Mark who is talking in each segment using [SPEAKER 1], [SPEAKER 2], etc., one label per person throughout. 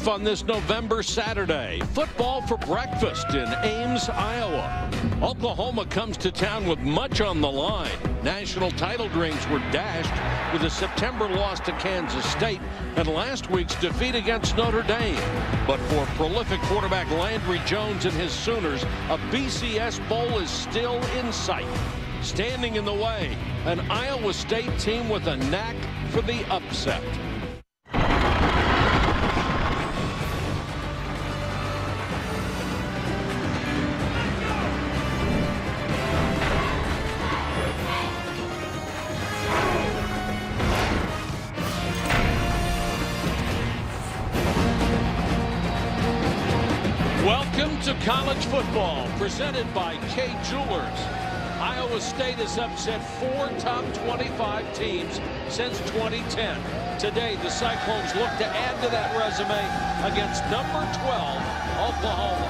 [SPEAKER 1] life on this November Saturday. Football for breakfast in Ames, Iowa. Oklahoma comes to town with much on the line. National title dreams were dashed with a September loss to Kansas State and last week's defeat against Notre Dame. But for prolific quarterback Landry Jones and his Sooners, a BCS Bowl is still in sight. Standing in the way, an Iowa State team with a knack for the upset. Welcome to college football, presented by Kay Jewelers. Iowa State has upset 4 top 25 teams since 2010. Today, the Cyclones look to add to that resume against number 12, Oklahoma.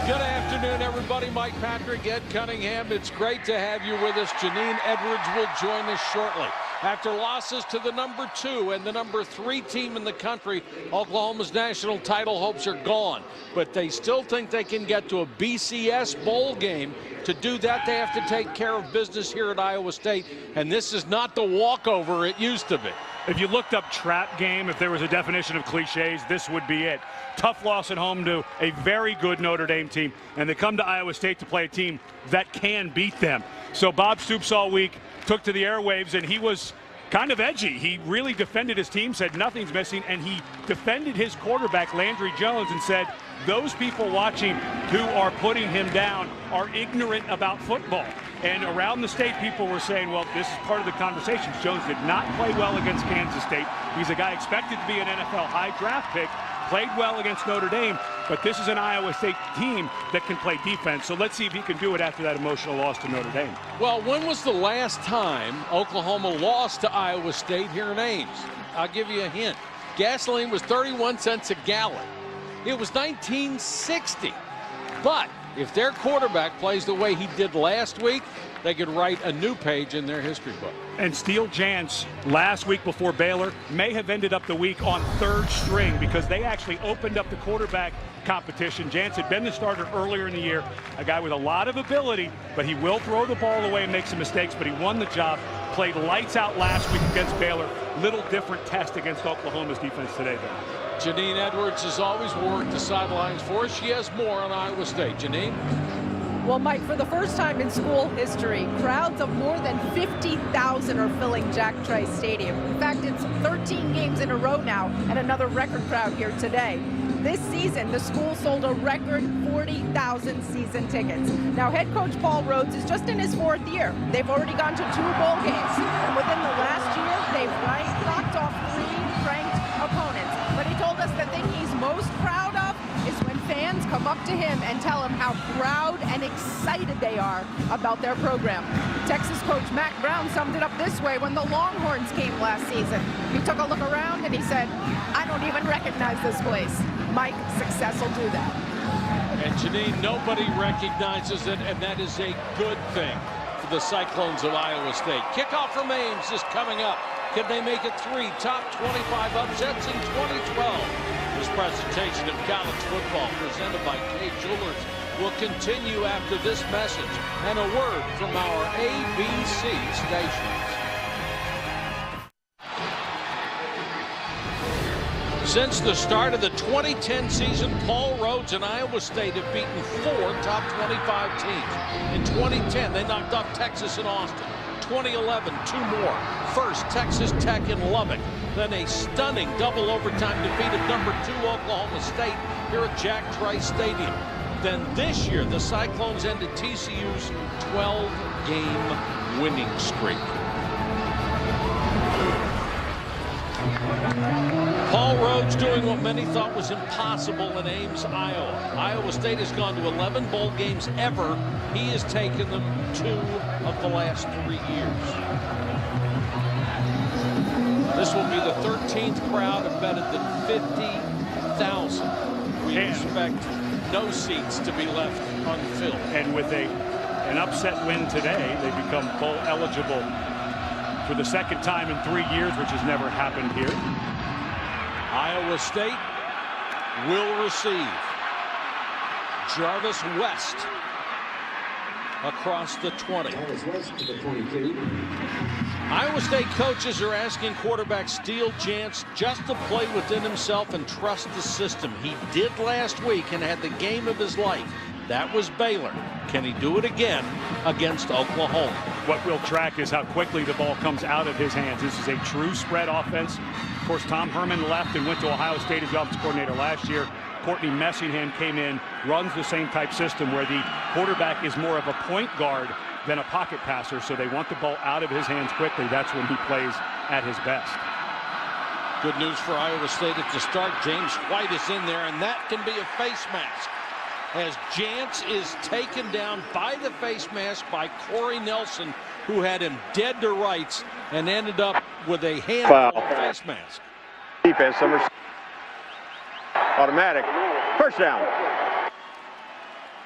[SPEAKER 1] Good afternoon, everybody. Mike Patrick, Ed Cunningham. It's great to have you with us. Janine Edwards will join us shortly. After losses to the number 2 and the number 3 team in the country, Oklahoma's national title hopes are gone. But they still think they can get to a BCS bowl game. To do that, they have to take care of business here at Iowa State. And this is not the walkover it used to be.
[SPEAKER 2] If you looked up trap game, if there was a definition of cliches, this would be it. Tough loss at home to a very good Notre Dame team. And they come to Iowa State to play a team that can beat them. So Bob Stoops all week took to the airwaves, and he was kind of edgy. He really defended his team, said nothing's missing, and he defended his quarterback, Landry Jones, and said those people watching who are putting him down are ignorant about football. And around the state, people were saying, well, this is part of the conversation. Jones did not play well against Kansas State. He's a guy expected to be an NFL high draft pick, played well against Notre Dame, but this is an Iowa State team that can play defense. So let's see if he can do it after that emotional loss to Notre Dame.
[SPEAKER 1] Well, when was the last time Oklahoma lost to Iowa State here in Ames? I'll give you a hint. Gasoline was 31 cents a gallon. It was 1960. But if their quarterback plays the way he did last week, they could write a new page in their history book.
[SPEAKER 2] And Steele Jantz last week before Baylor may have ended up the week on 3rd string because they actually opened up the quarterback competition. Jantz had been the starter earlier in the year, a guy with a lot of ability, but he will throw the ball away and make some mistakes, but he won the job, played lights out last week against Baylor. Little different test against Oklahoma's defense today, though.
[SPEAKER 1] Janine Edwards has always worked the sidelines for us. She has more on Iowa State. Janine?
[SPEAKER 3] Well, Mike, for the first time in school history, crowds of more than 50,000 are filling Jack Trice Stadium. In fact, it's 13 games in a row now and another record crowd here today. This season, the school sold a record 40,000 season tickets. Now, head coach Paul Rhodes is just in his 4th year. They've already gone to 2 bowl games. And within the last year, they've knocked off 3 ranked opponents. But he told us the thing he's most proud of is when fans come up to him and tell him how proud and excited they are about their program. Texas coach Mac Brown summed it up this way when the Longhorns came last season. He took a look around and he said, I don't even recognize this place. Mike, success will do that.
[SPEAKER 1] And Janine, nobody recognizes it, and that is a good thing for the Cyclones of Iowa State. Kickoff from Ames is coming up. Can they make it 3 top 25 upsets in 2012? This presentation of college football presented by Kay Jewelers will continue after this message and a word from our ABC stations. Since the start of the 2010 season, Paul Rhodes and Iowa State have beaten 4 top 25 teams. In 2010, they knocked off Texas and Austin. 2011, 2 more. First, Texas Tech in Lubbock. Then a stunning double overtime defeat of number 2 Oklahoma State here at Jack Trice Stadium. Then this year, the Cyclones ended TCU's 12-game winning streak. Paul Rhodes doing what many thought was impossible in Ames, Iowa. Iowa State has gone to 11 bowl games ever. He has taken them 2 of the last 3 years. This will be the 13th crowd of better than 50,000. We expect no seats to be left unfilled.
[SPEAKER 2] And with an upset win today, they become bowl eligible for the 2nd time in 3 years, which has never happened here.
[SPEAKER 1] Iowa State will receive. Jarvis West across the 20. Iowa State coaches are asking quarterback Steele Jantz just to play within himself and trust the system. He did last week and had the game of his life. That was Baylor. Can he do it again against Oklahoma?
[SPEAKER 2] What we'll track is how quickly the ball comes out of his hands. This is a true spread offense. Of course, Tom Herman left and went to Ohio State as the offensive coordinator last year. Courtney Messingham came in, runs the same type system where the quarterback is more of a point guard than a pocket passer, so they want the ball out of his hands quickly. That's when he plays at his best.
[SPEAKER 1] Good news for Iowa State at the start. James White is in there, and that can be a face mask, as Jantz is taken down by the face mask by Corey Nelson, who had him dead to rights and ended up with a handful of face mask.
[SPEAKER 4] Defense, Summers. Automatic. First down.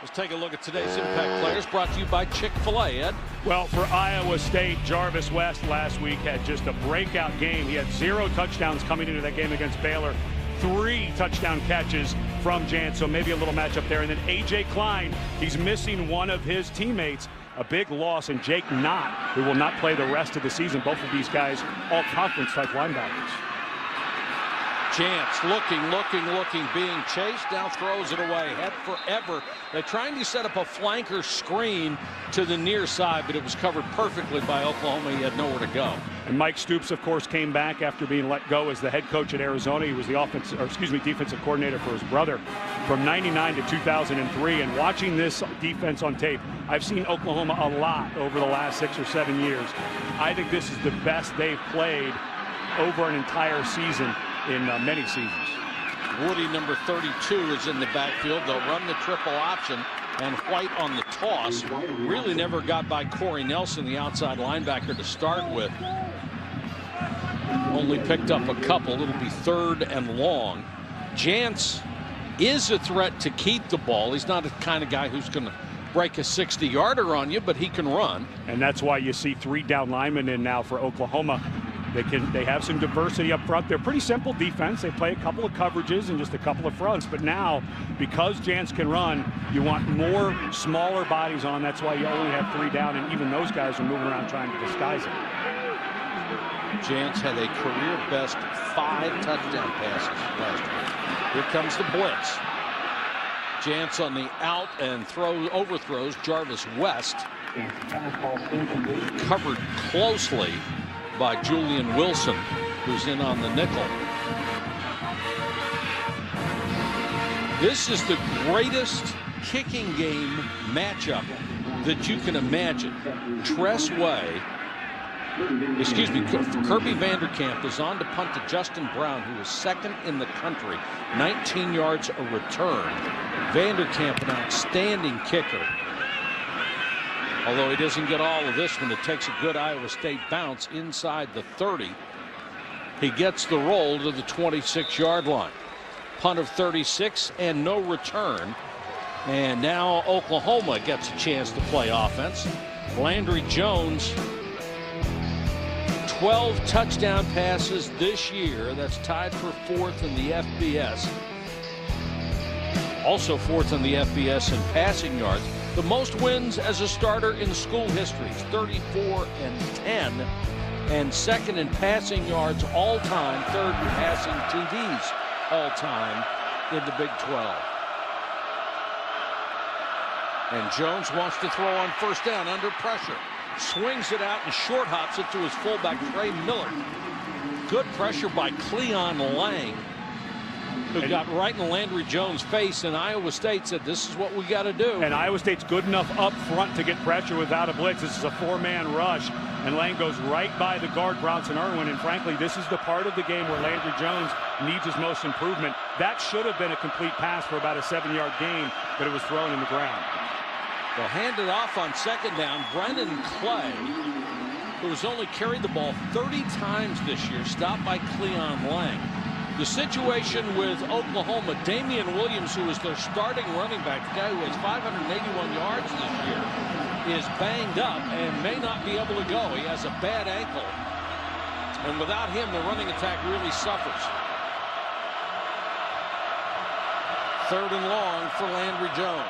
[SPEAKER 1] Let's take a look at today's impact players, brought to you by Chick-fil-A. Ed?
[SPEAKER 2] Well, for Iowa State, Jarvis West last week had just a breakout game. He had 0 touchdowns coming into that game against Baylor. 3 touchdown catches from Jantz, so maybe a little matchup there. And then A.J. Klein, he's missing one of his teammates. A big loss, and Jake Knott, who will not play the rest of the season. Both of these guys, all conference type linebackers.
[SPEAKER 1] Jantz looking, being chased, now throws it away. Had forever. They're trying to set up a flanker screen to the near side, but it was covered perfectly by Oklahoma. He had nowhere to go.
[SPEAKER 2] And Mike Stoops, of course, came back after being let go as the head coach at Arizona. He was the defensive coordinator for his brother from '99 to 2003. And watching this defense on tape, I've seen Oklahoma a lot over the last 6 or 7 years. I think this is the best they've played over an entire season in many seasons.
[SPEAKER 1] Woody, number 32, is in the backfield. They'll run the triple option, and White on the toss. Really never got by Corey Nelson, the outside linebacker, to start with. Only picked up a couple. It'll be 3rd and long. Jantz is a threat to keep the ball. He's not the kind of guy who's going to break a 60-yarder on you, but he can run.
[SPEAKER 2] And that's why you see 3 down linemen in now for Oklahoma. They have some diversity up front. They're pretty simple defense. They play a couple of coverages and just a couple of fronts. But now, because Jantz can run, you want more smaller bodies on. That's why you only have 3 down, and even those guys are moving around trying to disguise it.
[SPEAKER 1] Jantz had a career best 5 touchdown passes last week. Here comes the blitz. Jantz on the out and overthrows Jarvis West. Covered closely by Julian Wilson, who's in on the nickel. This is the greatest kicking game matchup that you can imagine. Kirby Vanderkamp is on to punt to Justin Brown, who is 2nd in the country, 19 yards a return. Vanderkamp, an outstanding kicker. Although he doesn't get all of this one, it takes a good Iowa State bounce inside the 30. He gets the roll to the 26-yard line. Punt of 36 and no return. And now Oklahoma gets a chance to play offense. Landry Jones, 12 touchdown passes this year. That's tied for 4th in the FBS. Also 4th in the FBS in passing yards. The most wins as a starter in school history, 34 and 10, and 2nd in passing yards all time, 3rd in passing TDs all time in the Big 12. And Jones wants to throw on 1st down under pressure. Swings it out and short hops it to his fullback, Trey Miller. Good pressure by Cleon Lang, who got right in Landry Jones' face, and Iowa State said, this is what we got to do.
[SPEAKER 2] And Iowa State's good enough up front to get pressure without a blitz. This is a 4-man rush, and Lang goes right by the guard, Bronson Irwin, and frankly, this is the part of the game where Landry Jones needs his most improvement. That should have been a complete pass for about a 7-yard gain, but it was thrown in the ground.
[SPEAKER 1] They'll hand it off on 2nd down. Brennan Clay, who has only carried the ball 30 times this year, stopped by Cleon Lang. The situation with Oklahoma, Damian Williams, who is their starting running back, the guy who has 581 yards this year, is banged up and may not be able to go. He has a bad ankle. And without him, the running attack really suffers. 3rd and long for Landry Jones.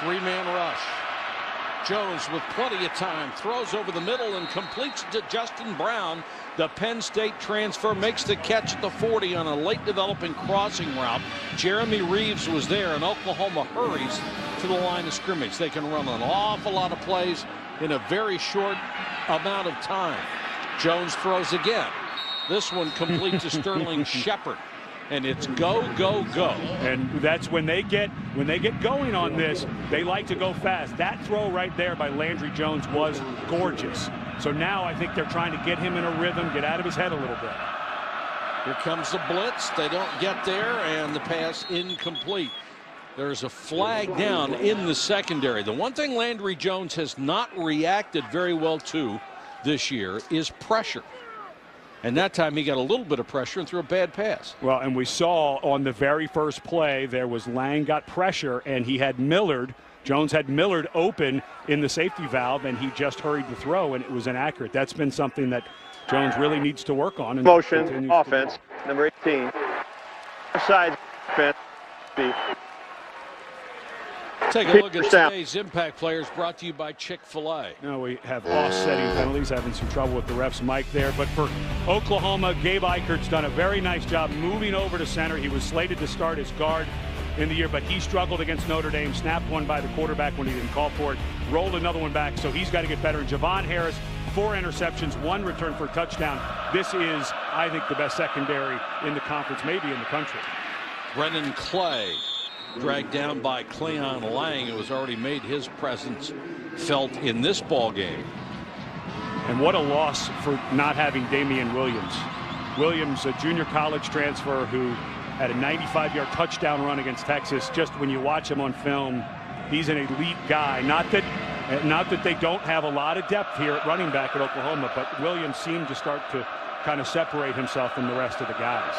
[SPEAKER 1] Three-man rush. Jones with plenty of time throws over the middle and completes to Justin Brown. The Penn State transfer makes the catch at the 40 on a late developing crossing route. Jeremy Reeves was there, and Oklahoma hurries to the line of scrimmage. They can run an awful lot of plays in a very short amount of time. Jones throws again. This one complete to Sterling Shepard. And it's go, go, go.
[SPEAKER 2] And that's when they get going on this, they like to go fast. That throw right there by Landry Jones was gorgeous. So now I think they're trying to get him in a rhythm, get out of his head a little bit.
[SPEAKER 1] Here comes the blitz. They don't get there, and the pass incomplete. There's a flag down in the secondary. The one thing Landry Jones has not reacted very well to this year is pressure. And that time he got a little bit of pressure and threw a bad pass.
[SPEAKER 2] Well, and we saw on the very first play there was Lang got pressure, and he had Millard. Jones had Millard open in the safety valve, and he just hurried the throw, and it was inaccurate. That's been something that Jones really needs to work on. And
[SPEAKER 4] motion offense, number 18. Offside defense.
[SPEAKER 1] Take a look at today's impact players, brought to you by Chick-fil-A.
[SPEAKER 2] Now we have offsetting penalties, having some trouble with the ref's mic there. But for Oklahoma, Gabe Eichert's done a very nice job moving over to center. He was slated to start as guard in the year, but he struggled against Notre Dame, snapped one by the quarterback when he didn't call for it, rolled another one back, so he's got to get better. And Javon Harris, 4 interceptions, 1 return for a touchdown. This is, I think, the best secondary in the conference, maybe in the country.
[SPEAKER 1] Brennan Clay dragged down by Cleon Lang, who has already made his presence felt in this ball game.
[SPEAKER 2] And what a loss for not having Damian Williams. Williams, a junior college transfer who had a 95-yard touchdown run against Texas. Just when you watch him on film, he's an elite guy. Not that they don't have a lot of depth here at running back at Oklahoma, but Williams seemed to start to kind of separate himself from the rest of the guys.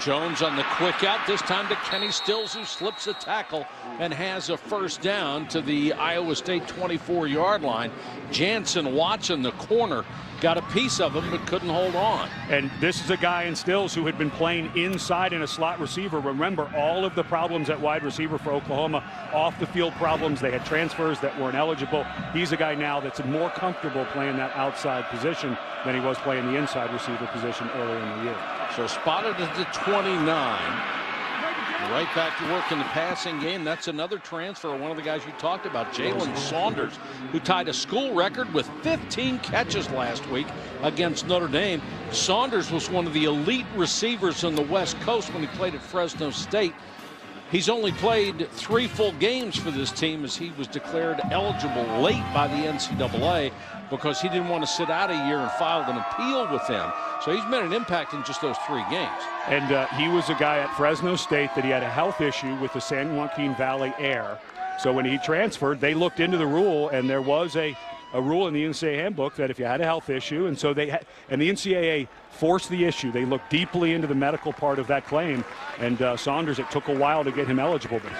[SPEAKER 1] Jones on the quick out, this time to Kenny Stills, who slips a tackle and has a first down to the Iowa State 24-yard line. Jansen Watson, the corner, got a piece of him but couldn't hold on.
[SPEAKER 2] And this is a guy in Stills who had been playing inside in a slot receiver. Remember all of the problems at wide receiver for Oklahoma, off the field problems. They had transfers that weren't eligible. He's a guy now that's more comfortable playing that outside position than he was playing the inside receiver position earlier in the year.
[SPEAKER 1] So spotted at the 29. Right back to work in the passing game. That's another transfer. One of the guys you talked about, Jalen Saunders, who tied a school record with 15 catches last week against Notre Dame. Saunders was one of the elite receivers on the West Coast when he played at Fresno State. He's only played 3 full games for this team, as he was declared eligible late by the NCAA because he didn't want to sit out a year and filed an appeal with them. So he's made an impact in just those 3 games.
[SPEAKER 2] And he was a guy at Fresno State that he had a health issue with the San Joaquin Valley Air. So when he transferred, they looked into the rule, and there was a rule in the NCAA handbook that if you had a health issue, and so the NCAA forced the issue. They looked deeply into the medical part of that claim, and Saunders, it took a while to get him eligible, but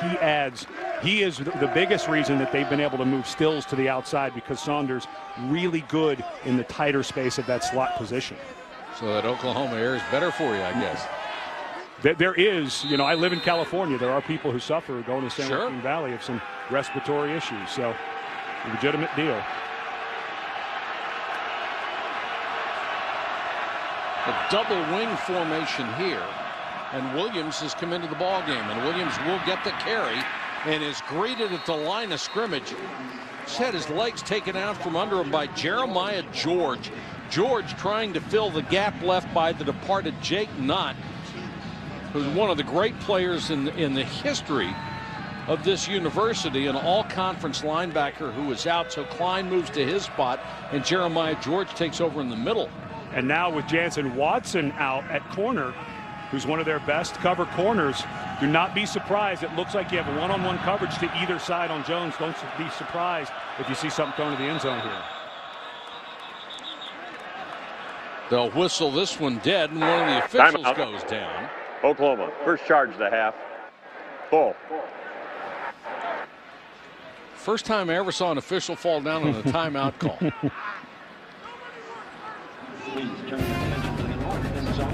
[SPEAKER 2] he is the biggest reason that they've been able to move Stills to the outside, because Saunders really good in the tighter space of that slot position.
[SPEAKER 1] So that Oklahoma air is better for you, I guess.
[SPEAKER 2] There is, I live in California. There are people who suffer going to San Joaquin Valley of some respiratory issues. So, legitimate deal.
[SPEAKER 1] A double wing formation here, and Williams has come into the ball game, and Williams will get the carry and is greeted at the line of scrimmage. He's had his legs taken out from under him by Jeremiah George. George trying to fill the gap left by the departed Jake Knott, who's one of the great players in the history of this university, an all-conference linebacker who is out. So Klein moves to his spot, and Jeremiah George takes over in the middle.
[SPEAKER 2] And now with Jansen Watson out at corner, who's one of their best cover corners, do not be surprised. It looks like you have a one-on-one coverage to either side on Jones. Don't be surprised if you see something thrown to the end zone here.
[SPEAKER 1] They'll whistle this one dead, and one of the officials goes down.
[SPEAKER 4] Oklahoma, first charge of the half. Full.
[SPEAKER 1] First time I ever saw an official fall down on a timeout call.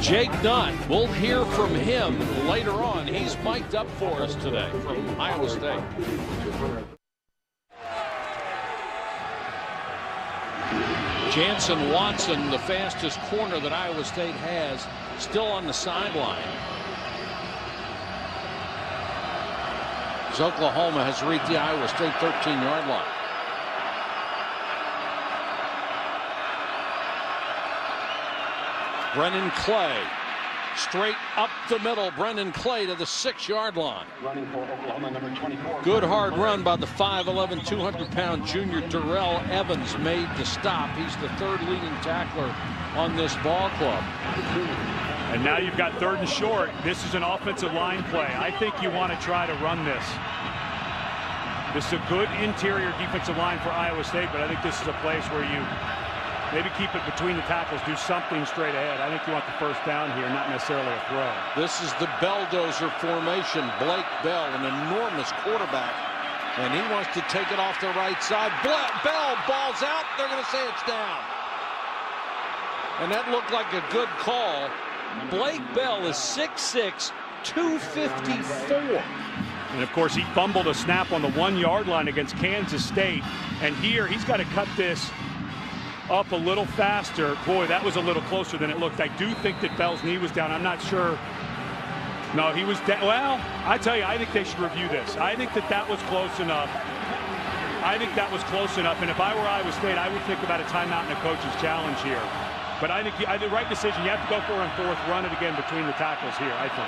[SPEAKER 1] Jake Nutt, we'll hear from him later on. He's mic'd up for us today from Iowa State. Jansen Watson, the fastest corner that Iowa State has, still on the sideline. As Oklahoma has reached the Iowa State 13-yard line. Brennan Clay, straight up the middle. Brennan Clay to the 6-yard line.
[SPEAKER 5] Running for Oklahoma, number 24.
[SPEAKER 1] Good hard run by the 5'11", 200-pound junior Darrell Evans made the stop. He's the third leading tackler on this ball club.
[SPEAKER 2] And now you've got 3rd and short. This is an offensive line play. I think you want to try to run this. This is a good interior defensive line for Iowa State, but I think this is a place where you maybe keep it between the tackles, do something straight ahead. I think you want the first down here, not necessarily a throw.
[SPEAKER 1] This is the Belldozer formation. Blake Bell, an enormous quarterback, and he wants to take it off the right side. Bell balls out. They're going to say it's down. And that looked like a good call. Blake Bell is 6'6", 254.
[SPEAKER 2] And of course, he fumbled a snap on the 1-yard line against Kansas State. And here, he's got to cut this up a little faster. Boy, that was a little closer than it looked. I do think that Bell's knee was down. I'm not sure. No, he was down. Well, I tell you, I think they should review this. I think that was close enough. I think that was close enough. And if I were Iowa State, I would think about a timeout and a coach's challenge here. But I think the right decision. You have to go for it on 4th, run it again between the tackles here, I think.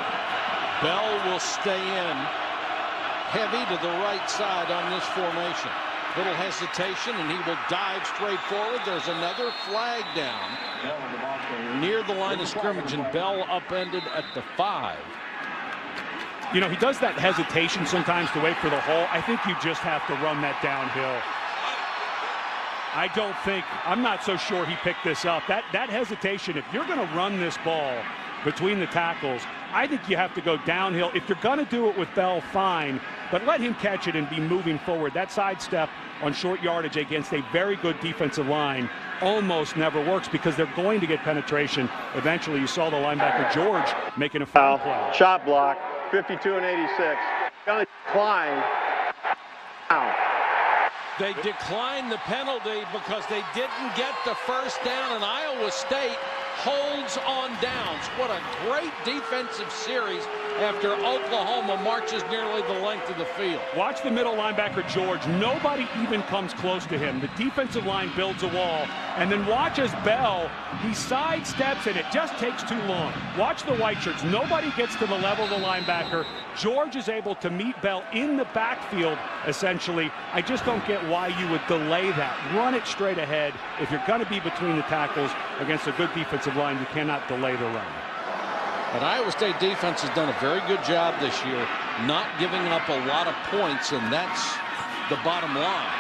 [SPEAKER 1] Bell will stay in heavy to the right side on this formation. Little hesitation, and he will dive straight forward. There's another flag down near the line of scrimmage, and Bell upended at the 5.
[SPEAKER 2] You know, he does that hesitation sometimes to wait for the hole. I think you just have to run that downhill. I'm not so sure he picked this up. That hesitation, if you're going to run this ball between the tackles, I think you have to go downhill. If you're going to do it with Bell, fine, but let him catch it and be moving forward. That sidestep on short yardage against a very good defensive line almost never works because they're going to get penetration. Eventually, you saw the linebacker George making a foul play.
[SPEAKER 4] Shot block, 52 and 86. Going to decline. Out.
[SPEAKER 1] They declined the penalty because they didn't get the first down, and Iowa State holds on downs. What a great defensive series after Oklahoma marches nearly the length of the field.
[SPEAKER 2] Watch the middle linebacker George. Nobody even comes close to him. The defensive line builds a wall, and then watch as Bell, he sidesteps, and it just takes too long. Watch the white shirts. Nobody gets to the level of the linebacker. George is able to meet Bell in the backfield, essentially. I just don't get why you would delay that. Run it straight ahead. If you're going to be between the tackles against a good defensive line, you cannot delay the run.
[SPEAKER 1] But Iowa State defense has done a very good job this year, not giving up a lot of points, and that's the bottom line.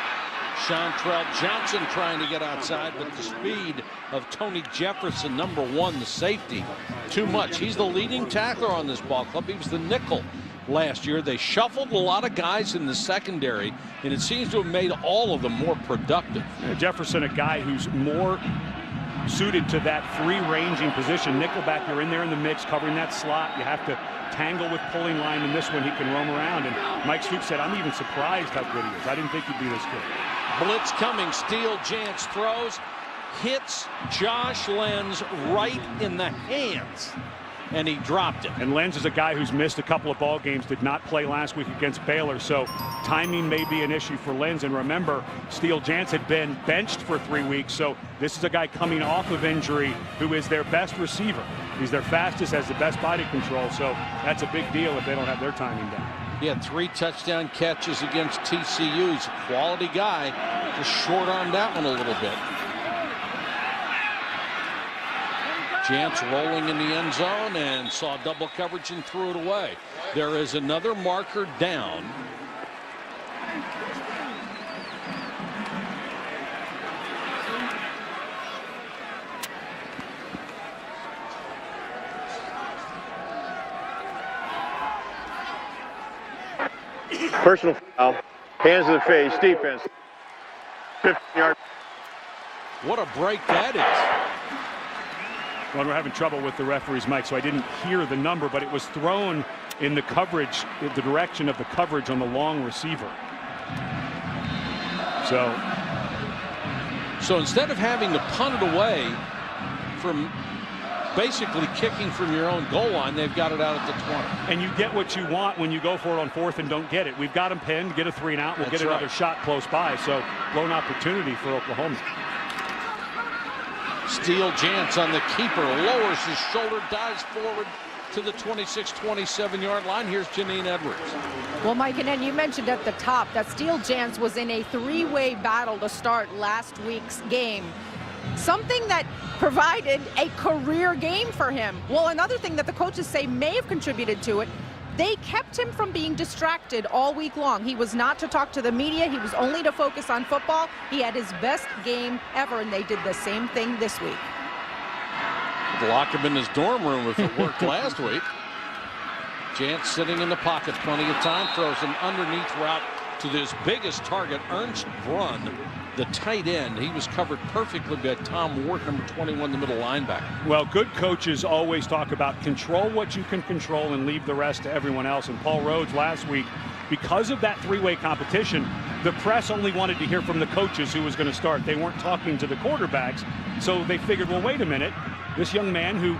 [SPEAKER 1] Chantrell Johnson trying to get outside, but the speed of Tony Jefferson, number 1, the safety, too much. He's the leading tackler on this ball club. He was the nickel last year. They shuffled a lot of guys in the secondary, and it seems to have made all of them more productive.
[SPEAKER 2] Jefferson, a guy who's more suited to that free-ranging position. Nickelback, you're in there in the mix, covering that slot. You have to tangle with pulling line. In this one, he can roam around. And Mike Stoops said, I'm even surprised how good he is. I didn't think he'd be this good.
[SPEAKER 1] Blitz coming. Steele Jantz throws. Hits Josh Lenz right in the hands. And he dropped it.
[SPEAKER 2] And Lenz is a guy who's missed a couple of ball games, did not play last week against Baylor, so timing may be an issue for Lenz. And remember, Steele Jantz had been benched for 3 weeks, so this is a guy coming off of injury who is their best receiver. He's their fastest, has the best body control, so that's a big deal if they don't have their timing down.
[SPEAKER 1] He had 3 touchdown catches against TCU. He's a quality guy. Just short-armed that one a little bit. Jantz rolling in the end zone and saw double coverage and threw it away. There is another marker down.
[SPEAKER 4] Personal foul. Hands to the face, defense. 15-yard.
[SPEAKER 1] What a break that is.
[SPEAKER 2] Well, we're having trouble with the referee's mic, so I didn't hear the number, but it was thrown in the coverage, in the direction of the coverage on the long receiver.
[SPEAKER 1] So instead of having to punt it away from basically kicking from your own goal line, they've got it out at the 20.
[SPEAKER 2] And you get what you want when you go for it on 4th and don't get it. We've got them pinned, get a 3 and out, we'll get another shot close by. So blown opportunity for Oklahoma.
[SPEAKER 1] Steele Jantz on the keeper, lowers his shoulder, dives forward to the 26-27-yard line. Here's Janine Edwards.
[SPEAKER 3] Well, Mike, and then you mentioned at the top that Steele Jantz was in a 3-way battle to start last week's game. Something that provided a career game for him. Well, another thing that the coaches say may have contributed to it, they kept him from being distracted all week long. He was not to talk to the media. He was only to focus on football. He had his best game ever, and they did the same thing this week.
[SPEAKER 1] Lock him in his dorm room if it worked last week. Jantz sitting in the pocket, plenty of time, throws an underneath route to this biggest target, Ernst Brunn, the tight end. He was covered perfectly by Tom Ward, number 21, the middle linebacker.
[SPEAKER 2] Well, good coaches always talk about control what you can control and leave the rest to everyone else. And Paul Rhodes last week, because of that 3-way competition, the press only wanted to hear from the coaches who was going to start. They weren't talking to the quarterbacks. So they figured, well, wait a minute. This young man who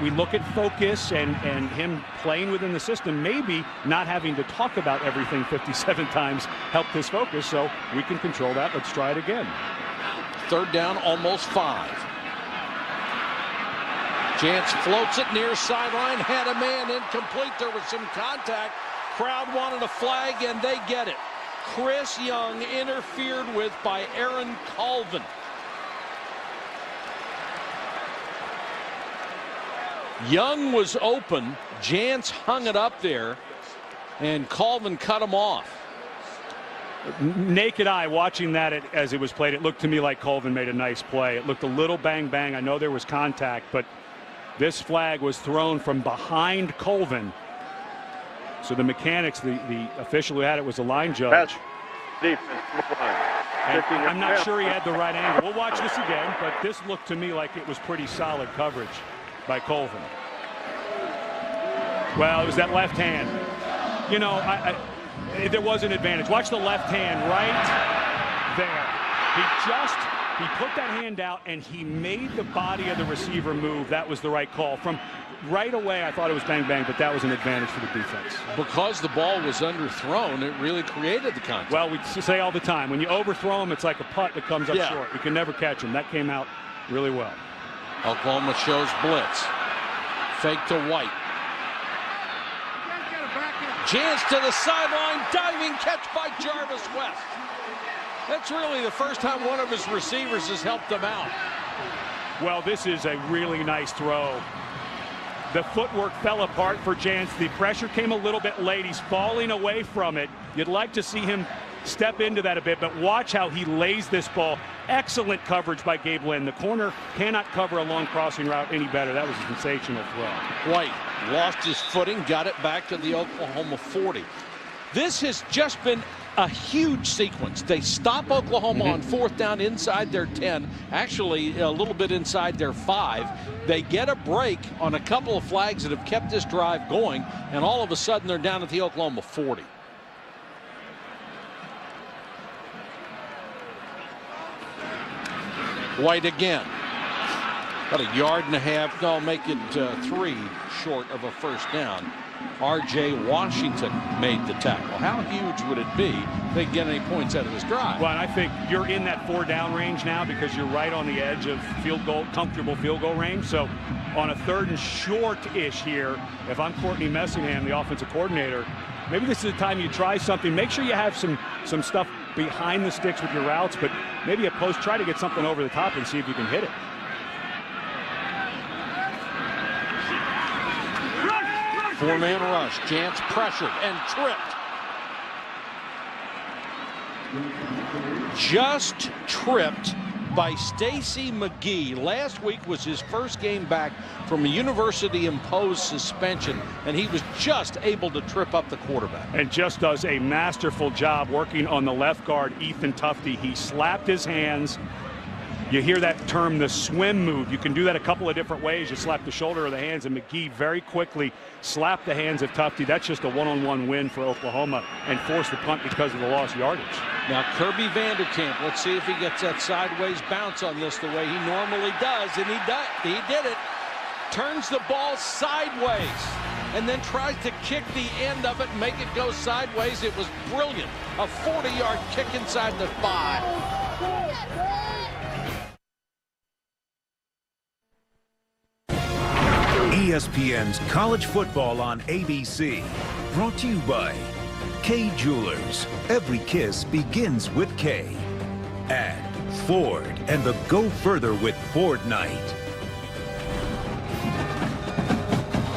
[SPEAKER 2] we look at focus and him playing within the system, maybe not having to talk about everything 57 times helped his focus, so we can control that. Let's try it again.
[SPEAKER 1] 3rd down, almost 5. Jantz floats it near sideline, had a man incomplete. There was some contact. Crowd wanted a flag, and they get it. Chris Young interfered with by Aaron Colvin. Young was open. Jantz hung it up there, and Colvin cut him off.
[SPEAKER 2] Naked eye watching that as it was played, it looked to me like Colvin made a nice play. It looked a little bang. I know there was contact, but this flag was thrown from behind Colvin. So the mechanics, the official who had it was a line judge.
[SPEAKER 4] Defense.
[SPEAKER 2] And I'm not sure he had the right angle. We'll watch this again, but this looked to me like it was pretty solid coverage by Colvin. Well, it was that left hand. You know, there was an advantage. Watch the left hand right there. He put that hand out and he made the body of the receiver move. That was the right call. From right away, I thought it was bang, but that was an advantage for the defense.
[SPEAKER 1] Because the ball was underthrown, it really created the contact.
[SPEAKER 2] Well, we say all the time, when you overthrow them, it's like a putt that comes up short. You can never catch them. That came out really well.
[SPEAKER 1] Oklahoma shows blitz. Fake to White. Jantz to the sideline. Diving catch by Jarvis West. That's really the first time one of his receivers has helped him out.
[SPEAKER 2] Well, this is a really nice throw. The footwork fell apart for Jantz. The pressure came a little bit late. He's falling away from it. You'd like to see him step into that a bit, but watch how he lays this ball. Excellent coverage by Gabe Lynn. The corner cannot cover a long crossing route any better. That was a sensational throw.
[SPEAKER 1] White lost his footing, got it back to the Oklahoma 40. This has just been a huge sequence. They stop Oklahoma on 4th down inside their 10, actually a little bit inside their 5. They get a break on a couple of flags that have kept this drive going, and all of a sudden they're down at the Oklahoma 40. White again. About a yard and a half. No, make it 3 short of a first down. R.J. Washington made the tackle. How huge would it be if they get any points out of this drive?
[SPEAKER 2] Well, I think you're in that 4-down range now because you're right on the edge of field goal, comfortable field goal range. So on a 3rd and short-ish here, if I'm Courtney Messingham, the offensive coordinator, maybe this is the time you try something. Make sure you have some stuff behind the sticks with your routes, but maybe a post, try to get something over the top and see if you can hit it.
[SPEAKER 1] Four-man rush. Jantz pressured and tripped. Just tripped by Stacy McGee. Last week was his first game back from a university-imposed suspension, and he was just able to trip up the quarterback.
[SPEAKER 2] And just does a masterful job working on the left guard, Ethan Tufte. He slapped his hands. You hear that term, the swim move. You can do that a couple of different ways. You slap the shoulder or the hands, and McGee very quickly slapped the hands of Tufte. That's just a one-on-one win for Oklahoma and forced the punt because of the lost yardage.
[SPEAKER 1] Now Kirby Vanderkamp, let's see if he gets that sideways bounce on this the way he normally does, and he did it. Turns the ball sideways and then tries to kick the end of it and make it go sideways. It was brilliant. A 40-yard kick inside the 5.
[SPEAKER 6] ESPN's College Football on ABC. Brought to you by K Jewelers. Every kiss begins with K. And Ford and the Go Further with Ford Night.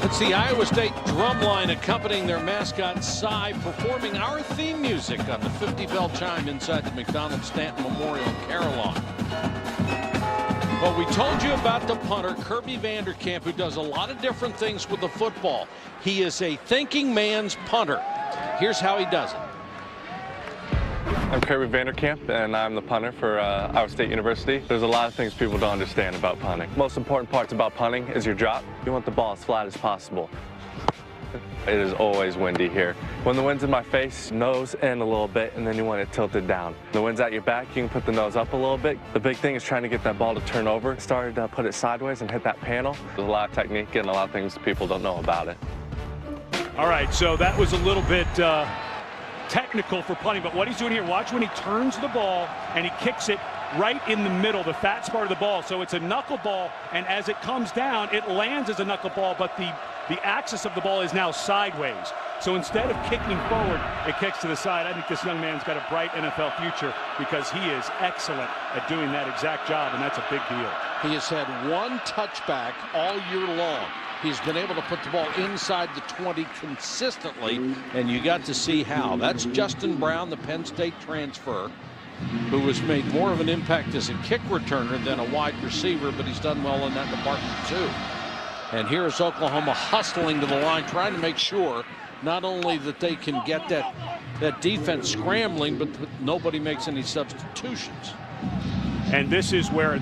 [SPEAKER 1] It's the Iowa State drum line accompanying their mascot, Cy, performing our theme music on the 50-bell chime inside the McDonald-Stanton Memorial Carillon. Well, we told you about the punter, Kirby Vanderkamp, who does a lot of different things with the football. He is a thinking man's punter. Here's how he does it.
[SPEAKER 7] I'm Kirby Vanderkamp, and I'm the punter for Iowa State University. There's a lot of things people don't understand about punting. Most important parts about punting is your drop. You want the ball as flat as possible. It is always windy here. When the wind's in my face, nose in a little bit, and then you want it tilted down. The wind's at your back, you can put the nose up a little bit. The big thing is trying to get that ball to turn over. Started to put it sideways and hit that panel. There's a lot of technique and a lot of things people don't know about it.
[SPEAKER 2] All right, so that was a little bit technical for punting, but what he's doing here, watch when he turns the ball and he kicks it right in the middle, the fat part of the ball. So it's a knuckleball, and as it comes down, it lands as a knuckleball, but the axis of the ball is now sideways. So instead of kicking forward, it kicks to the side. I think this young man's got a bright NFL future because he is excellent at doing that exact job, and that's a big deal.
[SPEAKER 1] He has had one touchback all year long. He's been able to put the ball inside the 20 consistently, and you got to see how. That's Justin Brown, the Penn State transfer, who has made more of an impact as a kick returner than a wide receiver, but he's done well in that department too. And here is Oklahoma hustling to the line, trying to make sure not only that they can get that defense scrambling, but nobody makes any substitutions.
[SPEAKER 2] And this is where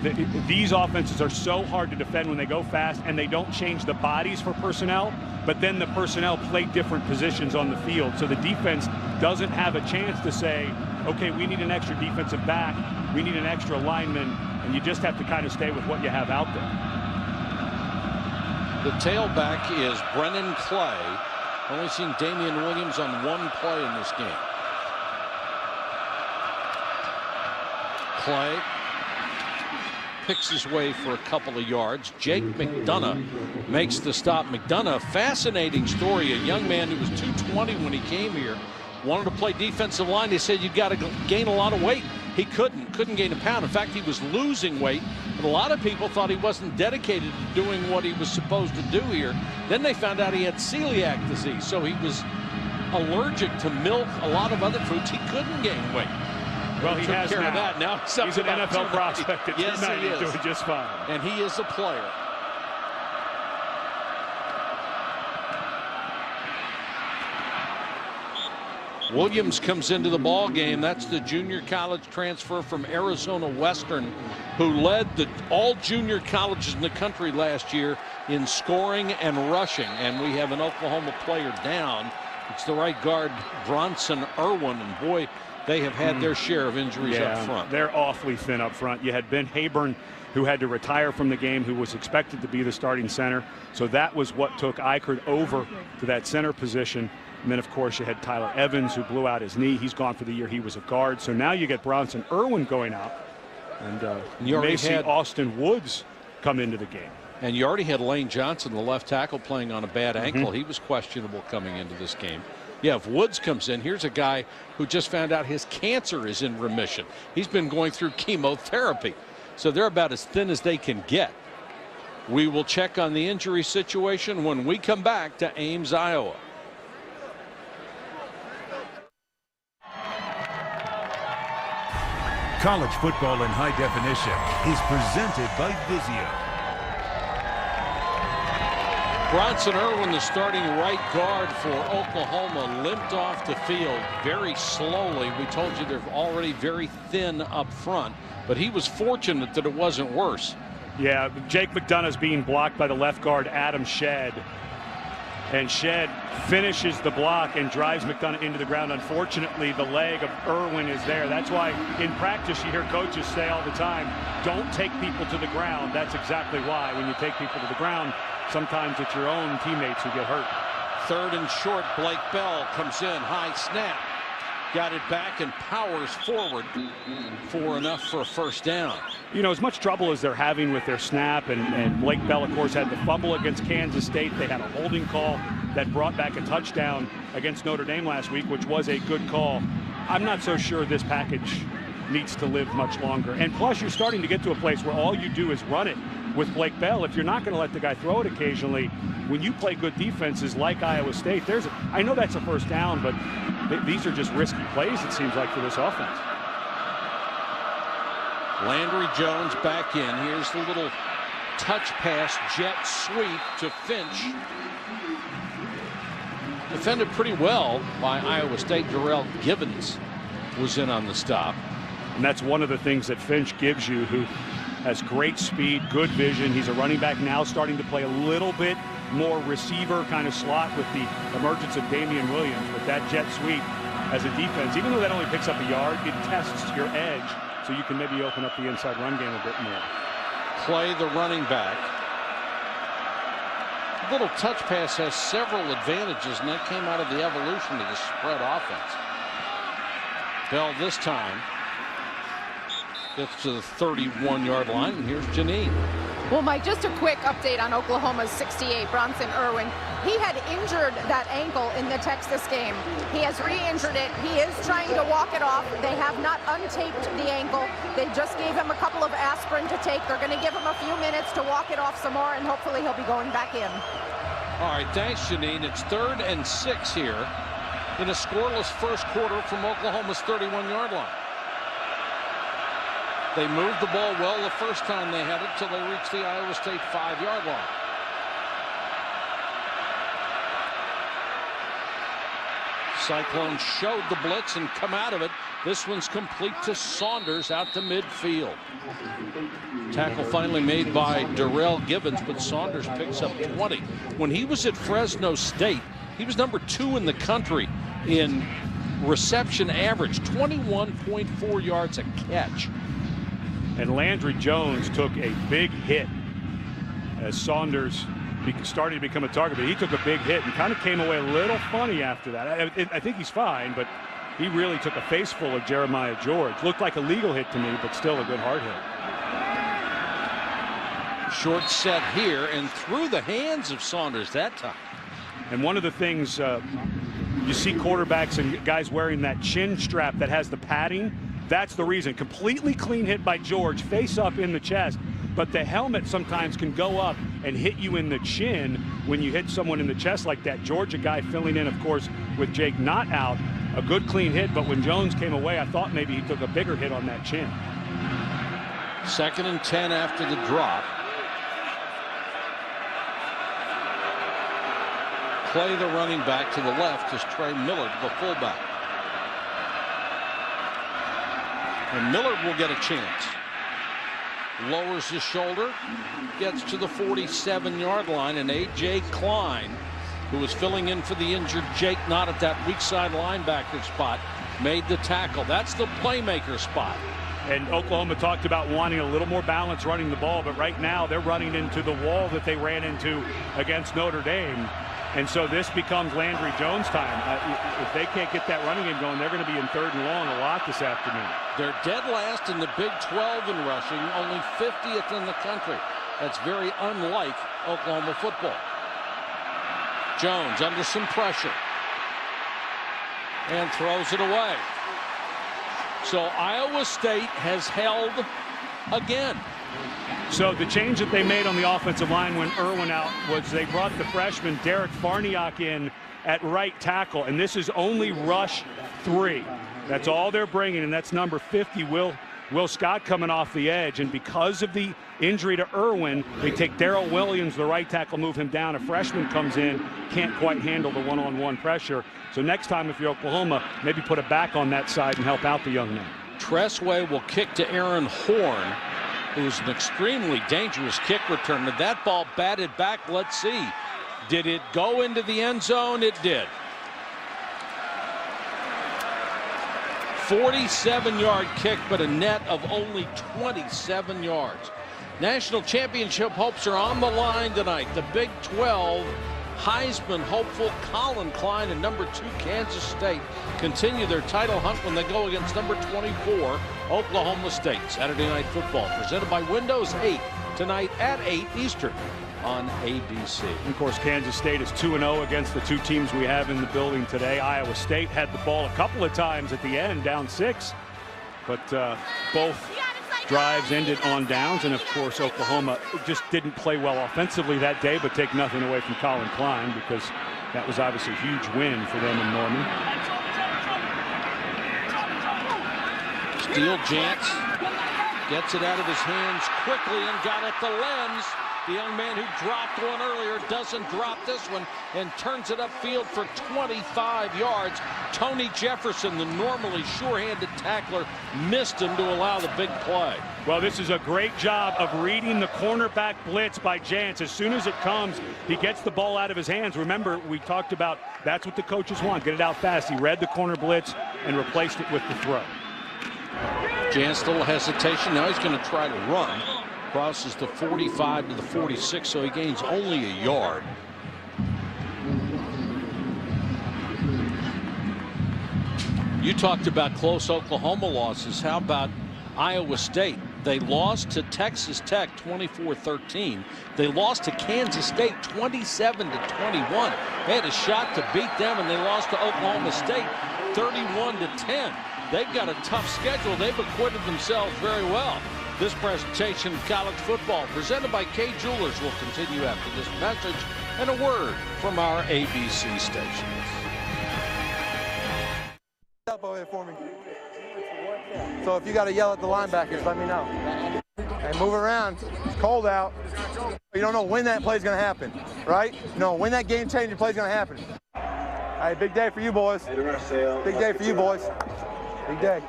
[SPEAKER 2] these offenses are so hard to defend when they go fast and they don't change the bodies for personnel, but then the personnel play different positions on the field. So the defense doesn't have a chance to say, okay, we need an extra defensive back, we need an extra lineman, and you just have to kind of stay with what you have out there.
[SPEAKER 1] The tailback is Brennan Clay. Only seen Damian Williams on one play in this game. Clay picks his way for a couple of yards. Jake McDonough makes the stop. McDonough, fascinating story. A young man who was 220 when he came here. Wanted to play defensive line. They said, you've got to gain a lot of weight. He couldn't gain a pound. In fact, he was losing weight. But a lot of people thought he wasn't dedicated to doing what he was supposed to do here. Then they found out he had celiac disease. So he was allergic to milk, a lot of other foods. He couldn't gain weight.
[SPEAKER 2] Well, he has
[SPEAKER 1] care
[SPEAKER 2] now.
[SPEAKER 1] Of that. Now
[SPEAKER 2] he's an NFL prospect at 290. He's doing just fine.
[SPEAKER 1] And he is a player. Williams comes into the ball game. That's the junior college transfer from Arizona Western, who led all junior colleges in the country last year in scoring and rushing. And we have an Oklahoma player down. It's the right guard, Bronson Irwin. And boy, they have had their share of injuries up front.
[SPEAKER 2] They're awfully thin up front. You had Ben Hayburn, who had to retire from the game, who was expected to be the starting center. So that was what took Eichert over to that center position. And then, of course, you had Tyler Evans, who blew out his knee. He's gone for the year. He was a guard. So now you get Bronson Irwin going out. And you may see Austin Woods come into the game.
[SPEAKER 1] And you already had Lane Johnson, the left tackle, playing on a bad ankle. He was questionable coming into this game. Yeah, if Woods comes in, here's a guy who just found out his cancer is in remission. He's been going through chemotherapy. So they're about as thin as they can get. We will check on the injury situation when we come back to Ames, Iowa.
[SPEAKER 6] College football in high definition is presented by Vizio.
[SPEAKER 1] Bronson Irwin, the starting right guard for Oklahoma, limped off the field very slowly. We told you they're already very thin up front, but he was fortunate that it wasn't worse.
[SPEAKER 2] Yeah, Jake McDonough's being blocked by the left guard, Adam Shedd. And Shedd finishes the block and drives McDonough into the ground. Unfortunately, the leg of Irwin is there. That's why in practice you hear coaches say all the time, don't take people to the ground. That's exactly why. When you take people to the ground, sometimes it's your own teammates who get hurt.
[SPEAKER 1] 3rd and short, Blake Bell comes in, high snap. Got it back and powers forward for enough for a first down.
[SPEAKER 2] You know, as much trouble as they're having with their snap, and Blake Bell, of course, had the fumble against Kansas State. They had a holding call that brought back a touchdown against Notre Dame last week, which was a good call. I'm not so sure this package needs to live much longer. And plus, you're starting to get to a place where all you do is run it with Blake Bell. If you're not going to let the guy throw it occasionally, when you play good defenses like Iowa State, I know that's a first down, but these are just risky plays, it seems like, for this offense.
[SPEAKER 1] Landry Jones back in. Here's the little touch pass, jet sweep to Finch. Defended pretty well by Iowa State. Darrell Givens was in on the stop.
[SPEAKER 2] And that's one of the things that Finch gives you, who has great speed, good vision. He's a running back now, starting to play a little bit more receiver kind of slot with the emergence of Damian Williams. With that jet sweep as a defense, even though that only picks up a yard, it tests your edge, so you can maybe open up the inside run game a bit more.
[SPEAKER 1] Play the running back. Little touch pass has several advantages, and that came out of the evolution of the spread offense. Bell this time gets to the 31-yard line, and here's Janine.
[SPEAKER 3] Well, Mike, just a quick update on Oklahoma's 68, Bronson Irwin. He had injured that ankle in the Texas game. He has re-injured it. He is trying to walk it off. They have not untaped the ankle. They just gave him a couple of aspirin to take. They're going to give him a few minutes to walk it off some more, and hopefully he'll be going back in.
[SPEAKER 1] All right, thanks, Janine. It's 3rd and 6 here in a scoreless first quarter from Oklahoma's 31-yard line. They moved the ball well the first time they had it till they reached the Iowa State 5-yard line. Cyclones showed the blitz and come out of it. This one's complete to Saunders out to midfield. Tackle finally made by Darrell Givens, but Saunders picks up 20. When he was at Fresno State, he was number 2 in the country in reception average, 21.4 yards a catch.
[SPEAKER 2] And Landry Jones took a big hit as Saunders started to become a target, but he took a big hit and kind of came away a little funny after that. I think he's fine, but he really took a face full of Jeremiah George. Looked like a legal hit to me, but still a good hard hit.
[SPEAKER 1] Short set here and through the hands of Saunders that time.
[SPEAKER 2] And one of the things you see quarterbacks and guys wearing that chin strap that has the padding, that's the reason. Completely clean hit by George, face up in the chest, but the helmet sometimes can go up and hit you in the chin when you hit someone in the chest like that. George, a guy filling in, of course, with Jake not out, a good clean hit, but when Jones came away, I thought maybe he took a bigger hit on that chin.
[SPEAKER 1] 2nd and 10 after the drop. Play the running back to the left is Trey Millard, the fullback. And Millard will get a chance. Lowers his shoulder, gets to the 47-yard line, and A.J. Klein, who was filling in for the injured Jake Knott at that weak side linebacker spot, made the tackle. That's the playmaker spot.
[SPEAKER 2] And Oklahoma talked about wanting a little more balance running the ball, but right now they're running into the wall that they ran into against Notre Dame. And so this becomes Landry Jones time. If they can't get that running game going, they're going to be in 3rd and long a lot this afternoon.
[SPEAKER 1] They're dead last in the Big 12 in rushing, only 50th in the country. That's very unlike Oklahoma football. Jones under some pressure and throws it away. So Iowa State has held again.
[SPEAKER 2] So the change that they made on the offensive line when Irwin out was they brought the freshman Derek Farniok in at right tackle, and this is only rush 3. That's all they're bringing, and that's number 50, Will Will Scott coming off the edge, and because of the injury to Irwin, they take Darrell Williams, the right tackle, move him down. A freshman comes in, can't quite handle the one-on-one pressure. So next time, if you're Oklahoma, maybe put a back on that side and help out the young man.
[SPEAKER 1] Tressway will kick to Aaron Horn, who's an extremely dangerous kick returner. That ball batted back. Let's see. Did it go into the end zone? It did. 47-yard kick, but a net of only 27 yards. National championship hopes are on the line tonight. The Big 12 Heisman hopeful Colin Klein and number 2 Kansas State continue their title hunt when they go against number 24 Oklahoma State. Saturday Night Football presented by Windows 8 tonight at 8 Eastern on ABC.
[SPEAKER 2] And of course, Kansas State is 2-0 against the 2 teams we have in the building today. Iowa State had the ball a couple of times at the end, down 6, but both drives ended on downs. And of course, Oklahoma just didn't play well offensively that day, but take nothing away from Colin Klein, because that was obviously a huge win for them in Norman.
[SPEAKER 1] Steele Jantz gets it out of his hands quickly and got at the lens. The young man who dropped one earlier doesn't drop this one and turns it upfield for 25 yards. Tony Jefferson, the normally sure-handed tackler, missed him to allow the big play.
[SPEAKER 2] Well, this is a great job of reading the cornerback blitz by Jantz. As soon as it comes, he gets the ball out of his hands. Remember, we talked about that's what the coaches want. Get it out fast. He read the corner blitz and replaced it with the throw.
[SPEAKER 1] Jantz, still hesitation. Now he's going to try to run. Crosses the 45 to the 46, so he gains only a yard. You talked about close Oklahoma losses. How about Iowa State? They lost to Texas Tech 24-13. They lost to Kansas State 27-21. They had a shot to beat them, and they lost to Oklahoma State 31-10. They've got a tough schedule. They've acquitted themselves very well. This presentation of college football presented by K Jewelers will continue after this message and a word from our ABC stations.
[SPEAKER 8] Up over here for me. So if you got to yell at the linebackers, let me know. And move around. It's cold out. You don't know when that play's going to happen, right? No, when that game-changing play's going to happen. All right, big day for you boys. Big day for you boys. Big day.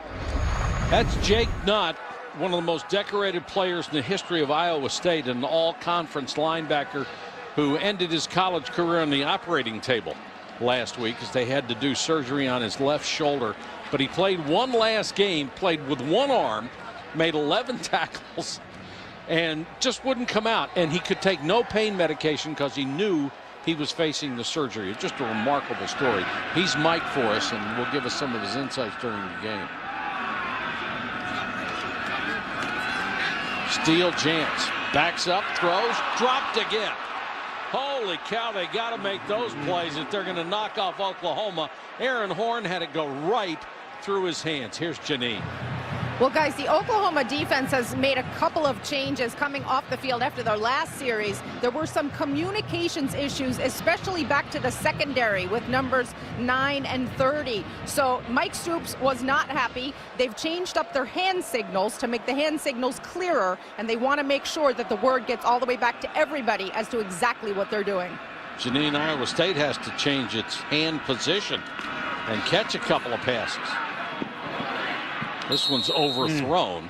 [SPEAKER 1] That's Jake Nutt, one of the most decorated players in the history of Iowa State, an all-conference linebacker who ended his college career on the operating table last week as they had to do surgery on his left shoulder. But he played one last game, played with one arm, made 11 tackles, and just wouldn't come out. And he could take no pain medication because he knew he was facing the surgery. It's just a remarkable story. He's Mike for us and will give us some of his insights during the game. Steele Jantz backs up, throws, dropped again. Holy cow, they got to make those plays if they're going to knock off Oklahoma. Aaron Horn had it go right through his hands. Here's Janine.
[SPEAKER 3] Well, guys, the Oklahoma defense has made a couple of changes coming off the field after their last series. There were some communications issues, especially back to the secondary with numbers 9 and 30. So Mike Stoops was not happy. They've changed up their hand signals to make the hand signals clearer, and they want to make sure that the word gets all the way back to everybody as to exactly what they're doing.
[SPEAKER 1] Janine, Iowa State has to change its hand position and catch a couple of passes. This one's overthrown.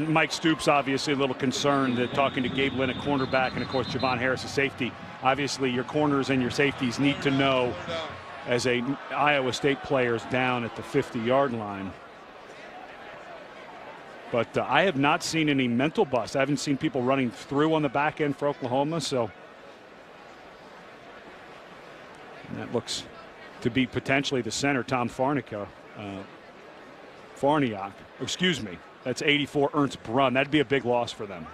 [SPEAKER 2] Mike Stoops obviously a little concerned that talking to Gabe Lynn at cornerback and of course Javon Harris a safety. Obviously your corners and your safeties need to know as a Iowa State players down at the 50-yard line. But I have not seen any mental bust. I haven't seen people running through on the back end for Oklahoma, so and that looks to be potentially the center, Tom Farniak, excuse me. That's 84 Ernst Brunn. That'd be a big loss for them.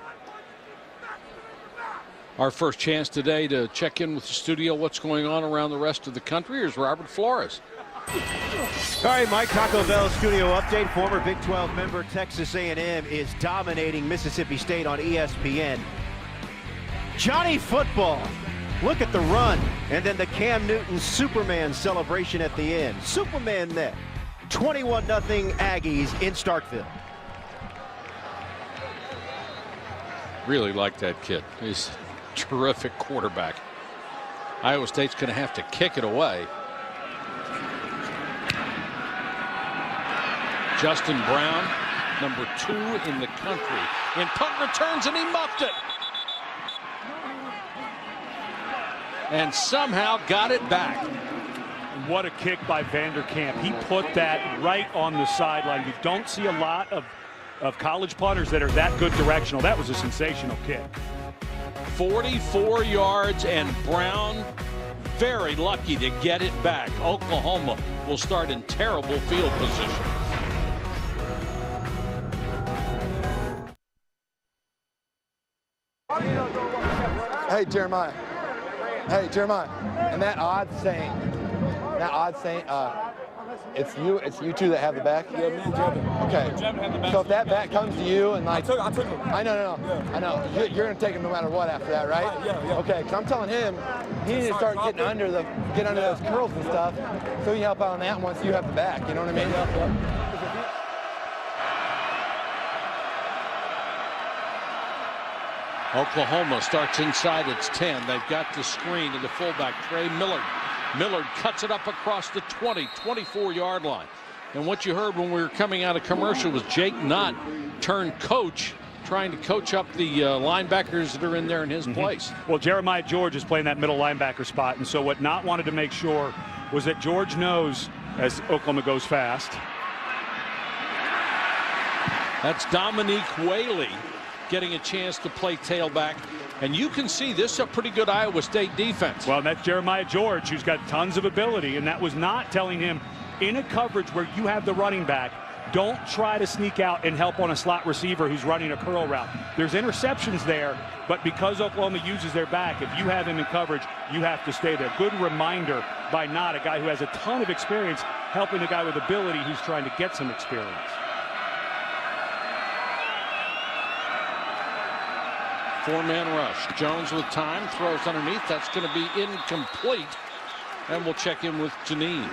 [SPEAKER 1] Our first chance today to check in with the studio. What's going on around the rest of the country? Here's Robert Flores.
[SPEAKER 9] All right, Mike, Taco Bell studio update. Former Big 12 member Texas A&M is dominating Mississippi State on ESPN. Johnny Football. Look at the run. And then the Cam Newton Superman celebration at the end. Superman net. 21-0 Aggies in Starkville.
[SPEAKER 1] Really like that kid. He's a terrific quarterback. Iowa State's going to have to kick it away. Justin Brown, number 2 in the country, in punt returns, and he muffed it. And somehow got it back.
[SPEAKER 2] What a kick by Vanderkamp. He put that right on the sideline. You don't see a lot of college punters that are that good directional. That was a sensational kick.
[SPEAKER 1] 44 yards, and Brown very lucky to get it back. Oklahoma will start in terrible field position.
[SPEAKER 8] Hey, Jeremiah. Hey, Jeremiah. And that odd saying, it's you two that have the back?
[SPEAKER 5] Yeah, me and Jevin.
[SPEAKER 8] Okay.
[SPEAKER 5] Jevin had the back.
[SPEAKER 8] So if that back comes to you and like...
[SPEAKER 5] I took him.
[SPEAKER 8] I know.
[SPEAKER 5] Yeah.
[SPEAKER 8] I know. You're going to take him no matter what after that, right?
[SPEAKER 5] Yeah.
[SPEAKER 8] Okay, because I'm telling him he needs to start getting under those curls and stuff so you help out on that once you have the back. You know what I mean?
[SPEAKER 5] Yeah.
[SPEAKER 1] Oklahoma starts inside its 10. They've got the screen to the fullback, Trey Millard. Millard cuts it up across the 24-yard line. And what you heard when we were coming out of commercial was Jake Knott turned coach, trying to coach up the linebackers that are in there in his place.
[SPEAKER 2] Well, Jeremiah George is playing that middle linebacker spot, and so what Knott wanted to make sure was that George knows as Oklahoma goes fast.
[SPEAKER 1] That's Dominique Whaley getting a chance to play tailback. And you can see this is a pretty good Iowa State defense.
[SPEAKER 2] Well, that's Jeremiah George, who's got tons of ability, and that was not telling him in a coverage where you have the running back, don't try to sneak out and help on a slot receiver who's running a curl route. There's interceptions there, but because Oklahoma uses their back, if you have him in coverage, you have to stay there. Good reminder by Knott, a guy who has a ton of experience, helping a guy with ability who's trying to get some experience.
[SPEAKER 1] Four-man rush. Jones with time, throws underneath. That's going to be incomplete. And we'll check in with Janine.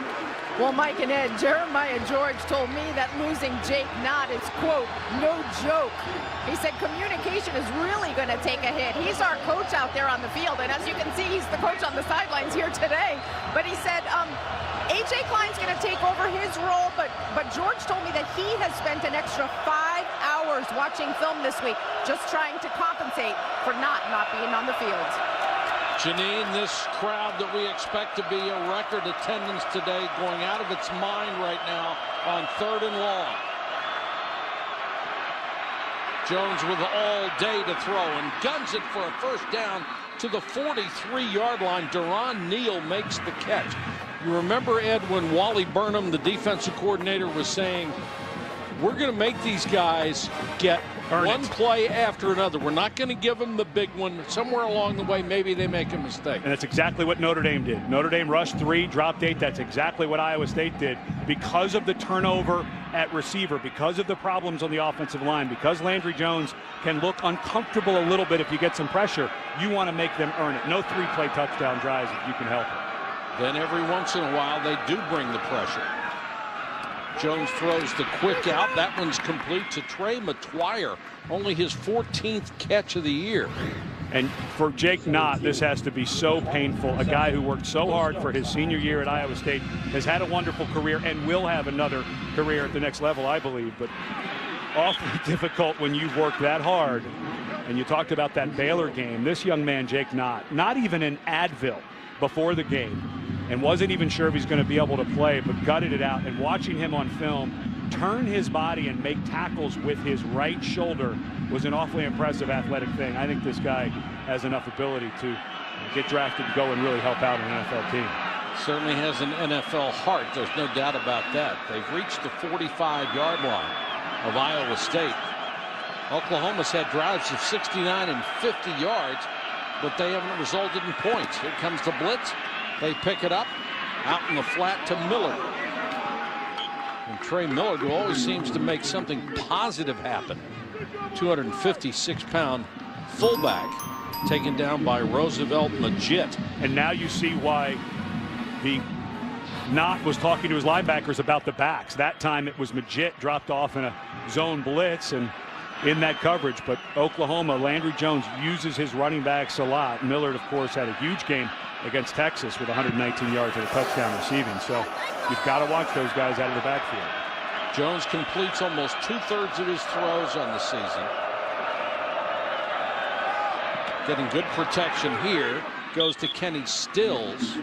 [SPEAKER 3] Well, Mike and Ed, Jeremiah George told me that losing Jake Knott is, quote, no joke. He said communication is really going to take a hit. He's our coach out there on the field, and as you can see, he's the coach on the sidelines here today. But he said A.J. Klein's going to take over his role, but George told me that he has spent an extra 5 hours watching film this week, just trying to compensate for not being on the field.
[SPEAKER 1] Janine, this crowd that we expect to be a record attendance today, going out of its mind right now on 3rd and long. Jones with all day to throw and guns it for a first down to the 43-yard line. Deron Neal makes the catch. You remember, Ed, when Wally Burnham, the defensive coordinator, was saying, we're going to make these guys get one play after another. We're not going to give them the big one. Somewhere along the way, maybe they make a mistake.
[SPEAKER 2] And that's exactly what Notre Dame did. Notre Dame rushed 3, dropped 8. That's exactly what Iowa State did. Because of the turnover at receiver, because of the problems on the offensive line, because Landry Jones can look uncomfortable a little bit if you get some pressure, you want to make them earn it. No 3-play touchdown drives if you can help it.
[SPEAKER 1] Then every once in a while, they do bring the pressure. Jones throws the quick out. That one's complete to Trey McGuire. Only his 14th catch of the year.
[SPEAKER 2] And for Jake Knott, this has to be so painful. A guy who worked so hard for his senior year at Iowa State, has had a wonderful career and will have another career at the next level, I believe. But awfully difficult when you've worked that hard. And you talked about that Baylor game. This young man, Jake Knott, not even an Advil before the game, and wasn't even sure if he's going to be able to play, but gutted it out. And watching him on film turn his body and make tackles with his right shoulder was an awfully impressive athletic thing. I think this guy has enough ability to get drafted to go and really help out an NFL team.
[SPEAKER 1] Certainly has an NFL heart. There's no doubt about that. They've reached the 45-yard line of Iowa State. Oklahoma's had drives of 69 and 50 yards, but they haven't resulted in points. Here comes the blitz. They pick it up out in the flat to Millard. And Trey Millard, who always seems to make something positive happen. 256-pound fullback taken down by Roosevelt Majit.
[SPEAKER 2] And now you see why the Knott was talking to his linebackers about the backs. That time it was Majit dropped off in a zone blitz, and in that coverage. But Oklahoma, Landry Jones uses his running backs a lot. Millard, of course, had a huge game against Texas with 119 yards and a touchdown receiving. So you've got to watch those guys out of the backfield.
[SPEAKER 1] Jones completes almost 2/3 of his throws on the season. Getting good protection here. Goes to Kenny Stills.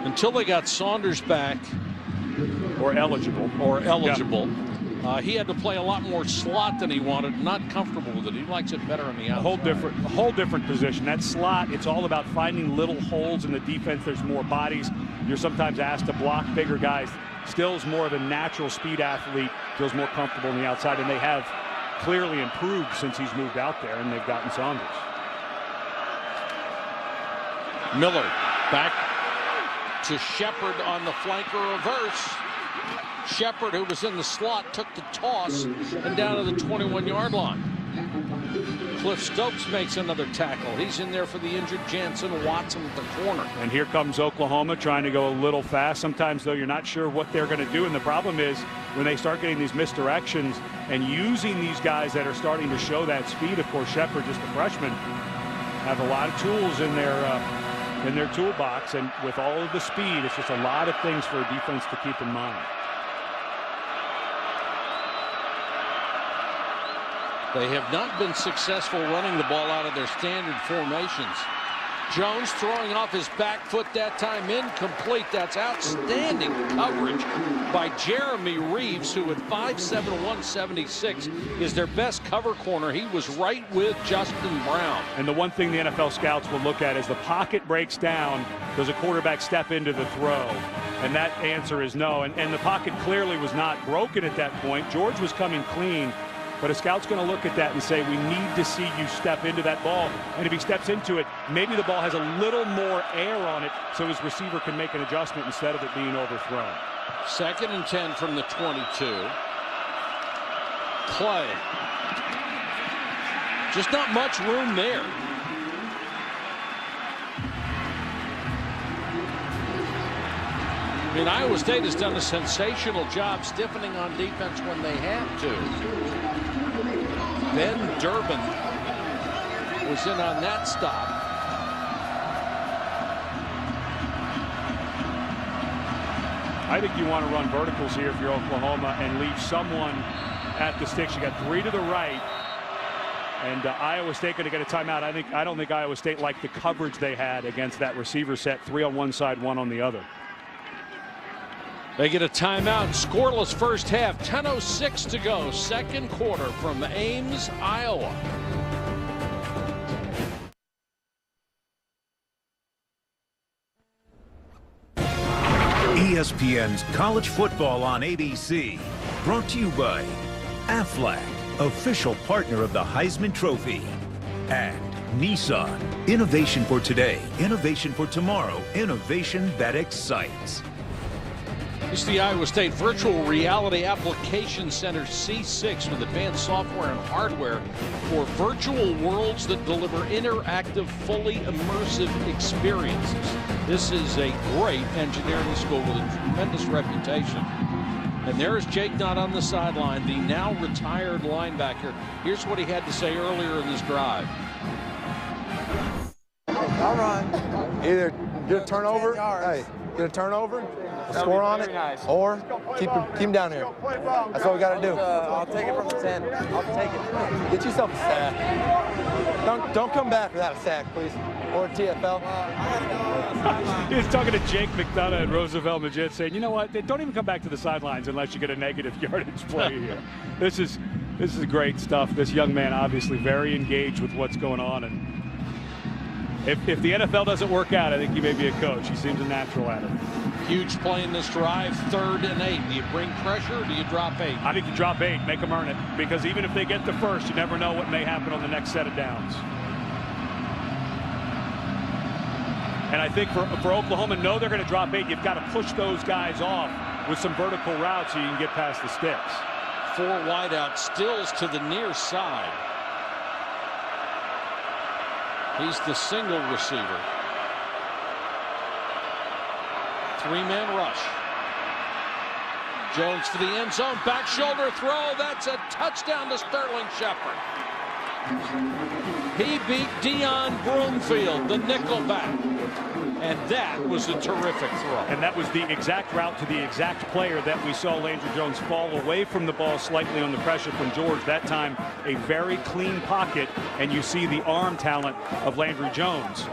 [SPEAKER 1] Until they got Saunders back.
[SPEAKER 2] Or eligible.
[SPEAKER 1] Yeah. He had to play a lot more slot than he wanted. Not comfortable with it. He likes it better on the outside.
[SPEAKER 2] A whole different position. That slot, it's all about finding little holes in the defense. There's more bodies. You're sometimes asked to block bigger guys. Stills more of a natural speed athlete. Feels more comfortable on the outside. And they have clearly improved since he's moved out there, and they've gotten Saunders.
[SPEAKER 1] Miller back to Shepard on the flanker reverse. Shepard, who was in the slot, took the toss and down to the 21-yard line. Cliff Stokes makes another tackle. He's in there for the injured Jansen Watson at the corner.
[SPEAKER 2] And here comes Oklahoma trying to go a little fast. Sometimes, though, you're not sure what they're going to do. And the problem is when they start getting these misdirections and using these guys that are starting to show that speed. Of course, Shepard, just a freshman, have a lot of tools in their toolbox. And with all of the speed, it's just a lot of things for a defense to keep in mind.
[SPEAKER 1] They have not been successful running the ball out of their standard formations. Jones throwing off his back foot that time, incomplete. That's outstanding coverage by Jeremy Reeves, who at 5'7", 176 is their best cover corner. He was right with Justin Brown.
[SPEAKER 2] And the one thing the NFL scouts will look at is the pocket breaks down. Does a quarterback step into the throw? And that answer is no. And the pocket clearly was not broken at that point. George was coming clean. But a scout's going to look at that and say, we need to see you step into that ball. And if he steps into it, maybe the ball has a little more air on it so his receiver can make an adjustment instead of it being overthrown.
[SPEAKER 1] 2nd and 10 from the 22. Clay. Just not much room there. I mean, Iowa State has done a sensational job stiffening on defense when they have to. Ben Durbin was in on that stop.
[SPEAKER 2] I think you want to run verticals here if you're Oklahoma and leave someone at the sticks. You got 3 to the right. And Iowa State going to get a timeout. I don't think Iowa State liked the coverage they had against that receiver set. 3 on one side, 1 on the other.
[SPEAKER 1] They get a timeout. Scoreless first half. 10:06 to go. Second quarter from Ames, Iowa.
[SPEAKER 6] ESPN's College Football on ABC. Brought to you by Aflac, official partner of the Heisman Trophy. And Nissan. Innovation for today. Innovation for tomorrow. Innovation that excites.
[SPEAKER 1] This is the Iowa State Virtual Reality Application Center C6 with advanced software and hardware for virtual worlds that deliver interactive, fully immersive experiences. This is a great engineering school with a tremendous reputation. And there's Jake Knott on the sideline, the now retired linebacker. Here's what he had to say earlier in this drive.
[SPEAKER 8] I'll run. Either get a turnover. Hey, get a turnover. Score on it, or keep him down here. That's what we got to do.
[SPEAKER 10] I'll take it from the 10. I'll take it.
[SPEAKER 8] Get yourself a sack. Don't come back without a sack, please. Or a TFL.
[SPEAKER 2] He's talking to Jake McDonough and Roosevelt Majid saying, you know what, don't even come back to the sidelines unless you get a negative yardage play here. This is great stuff. This young man obviously very engaged with what's going on. And if the NFL doesn't work out, I think he may be a coach. He seems a natural at it.
[SPEAKER 1] Huge play in this drive, 3rd and 8. Do you bring pressure or do you drop 8?
[SPEAKER 2] I think you drop 8, make them earn it. Because even if they get the first, you never know what may happen on the next set of downs. And I think for Oklahoma, no, they're going to drop 8. You've got to push those guys off with some vertical routes so you can get past the sticks.
[SPEAKER 1] 4 wideout, Stills to the near side. He's the single receiver. 3-man rush. Jones for the end zone. Back shoulder throw. That's a touchdown to Sterling Shepard. He beat Dion Broomfield, the nickelback. And that was a terrific throw.
[SPEAKER 2] And that was the exact route to the exact player that we saw Landry Jones fall away from the ball slightly on the pressure from George. That time, a very clean pocket, and you see the arm talent of Landry Jones.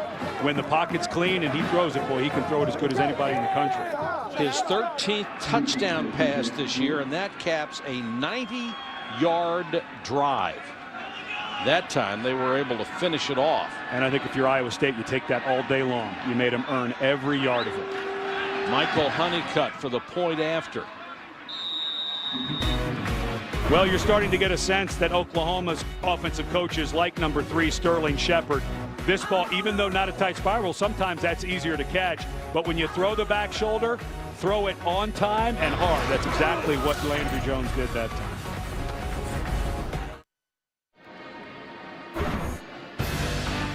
[SPEAKER 2] When the pocket's clean and he throws it, boy, he can throw it as good as anybody in the country.
[SPEAKER 1] His 13th touchdown pass this year, and that caps a 90-yard drive. That time they were able to finish it off.
[SPEAKER 2] And I think if you're Iowa State, you take that all day long. You made them earn every yard of it.
[SPEAKER 1] Michael Honeycutt for the point after.
[SPEAKER 2] Well, you're starting to get a sense that Oklahoma's offensive coaches like number 3 Sterling Shepard. This ball, even though not a tight spiral, sometimes that's easier to catch. But when you throw the back shoulder, throw it on time and hard. That's exactly what Landry Jones did that time.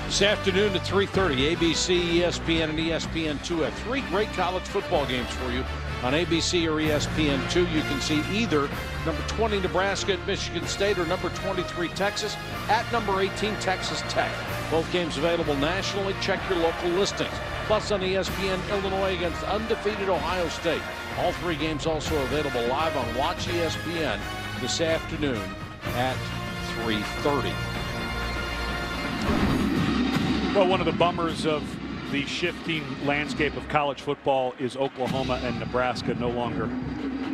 [SPEAKER 1] This afternoon at 3:30, ABC, ESPN, and ESPN2 have 3 great college football games for you on ABC or ESPN2. You can see either number 20 Nebraska at Michigan State or number 23 Texas at number 18 Texas Tech. Both games available nationally. Check your local listings. Plus on ESPN, Illinois against undefeated Ohio State. All 3 games also available live on Watch ESPN this afternoon at 3:30.
[SPEAKER 2] Well, one of the bummers of the shifting landscape of college football is Oklahoma and Nebraska no longer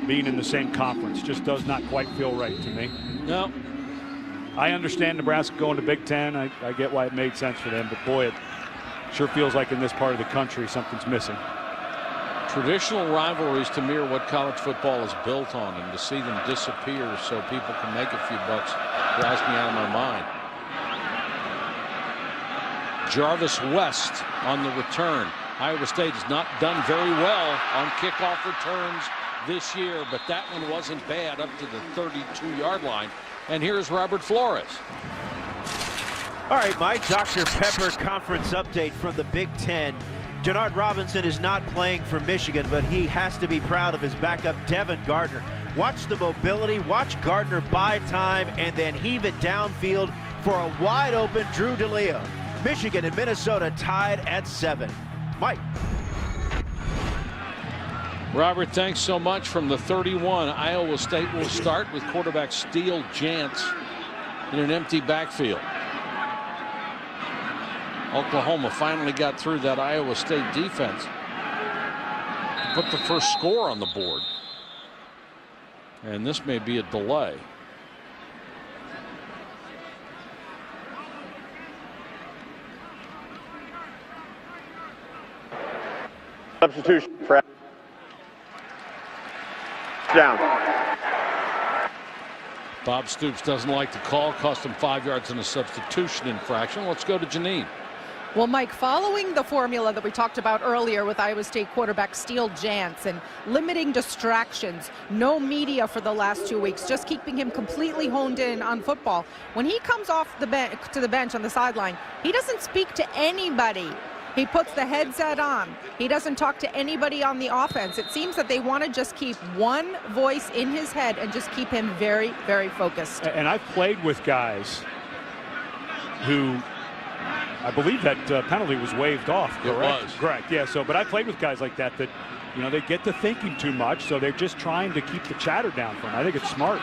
[SPEAKER 2] being in the same conference. Just does not quite feel right to me.
[SPEAKER 1] No.
[SPEAKER 2] I understand Nebraska going to Big Ten. I get why it made sense for them, but boy, it sure feels like in this part of the country something's missing.
[SPEAKER 1] Traditional rivalries to me are what college football is built on, and to see them disappear so people can make a few bucks drives me out of my mind. Jarvis West on the return. Iowa State has not done very well on kickoff returns this year, but that one wasn't bad up to the 32-yard line. And here's Robert Flores.
[SPEAKER 9] All right, Mike, Dr. Pepper conference update from the Big Ten. Jannard Robinson is not playing for Michigan, but he has to be proud of his backup, Devin Gardner. Watch the mobility, watch Gardner buy time, and then heave it downfield for a wide-open Drew DeLeo. Michigan and Minnesota tied at 7. Mike.
[SPEAKER 1] Robert, thanks so much. From the 31, Iowa State will start with quarterback Steele Jantz in an empty backfield. Oklahoma finally got through that Iowa State defense to put the first score on the board. And this may be a delay.
[SPEAKER 4] Substitution for down.
[SPEAKER 1] Bob Stoops doesn't like the call. Cost him 5 yards in a substitution infraction. Let's go to Janine.
[SPEAKER 3] Well, Mike, following the formula that we talked about earlier with Iowa State quarterback Steele Jantz and limiting distractions, no media for the last 2 weeks, just keeping him completely honed in on football. When he comes off the bench to the bench on the sideline, he doesn't speak to anybody. He puts the headset on. He doesn't talk to anybody on the offense. It seems that they want to just keep one voice in his head and just keep him very, very focused.
[SPEAKER 2] And I've played with guys who, I believe that penalty was waived off. Correct?
[SPEAKER 1] It was.
[SPEAKER 2] Correct, yeah. So, but I played with guys like that, you know, they get to thinking too much, so they're just trying to keep the chatter down from. I think it's smart.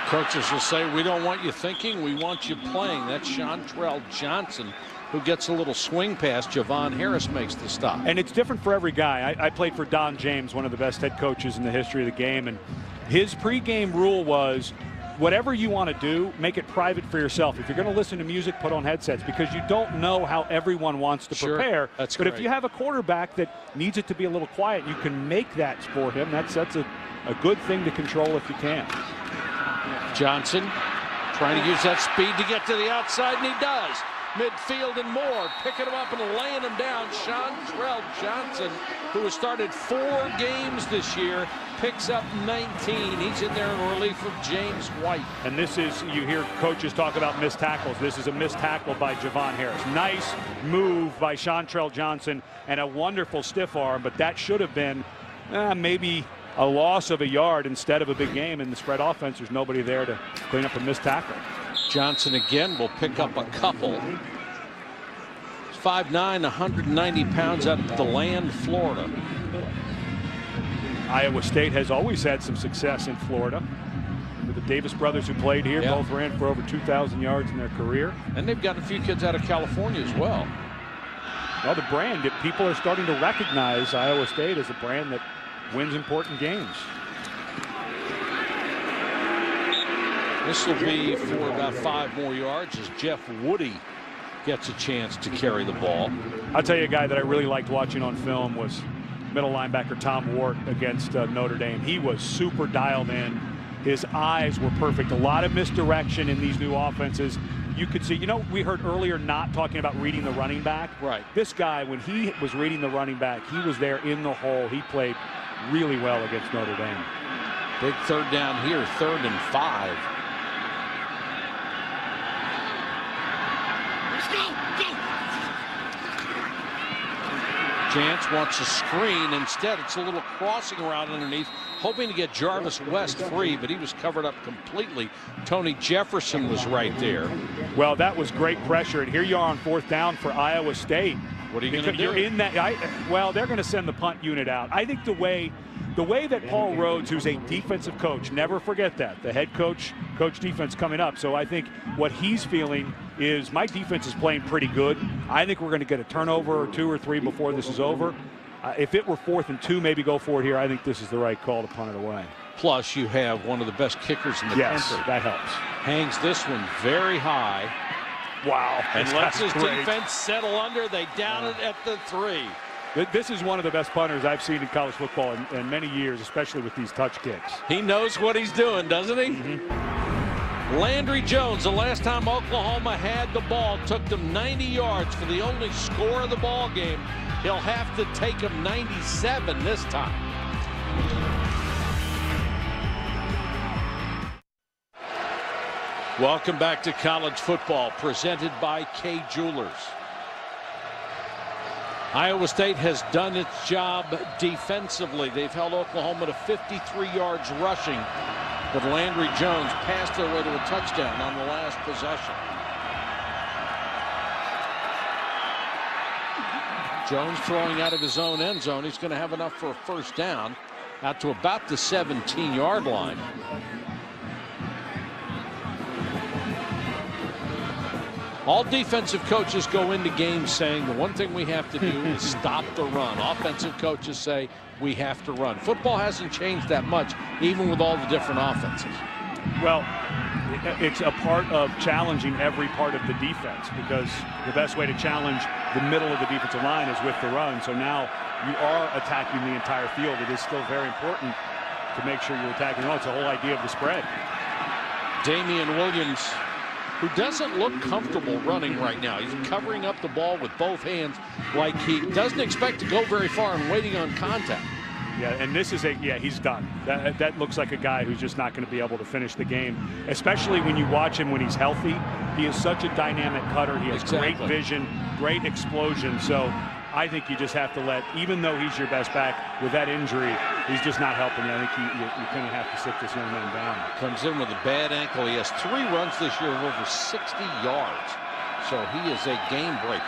[SPEAKER 1] Coaches will say, we don't want you thinking, we want you playing. That's Chantrell Johnson, who gets a little swing pass. Javon Harris makes the stop.
[SPEAKER 2] And it's different for every guy. I played for Don James, one of the best head coaches in the history of the game, and his pregame rule was, whatever you want to do, make it private for yourself. If you're going to listen to music, put on headsets, because you don't know how everyone wants to prepare.
[SPEAKER 1] That's
[SPEAKER 2] but
[SPEAKER 1] great.
[SPEAKER 2] If you have a quarterback that needs it to be a little quiet, you can make that for him. That's a good thing to control if you can.
[SPEAKER 1] Johnson trying to use that speed to get to the outside, and he does. Midfield and more, picking him up and laying him down. Chantrell Johnson, who has started 4 games this year, picks up 19. He's in there in relief of James White.
[SPEAKER 2] And this is, you hear coaches talk about missed tackles. This is a missed tackle by Javon Harris. Nice move by Chantrell Johnson and a wonderful stiff arm, but that should have been maybe a loss of a yard instead of a big game in the spread offense. There's nobody there to clean up a missed tackle.
[SPEAKER 1] Johnson again will pick up a couple. 5'9", 190 pounds out of DeLand, Florida.
[SPEAKER 2] Iowa State has always had some success in Florida. With the Davis brothers who played here, both ran for over 2,000 yards in their career.
[SPEAKER 1] And they've got a few kids out of California as well.
[SPEAKER 2] Well, the brand, people are starting to recognize Iowa State as a brand that wins important games.
[SPEAKER 1] This will be for about 5 more yards as Jeff Woody gets a chance to carry the ball.
[SPEAKER 2] I'll tell you a guy that I really liked watching on film was middle linebacker Tom Wart against Notre Dame. He was super dialed in. His eyes were perfect. A lot of misdirection in these new offenses. You could see, we heard earlier not talking about reading the running back.
[SPEAKER 1] Right.
[SPEAKER 2] This guy, when he was reading the running back, he was there in the hole. He played really well against Notre Dame.
[SPEAKER 1] Big third down here, 3rd and 5. Chance wants a screen. Instead, it's a little crossing route underneath, hoping to get Jarvis West free, but he was covered up completely. Tony Jefferson was right there.
[SPEAKER 2] Well, that was great pressure, and here you are on 4th down for Iowa State.
[SPEAKER 1] What are you going to do?
[SPEAKER 2] You're in that. Well, they're going to send the punt unit out. I think the way that Paul Rhodes, who's a defensive coach, never forget that, the head coach defense coming up. So I think what he's feeling is my defense is playing pretty good. I think we're going to get a turnover or 2 or 3 before this is over. If it were 4th and 2, maybe go for it here. I think this is the right call to punt it away.
[SPEAKER 1] Plus, you have one of the best kickers in the country.
[SPEAKER 2] That helps.
[SPEAKER 1] Hangs this one very high.
[SPEAKER 2] Wow.
[SPEAKER 1] And lets his defense settle under. They down it at the 3.
[SPEAKER 2] This is one of the best punters I've seen in college football in many years, especially with these touch kicks.
[SPEAKER 1] He knows what he's doing, doesn't he? Mm-hmm. Landry Jones, the last time Oklahoma had the ball, took them 90 yards for the only score of the ball game. He'll have to take them 97 this time. Welcome back to college football, presented by Kay Jewelers. Iowa State has done its job defensively. They've held Oklahoma to 53 yards rushing, but Landry Jones passed their way to a touchdown on the last possession. Jones throwing out of his own end zone. He's going to have enough for a 1st down out to about the 17-yard line. All defensive coaches go into games saying the one thing we have to do is stop the run. Offensive coaches say we have to run. Football hasn't changed that much, even with all the different offenses.
[SPEAKER 2] Well, it's a part of challenging every part of the defense, because the best way to challenge the middle of the defensive line is with the run. So now you are attacking the entire field. It is still very important to make sure you're attacking. Oh, it's the whole idea of the spread.
[SPEAKER 1] Damian Williams, who doesn't look comfortable running right now. He's covering up the ball with both hands like he doesn't expect to go very far and waiting on contact.
[SPEAKER 2] Yeah, and this is he's done. That looks like a guy who's just not going to be able to finish the game, especially when you watch him when he's healthy. He is such a dynamic cutter. He has great vision, great explosion. So I think you just have to even though he's your best back, with that injury, he's just not helping you. I think you're going to have to sit this young man down.
[SPEAKER 1] Comes in with a bad ankle. He has 3 runs this year of over 60 yards. So he is a game breaker.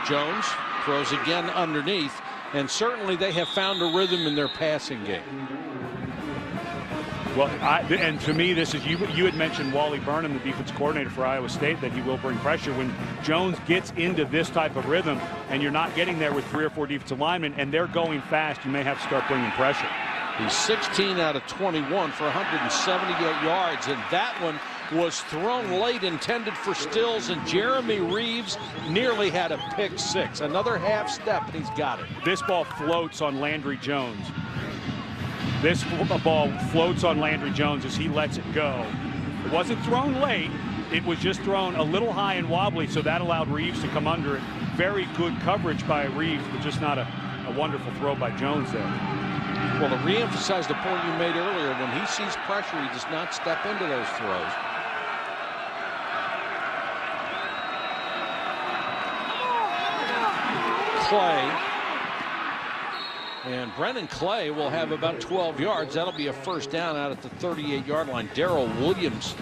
[SPEAKER 1] Jones throws again underneath, and certainly they have found a rhythm in their passing game.
[SPEAKER 2] Well, and to me, this is you had mentioned Wally Burnham, the defense coordinator for Iowa State, that he will bring pressure. When Jones gets into this type of rhythm and you're not getting there with 3 or 4 defensive linemen and they're going fast, you may have to start bringing pressure.
[SPEAKER 1] He's 16 out of 21 for 178 yards, and that one was thrown late, intended for Stills, and Jeremy Reeves nearly had a pick 6. Another half step, and he's got it.
[SPEAKER 2] This ball floats on Landry Jones. This ball floats on Landry Jones as he lets it go. It wasn't thrown late. It was just thrown a little high and wobbly, so that allowed Reeves to come under it. Very good coverage by Reeves, but just not a wonderful throw by Jones there.
[SPEAKER 1] Well, to reemphasize the point you made earlier, when he sees pressure, he does not step into those throws. Clay And Brennan Clay will have about 12 yards. That'll be a first down out at the 38-yard line. Darrell Williams,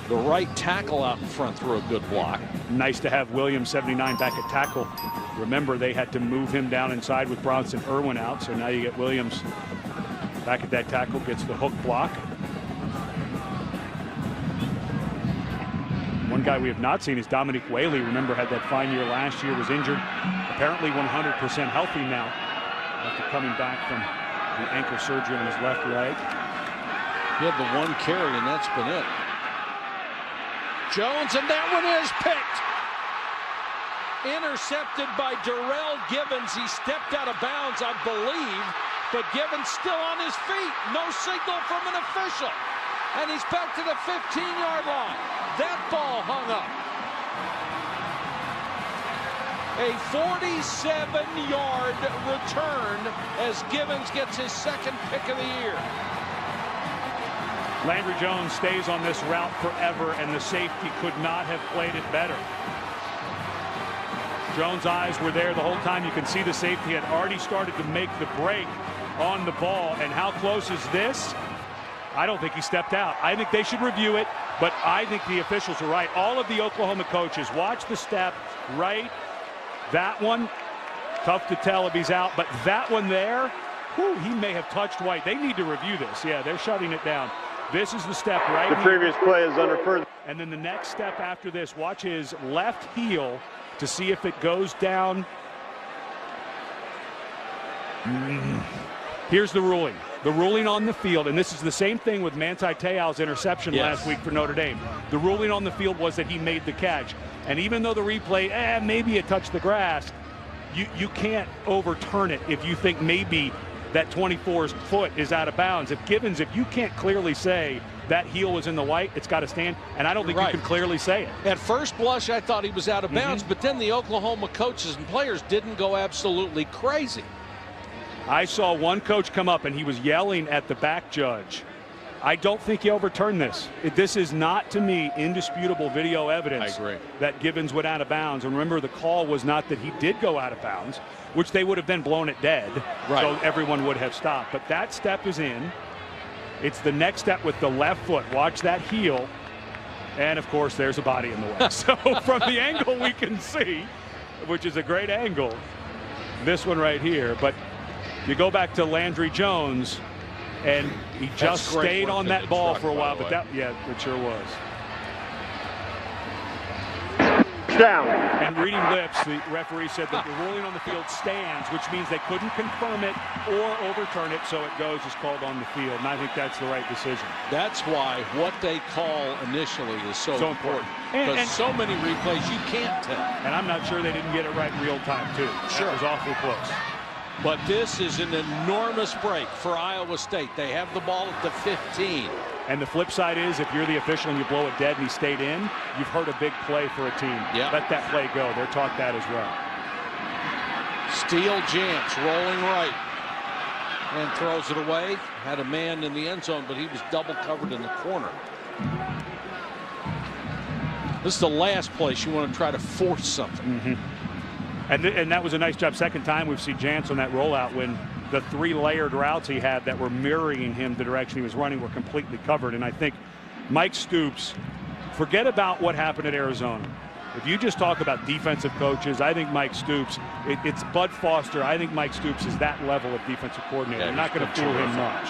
[SPEAKER 1] the right tackle out in front, threw a good block.
[SPEAKER 2] Nice to have Williams, 79, back at tackle. Remember, they had to move him down inside with Bronson Irwin out, so now you get Williams back at that tackle, gets the hook block. One guy we have not seen is Dominic Whaley. Remember, had that fine year last year, was injured. Apparently 100% healthy now after coming back from the ankle surgery on his left leg.
[SPEAKER 1] He had the one carry, and that's been it. Jones, and that one is picked. Intercepted by Darrell Givens. He stepped out of bounds, I believe, but Givens still on his feet. No signal from an official. And he's back to the 15-yard line. That ball hung up. A 47-yard return as Givens gets his second pick of the year.
[SPEAKER 2] Landry Jones stays on this route forever, and the safety could not have played it better. Jones' eyes were there the whole time. You can see the safety had already started to make the break on the ball. And how close is this? I don't think he stepped out. I think they should review it, but I think the officials are right. All of the Oklahoma coaches, watch the step right. That one, tough to tell if he's out, but that one there, whew, he may have touched White. They need to review this. Yeah, they're shutting it down. This is the step right
[SPEAKER 4] The previous play is under further.
[SPEAKER 2] And then the next step after this, watch his left heel to see if it goes down. Here's the ruling. The ruling on the field, and this is the same thing with Manti Te'o's interception last week for Notre Dame. The ruling on the field was that he made the catch. And even though the replay, maybe it touched the grass, you can't overturn it if you think maybe that 24's foot is out of bounds. If you can't clearly say that heel was in the white, it's got to stand, and I don't think you can clearly say it.
[SPEAKER 1] At first blush, I thought he was out of bounds, but then the Oklahoma coaches and players didn't go absolutely crazy.
[SPEAKER 2] I saw one coach come up and he was yelling at the back judge. I don't think he overturned this. This is not, to me, indisputable video evidence that Givens went out of bounds. And remember, the call was not that he did go out of bounds, which they would have then blown it dead, so everyone would have stopped. But that step is in. It's the next step with the left foot. Watch that heel. And, of course, there's a body in the way. So from the angle we can see, which is a great angle, this one right here. But you go back to Landry Jones, and he just stayed on that ball for a while. But that, it sure was.
[SPEAKER 4] Down.
[SPEAKER 2] And reading lips, the referee said that the ruling on the field stands, which means they couldn't confirm it or overturn it, so it goes as called on the field. And I think that's the right decision.
[SPEAKER 1] That's why what they call initially is so important. Because so many replays you can't tell.
[SPEAKER 2] And I'm not sure they didn't get it right in real time, too. Sure. It was awfully close.
[SPEAKER 1] But this is an enormous break for Iowa State. They have the ball at the 15.
[SPEAKER 2] And the flip side is, if you're the official and you blow it dead and he stayed in, you've heard a big play for a team. Let that play go. They're taught that as well.
[SPEAKER 1] Steele Jantz rolling right and throws it away. Had a man in the end zone, but he was double covered in the corner. This is the last place you want to try to force something.
[SPEAKER 2] And that was a nice job. Second time we've seen Jantz on that rollout when the 3 layered routes he had that were mirroring him the direction he was running were completely covered. And I think Mike Stoops, forget about what happened at Arizona. If you just talk about defensive coaches, I think Mike Stoops, it's Bud Foster. I think Mike Stoops is that level of defensive coordinator. I'm not going to fool him much.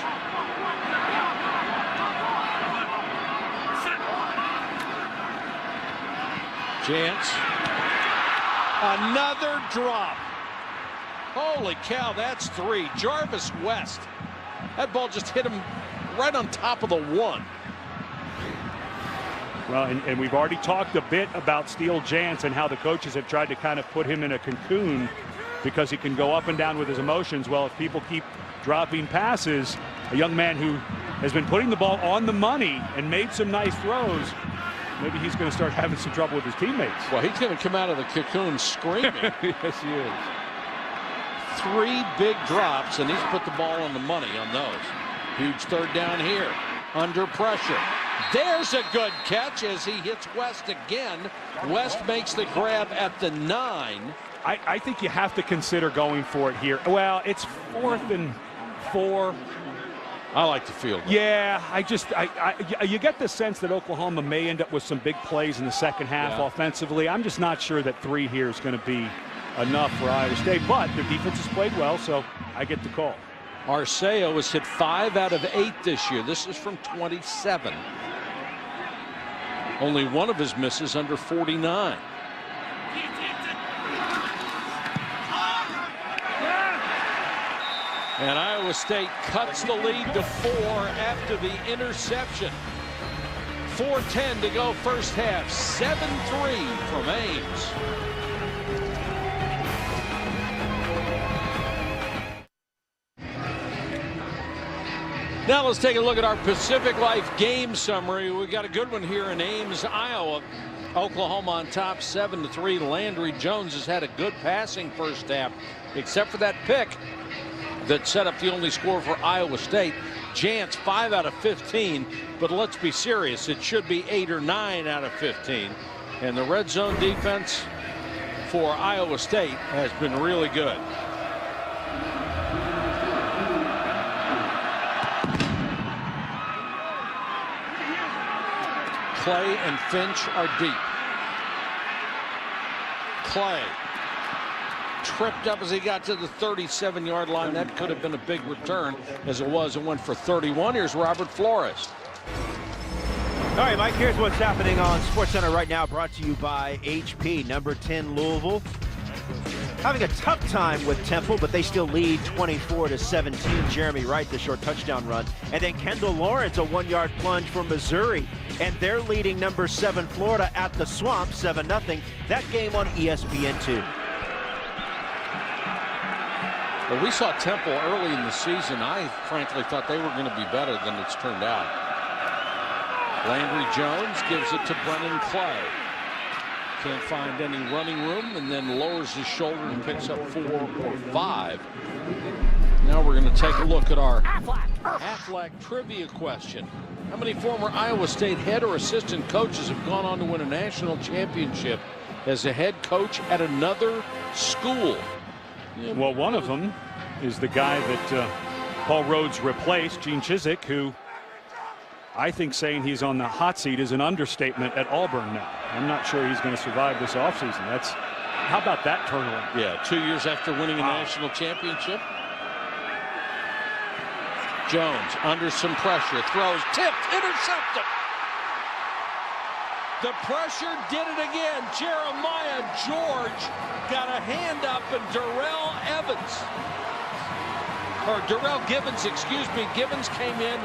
[SPEAKER 1] Jantz. Another drop. Holy cow, that's 3. Jarvis West. That ball just hit him right on top of the 1.
[SPEAKER 2] Well, and we've already talked a bit about Steele Jantz and how the coaches have tried to kind of put him in a cocoon because he can go up and down with his emotions. Well, if people keep dropping passes, a young man who has been putting the ball on the money and made some nice throws, maybe he's going to start having some trouble with his teammates.
[SPEAKER 1] Well, he's going to come out of the cocoon screaming.
[SPEAKER 2] Yes, he is.
[SPEAKER 1] 3 big drops, and he's put the ball on the money on those. Huge third down here. Under pressure. There's a good catch as he hits West again. West makes the grab at the 9.
[SPEAKER 2] I think you have to consider going for it here. Well, it's 4th and 4.
[SPEAKER 1] I like the field goal.
[SPEAKER 2] Yeah, you get the sense that Oklahoma may end up with some big plays in the second half offensively. I'm just not sure that 3 here is going to be enough for Iowa State, but their defense has played well, so I get the call.
[SPEAKER 1] Arceo has hit 5 out of 8 this year. This is from 27. Only one of his misses under 49. And Iowa State cuts the lead to 4 after the interception. 4:10 to go first half. 7-3 from Ames. Now let's take a look at our Pacific Life game summary. We got a good one here in Ames, Iowa. Oklahoma on top 7-3. Landry Jones has had a good passing first half, except for that pick that set up the only score for Iowa State. Jantz 5 out of 15, but let's be serious, it should be 8 or 9 out of 15. And the red zone defense for Iowa State has been really good. Clay and Finch are deep. Clay tripped up as he got to the 37-yard line. That could have been a big return. As it was, it went for 31. Here's Robert Flores.
[SPEAKER 9] All right, Mike, here's what's happening on SportsCenter right now, brought to you by HP. Number 10, Louisville. Having a tough time with Temple, but they still lead 24-17. Jeremy Wright, the short touchdown run. And then Kendall Lawrence, a 1-yard plunge for Missouri. And they're leading number 7, Florida, at the Swamp, 7-0. That game on ESPN2.
[SPEAKER 1] Well, we saw Temple early in the season. I frankly thought they were going to be better than it's turned out. Landry Jones gives it to Brennan Clay. Can't find any running room, and then lowers his shoulder and picks up 4 or 5. Now we're going to take a look at our Aflac trivia question. How many former Iowa State head or assistant coaches have gone on to win a national championship as a head coach at another school?
[SPEAKER 2] Well, one of them is the guy that Paul Rhodes replaced, Gene Chizik, who I think saying he's on the hot seat is an understatement at Auburn now. I'm not sure he's going to survive this offseason. How about that turnaround?
[SPEAKER 1] Yeah, 2 years after winning a national championship. Jones under some pressure, throws, tipped, intercepted. The pressure did it again. Jeremiah George got a hand up, and Darrell Gibbons, excuse me. Gibbons came in,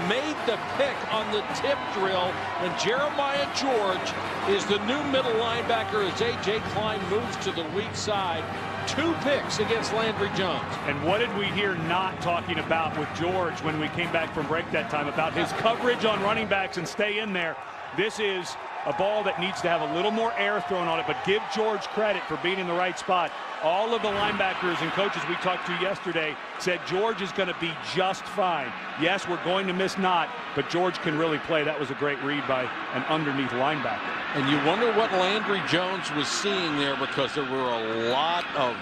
[SPEAKER 1] made the pick on the tip drill, and Jeremiah George is the new middle linebacker as A.J. Klein moves to the weak side. 2 picks against Landry Jones.
[SPEAKER 2] And what did we hear not talking about with George when we came back from break that time about his coverage on running backs and stay in there? This is a ball that needs to have a little more air thrown on it, but give George credit for being in the right spot. All of the linebackers and coaches we talked to yesterday said George is going to be just fine. Yes, we're going to miss Knott, but George can really play. That was a great read by an underneath linebacker.
[SPEAKER 1] And you wonder what Landry Jones was seeing there, because there were a lot of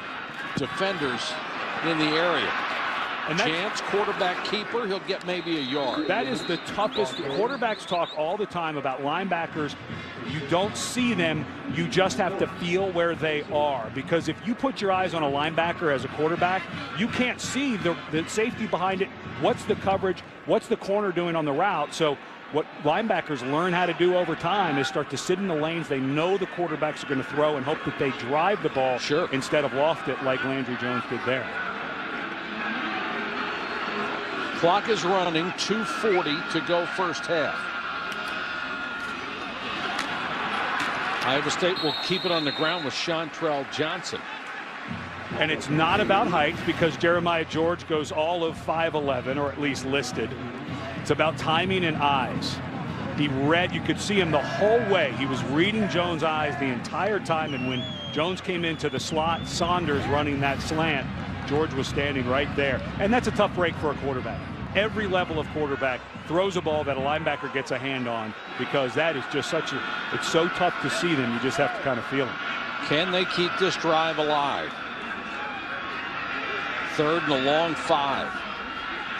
[SPEAKER 1] defenders in the area. And Chance, quarterback keeper, he'll get maybe a yard.
[SPEAKER 2] That is the toughest. Quarterbacks talk all the time about linebackers. You don't see them, you just have to feel where they are. Because if you put your eyes on a linebacker as a quarterback, you can't see the safety behind it. What's the coverage? What's the corner doing on the route? So what linebackers learn how to do over time is start to sit in the lanes they know the quarterbacks are going to throw and hope that they drive the ball instead of loft it like Landry Jones did there.
[SPEAKER 1] Clock is running, 2:40 to go first half. Iowa State will keep it on the ground with Chantrell Johnson.
[SPEAKER 2] And it's not about height, because Jeremiah George goes all of 5'11", or at least listed. It's about timing and eyes. He read, you could see him the whole way. He was reading Jones' eyes the entire time, and when Jones came into the slot, Saunders running that slant, George was standing right there. And that's a tough break for a quarterback. every level of quarterback throws a ball that a linebacker gets a hand on, because that is just it's so tough to see them. You just have to kind of feel them.
[SPEAKER 1] Can they keep this drive alive? 3rd and a long 5.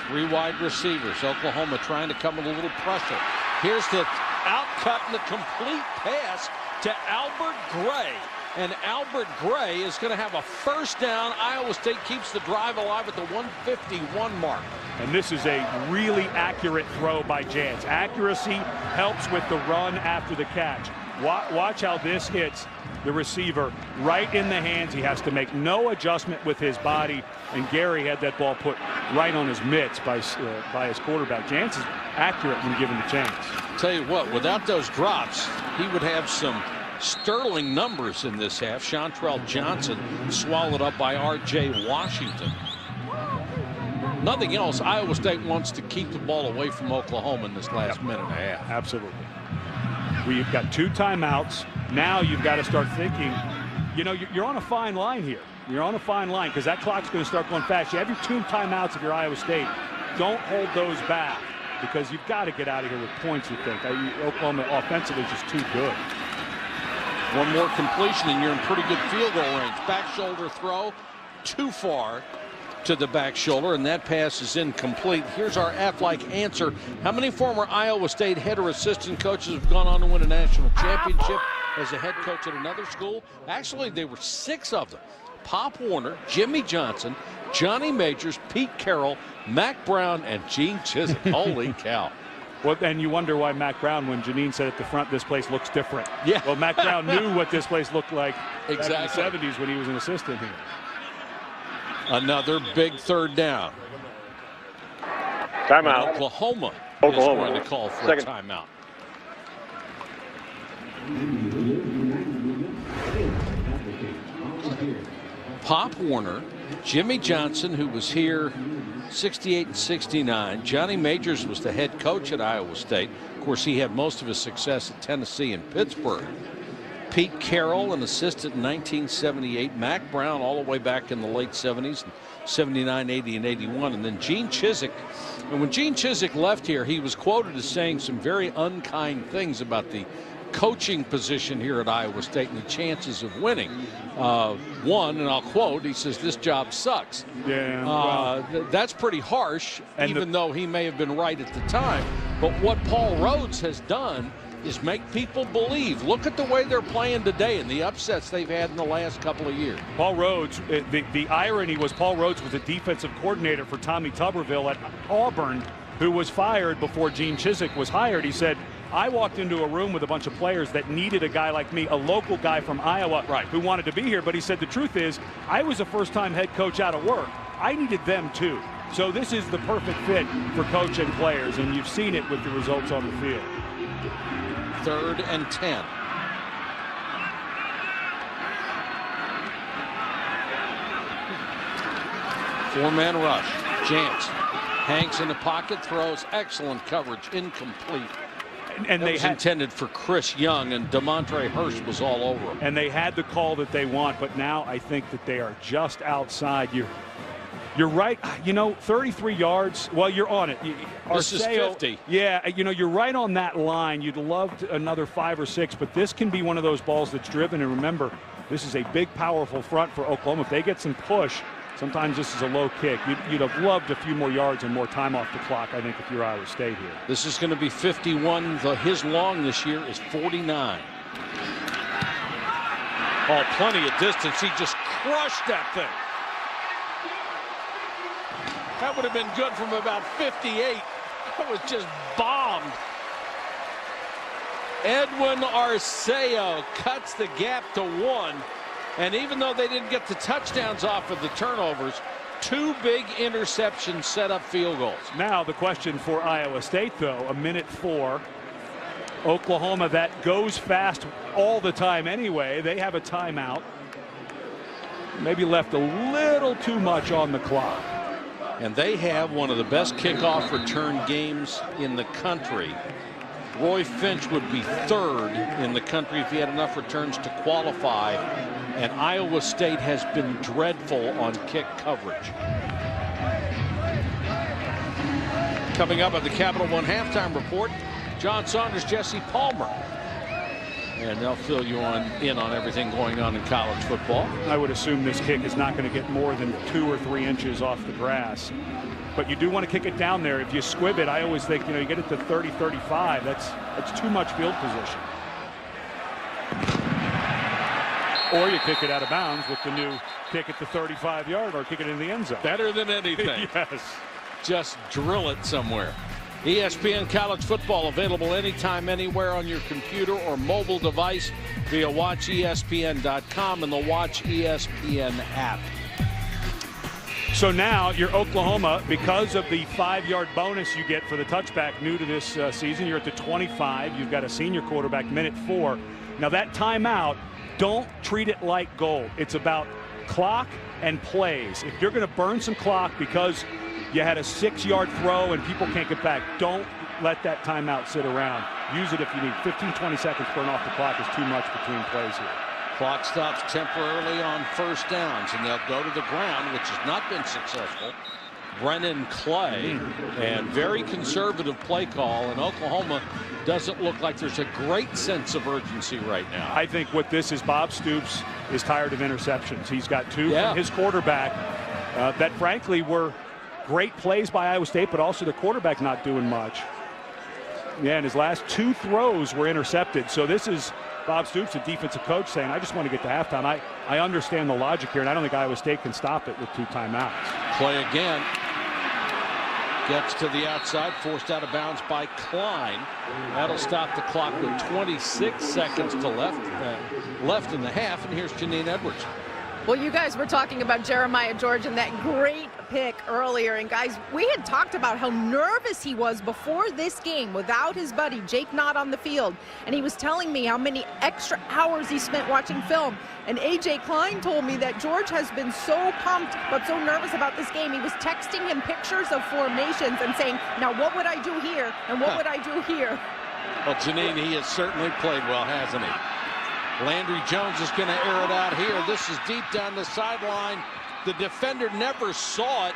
[SPEAKER 1] 3 wide receivers. Oklahoma trying to come with a little pressure. Here's the outcut and the complete pass to Albert Gray. And Albert Gray is going to have a first down. Iowa State keeps the drive alive at the 151 mark.
[SPEAKER 2] And this is a really accurate throw by Jantz. Accuracy helps with the run after the catch. Watch how this hits the receiver right in the hands. He has to make no adjustment with his body, and Gary had that ball put right on his mitts by his quarterback. Jantz is accurate when given the chance.
[SPEAKER 1] Tell you what, without those drops, he would have some sterling numbers in this half. Chantrell Johnson swallowed up by R.J. Washington. Nothing else. Iowa State wants to keep the ball away from Oklahoma in this last minute and a half.
[SPEAKER 2] Absolutely. We've got 2 timeouts. Now you've got to start thinking, you know, you're on a fine line here. You're on a fine line because that clock's going to start going fast. You have your 2 timeouts if you're Iowa State. Don't hold those back because you've got to get out of here with points, you think. Oklahoma offensively is just too good.
[SPEAKER 1] One more completion and you're in pretty good field goal range. Back shoulder throw, too far to the back shoulder, and that pass is incomplete. Here's our Aflac answer. How many former Iowa State head or assistant coaches have gone on to win a national championship as a head coach at another school? Actually, there were 6 of them. Pop Warner, Jimmy Johnson, Johnny Majors, Pete Carroll, Mack Brown, and Gene Chisholm. Holy cow.
[SPEAKER 2] Well, and you wonder why Mack Brown, when Janine said at the front, this place looks different.
[SPEAKER 1] Yeah.
[SPEAKER 2] Well, Mack Brown knew what this place looked like
[SPEAKER 1] exactly
[SPEAKER 2] back in the 70s when he was an assistant here.
[SPEAKER 1] Another big 3rd down.
[SPEAKER 4] Timeout.
[SPEAKER 1] Oklahoma is going to call for a timeout. Pop Warner, Jimmy Johnson, who was here 68 and 69. Johnny Majors was the head coach at Iowa State. Of course, he had most of his success at Tennessee and Pittsburgh. Pete Carroll, an assistant in 1978. Mack Brown all the way back in the late 70s, 79, 80, and 81. And then Gene Chisholm. And when Gene Chisholm left here, he was quoted as saying some very unkind things about the coaching position here at Iowa State and the chances of winning. One, and I'll quote, he says, "This job sucks."
[SPEAKER 2] Yeah,
[SPEAKER 1] that's pretty harsh, even though he may have been right at the time. But what Paul Rhodes has done is make people believe. Look at the way they're playing today and the upsets they've had in the last couple of years.
[SPEAKER 2] Paul Rhodes, the irony was Paul Rhodes was a defensive coordinator for Tommy Tuberville at Auburn, who was fired before Gene Chisholm was hired. He said, I walked into a room with a bunch of players that needed a guy like me, a local guy from Iowa who wanted to be here. But he said the truth is, I was a first-time head coach out of work. I needed them too. So this is the perfect fit for coach and players, and you've seen it with the results on the field.
[SPEAKER 1] 3rd and 10. Four-man rush. Jantz hangs in the pocket, throws excellent coverage, incomplete. And they was intended for Chris Young, and DeMontre Hurst was all over him.
[SPEAKER 2] And they had the call that they want, but now I think that they are just outside. You're right. You know, 33 yards. Well, you're on it.
[SPEAKER 1] This is 50.
[SPEAKER 2] Yeah, you know, you're right on that line. You'd love another 5 or 6, but this can be one of those balls that's driven. And remember, this is a big, powerful front for Oklahoma. If they get some push, sometimes this is a low kick. You'd have loved a few more yards and more time off the clock, I think, if you're Iowa State here.
[SPEAKER 1] This is going to be 51. His long this year is 49. Oh, plenty of distance. He just crushed that thing. That would have been good from about 58. That was just bombed. Edwin Arceo cuts the gap to 1. And even though they didn't get the touchdowns off of the turnovers, 2 big interceptions set up field goals.
[SPEAKER 2] Now the question for Iowa State, though, a minute 4. Oklahoma, that goes fast all the time anyway. They have a timeout. Maybe left a little too much on the clock.
[SPEAKER 1] And they have one of the best kickoff return games in the country. Roy Finch would be 3rd in the country if he had enough returns to qualify. And Iowa State has been dreadful on kick coverage. Coming up at the Capital One halftime report, John Saunders, Jesse Palmer. And they'll fill you in on everything going on in college football.
[SPEAKER 2] I would assume this kick is not going to get more than 2 or 3 inches off the grass. But you do want to kick it down there. If you squib it, I always think, you get it to 30, 35. That's too much field position. Or you kick it out of bounds with the new kick at the 35-yard or kick it in the end zone.
[SPEAKER 1] Better than anything.
[SPEAKER 2] Yes.
[SPEAKER 1] Just drill it somewhere. ESPN College Football available anytime, anywhere on your computer or mobile device via WatchESPN.com and the Watch ESPN app.
[SPEAKER 2] So now you're Oklahoma, because of the 5-yard bonus you get for the touchback new to this season. You're at the 25. You've got a senior quarterback, minute 4. Now that timeout, don't treat it like goal. It's about clock and plays. If you're going to burn some clock because you had a 6-yard throw and people can't get back, don't let that timeout sit around. Use it if you need. 15, 20 seconds burn off the clock is too much between plays here.
[SPEAKER 1] Clock stops temporarily on first downs, and they'll go to the ground, which has not been successful. Brennan Clay, and very conservative play call, and Oklahoma doesn't look like there's a great sense of urgency right now.
[SPEAKER 2] I think what this is, Bob Stoops is tired of interceptions. He's got 2 from his quarterback that frankly were great plays by Iowa State, but also the quarterback not doing much. Yeah, and his last 2 throws were intercepted. So this is Bob Stoops, the defensive coach, saying, I just want to get to halftime. I understand the logic here, and I don't think Iowa State can stop it with 2 timeouts.
[SPEAKER 1] Play again. Gets to the outside, forced out of bounds by Klein. That'll stop the clock with 26 seconds to left in the half, and here's Janine Edwards.
[SPEAKER 3] Well, you guys were talking about Jeremiah George and that great pick earlier. And guys, we had talked about how nervous he was before this game without his buddy Jake Knott on the field. And he was telling me how many extra hours he spent watching film. And A.J. Klein told me that George has been so pumped but so nervous about this game. He was texting him pictures of formations and saying, now what would I do here? And what would I do here?
[SPEAKER 1] Well, Janine, he has certainly played well, hasn't he? Landry Jones is going to air it out here. This is deep down the sideline. The defender never saw it.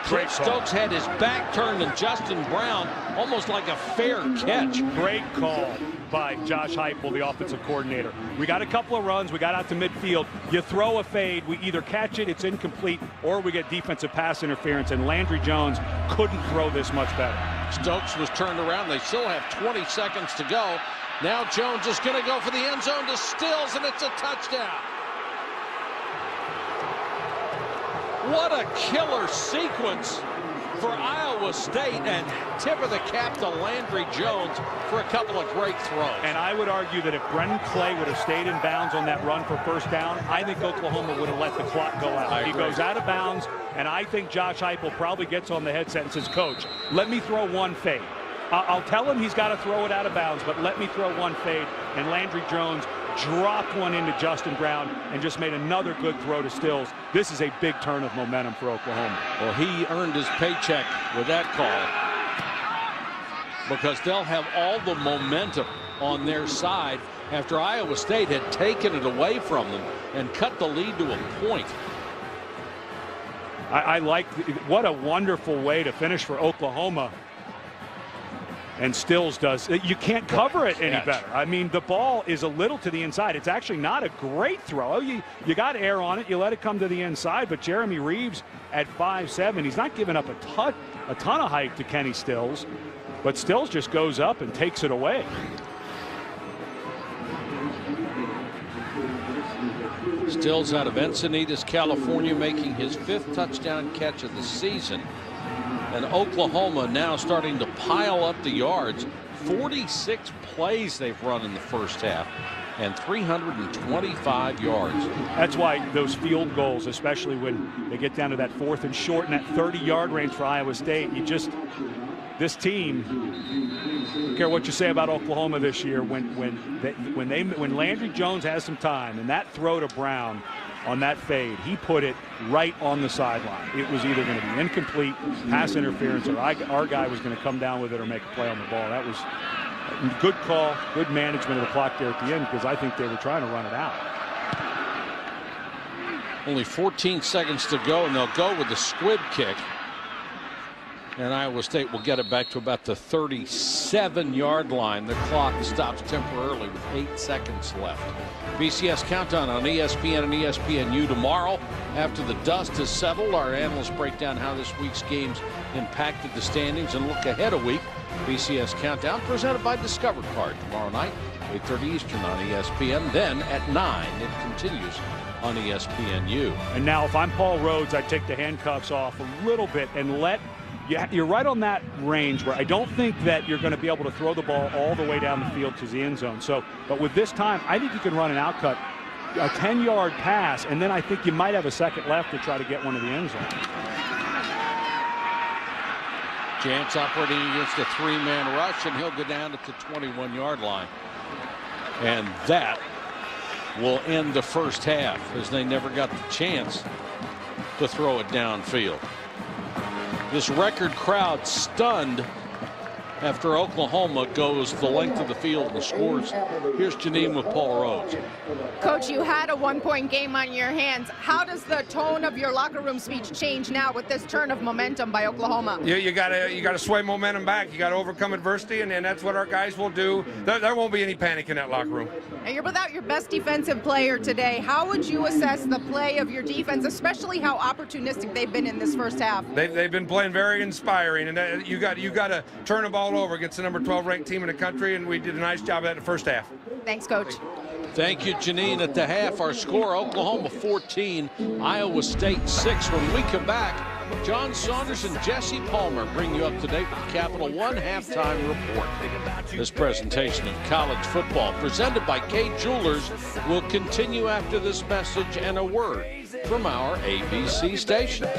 [SPEAKER 1] Cliff Stokes had his back turned, and Justin Brown almost like a fair catch.
[SPEAKER 2] Great call by Josh Heupel, the offensive coordinator. We got a couple of runs. We got out to midfield. You throw a fade. We either catch it, it's incomplete, or we get defensive pass interference, and Landry Jones couldn't throw this much better.
[SPEAKER 1] Stokes was turned around. They still have 20 seconds to go. Now Jones is going to go for the end zone to Stills, and it's a touchdown. What a killer sequence for Iowa State, and tip of the cap to Landry Jones for a couple of great throws.
[SPEAKER 2] And I would argue that if Brennan Clay would have stayed in bounds on that run for first down, I think Oklahoma would have let the clock go out. He goes out of bounds, and I think Josh Heupel probably gets on the headset and says, Coach, let me throw one fade. I'll tell him he's got to throw it out of bounds, but let me throw one fade. And Landry Jones dropped one into Justin Brown and just made another good throw to Stills. This is a big turn of momentum for Oklahoma.
[SPEAKER 1] Well, he earned his paycheck with that call, because they'll have all the momentum on their side after Iowa State had taken it away from them and cut the lead to a point.
[SPEAKER 2] I like, what a wonderful way to finish for Oklahoma. And Stills does. You can't cover it any better. I mean, the ball is a little to the inside. It's actually not a great throw. You got air on it. You let it come to the inside. But Jeremy Reeves at 5'7", he's not giving up a ton of height to Kenny Stills. But Stills just goes up and takes it away.
[SPEAKER 1] Stills out of Encinitas, California, making his 5th touchdown catch of the season. And Oklahoma now starting to pile up the yards. 46 plays they've run in the first half and 325 yards.
[SPEAKER 2] That's why those field goals, especially when they get down to that 4th and short and that 30-yard range for Iowa State, this team, I don't care what you say about Oklahoma this year, when Landry Jones has some time, and that throw to Brown on that fade, he put it right on the sideline. It was either going to be incomplete, pass interference, or our guy was going to come down with it or make a play on the ball. That was a good call, good management of the clock there at the end, because I think they were trying to run it out.
[SPEAKER 1] Only 14 seconds to go, and they'll go with the squib kick. And Iowa State will get it back to about the 37-yard line. The clock stops temporarily with 8 seconds left. BCS Countdown on ESPN and ESPNU tomorrow. After the dust has settled, our analysts break down how this week's games impacted the standings and look ahead a week. BCS Countdown presented by Discover Card tomorrow night, 8:30 Eastern on ESPN. Then at 9, it continues on ESPNU.
[SPEAKER 2] And now if I'm Paul Rhodes, I'd take the handcuffs off a little bit and you're right on that range where I don't think that you're going to be able to throw the ball all the way down the field to the end zone. So, but with this time, I think you can run an outcut, a 10-yard pass, and then I think you might have a second left to try to get one to the end zone.
[SPEAKER 1] Jantz operating against a 3-man rush, and he'll go down at the 21-yard line. And that will end the first half, as they never got the chance to throw it downfield. This record crowd stunned after Oklahoma goes the length of the field and scores. Here's Janine with Paul Rhodes.
[SPEAKER 3] Coach, you had a one-point game on your hands. How does the tone of your locker room speech change now with this turn of momentum by Oklahoma?
[SPEAKER 11] You gotta sway momentum back. You gotta overcome adversity, and that's what our guys will do. There won't be any panic in that locker room.
[SPEAKER 3] Now, you're without your best defensive player today. How would you assess the play of your defense, especially how opportunistic they've been in this first half?
[SPEAKER 11] They've been playing very inspiring, and you got to turn the ball over against the number 12 ranked team in the country, and we did a nice job of that in the first half.
[SPEAKER 3] Thanks, Coach.
[SPEAKER 1] Thank you, Janine. At the half, our score, Oklahoma 14, Iowa State 6. When we come back, John Saunders and Jesse Palmer bring you up to date with the Capital One halftime report. This presentation of college football, presented by K Jewelers, will continue after this message and a word from our ABC stations.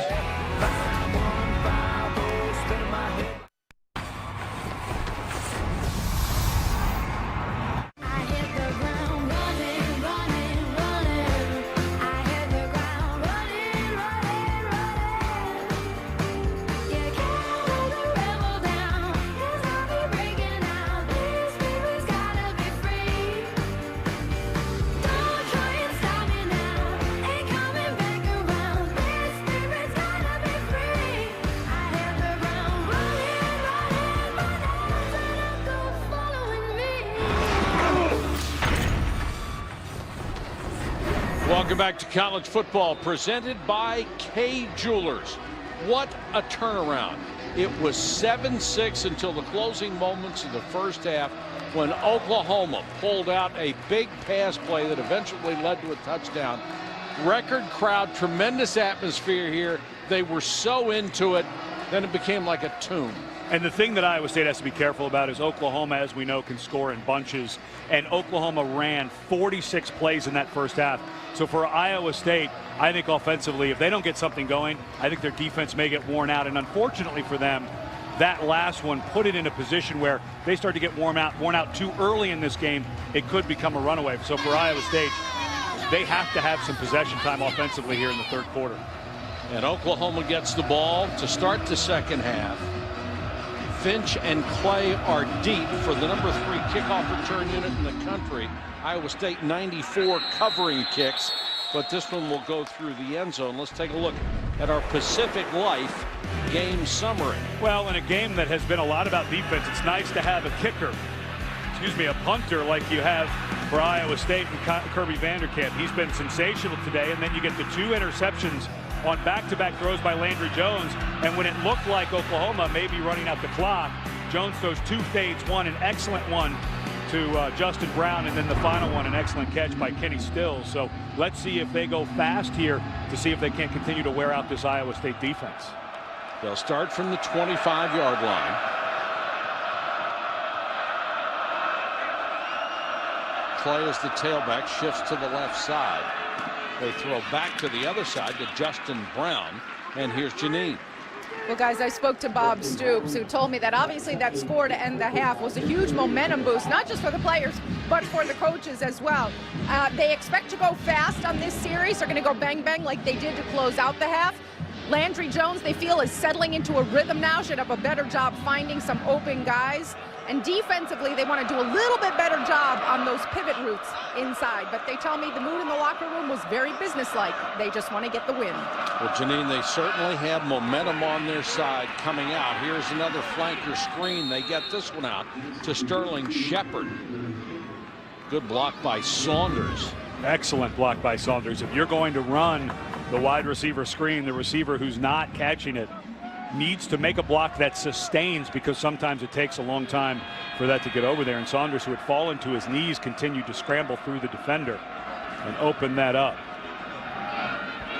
[SPEAKER 1] Welcome back to college football, presented by K Jewelers. What a turnaround. It was 7-6 until the closing moments of the first half, when Oklahoma pulled out a big pass play that eventually led to a touchdown. Record crowd, tremendous atmosphere here. They were so into it, then it became like a tune.
[SPEAKER 2] And the thing that Iowa State has to be careful about is Oklahoma, as we know, can score in bunches. And Oklahoma ran 46 plays in that first half. So for Iowa State, I think offensively, if they don't get something going, I think their defense may get worn out. And unfortunately for them, that last one put it in a position where they start to get worn out too early in this game. It could become a runaway. So for Iowa State, they have to have some possession time offensively here in the third quarter.
[SPEAKER 1] And Oklahoma gets the ball to start the second half. Finch and Clay are deep for the number 3 kickoff return unit in the country. Iowa State 94 covering kicks, but this one will go through the end zone. Let's take a look at our Pacific Life game summary.
[SPEAKER 2] Well, in a game that has been a lot about defense, it's nice to have a kicker, a punter like you have for Iowa State and Kirby Vanderkamp. He's been sensational today, and then you get the 2 interceptions on back-to-back throws by Landry Jones. And when it looked like Oklahoma may be running out the clock, Jones throws 2 fades, one an excellent one to Justin Brown, and then the final one an excellent catch by Kenny Stills. So let's see if they go fast here to see if they can't continue to wear out this Iowa State defense.
[SPEAKER 1] They'll start from the 25-yard line. Clay is the tailback, shifts to the left side. They throw back to the other side to Justin Brown, and here's Janine.
[SPEAKER 3] Well, guys, I spoke to Bob Stoops, who told me that obviously that score to end the half was a huge momentum boost, not just for the players, but for the coaches as well. They expect to go fast on this series. They're going to go bang-bang like they did to close out the half. Landry Jones, they feel, is settling into a rhythm now, should have a better job finding some open guys. And defensively, they want to do a little bit better job on those pivot routes inside. But they tell me the mood in the locker room was very businesslike. They just want to get the win.
[SPEAKER 1] Well, Janine, they certainly have momentum on their side coming out. Here's another flanker screen. They get this one out to Sterling Shepard. Good block by Saunders.
[SPEAKER 2] Excellent block by Saunders. If you're going to run the wide receiver screen, the receiver who's not catching it needs to make a block that sustains, because sometimes it takes a long time for that to get over there. And Saunders, who had fallen to his knees, continued to scramble through the defender and open that up.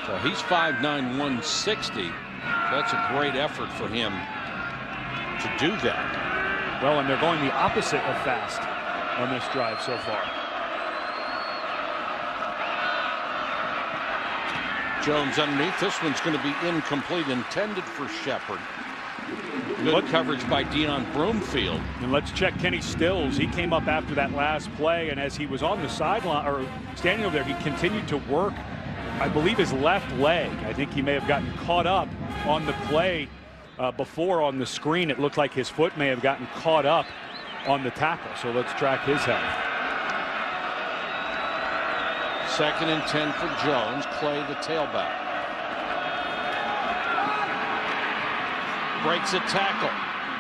[SPEAKER 1] So he's 5'9", 160. That's a great effort for him to do that.
[SPEAKER 2] Well, and they're going the opposite of fast on this drive so far.
[SPEAKER 1] Jones underneath. This one's going to be incomplete, intended for Shepard. Good coverage by Deion Broomfield.
[SPEAKER 2] And let's check Kenny Stills. He came up after that last play, and as he was on the sideline or standing over there, he continued to work, I believe, his left leg. I think he may have gotten caught up on the play before on the screen. It looked like his foot may have gotten caught up on the tackle. So let's track his health.
[SPEAKER 1] 2nd and 10 for Jones. Clay, the tailback. Breaks a tackle.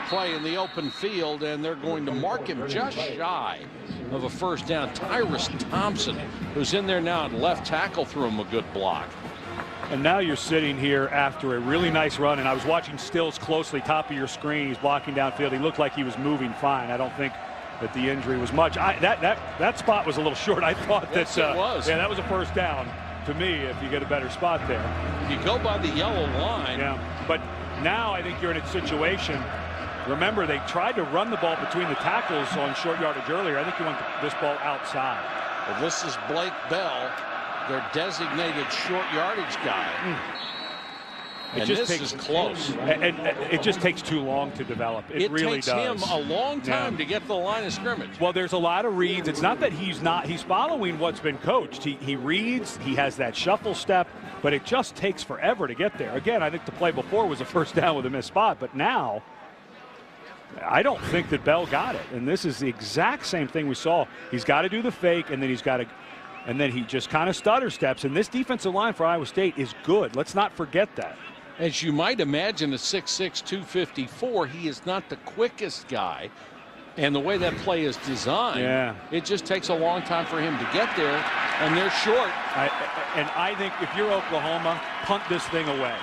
[SPEAKER 1] Clay in the open field, and they're going to mark him just shy of a first down. Tyrus Thompson, who's in there now at left tackle, threw him a good block.
[SPEAKER 2] And now you're sitting here after a really nice run, and I was watching Stills closely, top of your screen. He's blocking downfield. He looked like he was moving fine. I don't think that the injury was much. That spot was a little short. I thought
[SPEAKER 1] yes,
[SPEAKER 2] that
[SPEAKER 1] it was.
[SPEAKER 2] Yeah, that was a first down to me if you get a better spot there.
[SPEAKER 1] If you go by the yellow line.
[SPEAKER 2] Yeah, but now I think you're in a situation. Remember, they tried to run the ball between the tackles on short yardage earlier. I think you want this ball outside.
[SPEAKER 1] Well, this is Blake Bell, their designated short yardage guy. And this is close.
[SPEAKER 2] And it just takes too long to develop. It really does.
[SPEAKER 1] It takes him a long time to get to the line of scrimmage.
[SPEAKER 2] Well, there's a lot of reads. It's not that he's following what's been coached. He reads, he has that shuffle step, but it just takes forever to get there. Again, I think the play before was a first down with a missed spot, but now I don't think that Bell got it. And this is the exact same thing we saw. He's got to do the fake, and then he just kind of stutter steps. And this defensive line for Iowa State is good. Let's not forget that.
[SPEAKER 1] As you might imagine, a 6'6", 254, he is not the quickest guy. And the way that play is designed, it just takes a long time for him to get there, and they're short.
[SPEAKER 2] I think if you're Oklahoma, punt this thing away.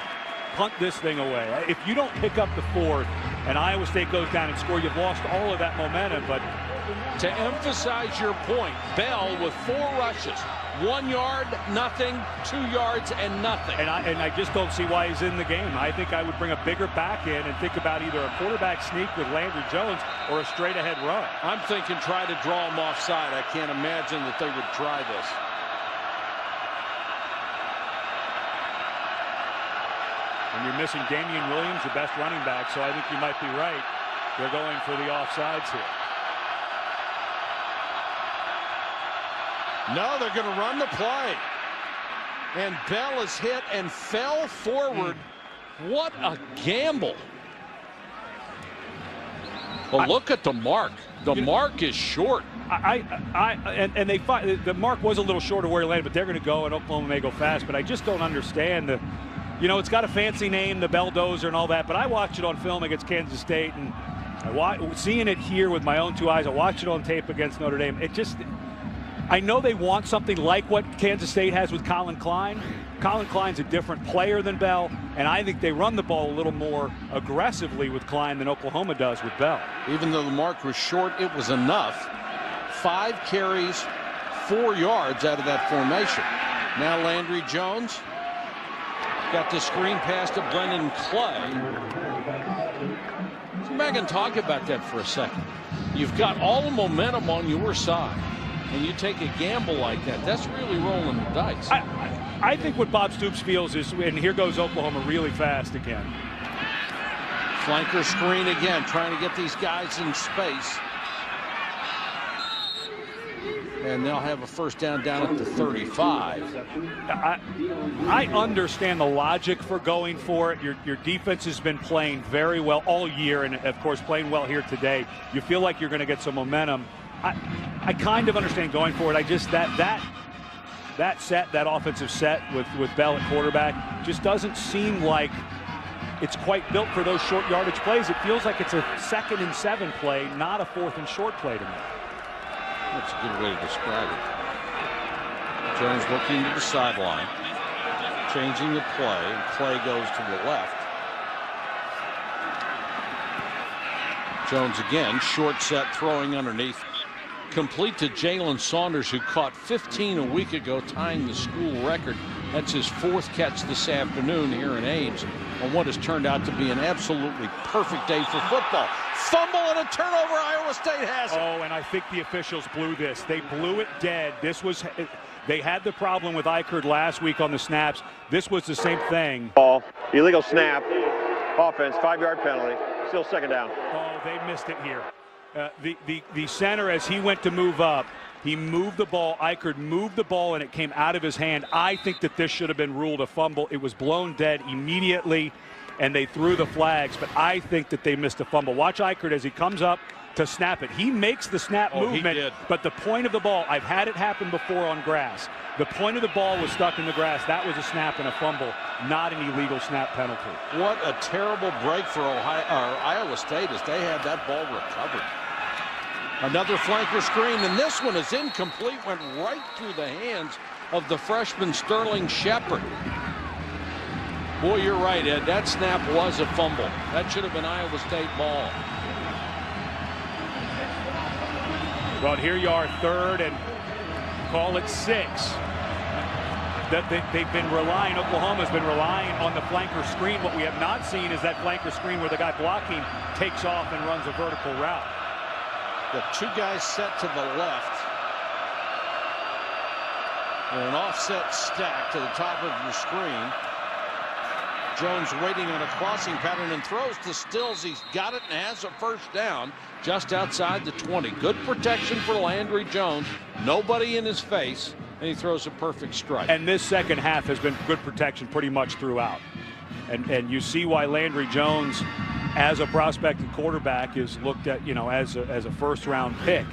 [SPEAKER 2] Punt this thing away. If you don't pick up the fourth and Iowa State goes down and score, you've lost all of that momentum. But
[SPEAKER 1] to emphasize your point, Bell with 4 rushes. 1 yard, nothing, 2 yards, and nothing.
[SPEAKER 2] And I just don't see why he's in the game. I think I would bring a bigger back in and think about either a quarterback sneak with Landry Jones or a straight ahead run.
[SPEAKER 1] I'm thinking try to draw him offside. I can't imagine that they would try this.
[SPEAKER 2] And you're missing Damian Williams, the best running back, so I think you might be right. They're going for the offsides here.
[SPEAKER 1] No, they're going to run the play. And Bell is hit and fell forward. What a gamble. Well, look at the mark. The mark is short.
[SPEAKER 2] And the mark was a little short of where he landed, but they're going to go, and Oklahoma may go fast. But I just don't understand the, it's got a fancy name, the Belldozer and all that. But I watched it on film against Kansas State, and seeing it here with my own 2 eyes. I watched it on tape against Notre Dame. I know they want something like what Kansas State has with Colin Klein. Colin Klein's a different player than Bell, and I think they run the ball a little more aggressively with Klein than Oklahoma does with Bell.
[SPEAKER 1] Even though the mark was short, it was enough. 5 carries, 4 yards out of that formation. Now Landry Jones got the screen pass to Brendan Clay. Come back and talk about that for a second. You've got all the momentum on your side, and you take a gamble like that. That's really rolling the dice.
[SPEAKER 2] I think what Bob Stoops feels is, and here goes Oklahoma really fast again.
[SPEAKER 1] Flanker screen again, trying to get these guys in space. And they'll have a first down at the 35.
[SPEAKER 2] I understand the logic for going for it. Your defense has been playing very well all year, and of course playing well here today. You feel like you're going to get some momentum. I kind of understand going for it. I just that offensive set with Bell at quarterback just doesn't seem like it's quite built for those short yardage plays. It feels like it's a 2nd and 7 play, not a 4th and short play to me.
[SPEAKER 1] That's a good way to describe it. Jones looking to the sideline, changing the play, and Clay goes to the left. Jones again, short set, throwing underneath. Complete to Jalen Saunders, who caught 15 a week ago, tying the school record. That's his 4th catch this afternoon here in Ames on what has turned out to be an absolutely perfect day for football. Fumble and a turnover. Iowa State has it.
[SPEAKER 2] Oh, and I think the officials blew this. They blew it dead. They had the problem with Eichert last week on the snaps. This was the same thing.
[SPEAKER 4] Ball, illegal snap, offense, 5-yard penalty, still 2nd down.
[SPEAKER 2] Oh, they missed it here. The center, as he went to move up, he moved the ball. Eichert moved the ball, and it came out of his hand. I think that this should have been ruled a fumble. It was blown dead immediately, and they threw the flags, but I think that they missed a fumble. Watch Eichert as he comes up to snap it. He makes the snap movement, but the point of the ball, I've had it happen before on grass. The point of the ball was stuck in the grass. That was a snap and a fumble, not an illegal snap penalty.
[SPEAKER 1] What a terrible break for Iowa State as they had that ball recovered. Another flanker screen, and this one is incomplete, went right through the hands of the freshman Sterling Shepard. Boy, you're right, Ed. That snap was a fumble. That should have been Iowa State ball.
[SPEAKER 2] Well, here you are, 3rd and call it 6. They've been relying, Oklahoma's been relying on the flanker screen. What we have not seen is that flanker screen where the guy blocking takes off and runs a vertical route.
[SPEAKER 1] The 2 guys set to the left. And an offset stack to the top of your screen. Jones waiting on a crossing pattern and throws to Stills. He's got it and has a first down just outside the 20. Good protection for Landry Jones. Nobody in his face, and he throws a perfect strike.
[SPEAKER 2] And this second half has been good protection pretty much throughout. And you see why Landry Jones, as a prospected quarterback, is looked at, as a first-round pick,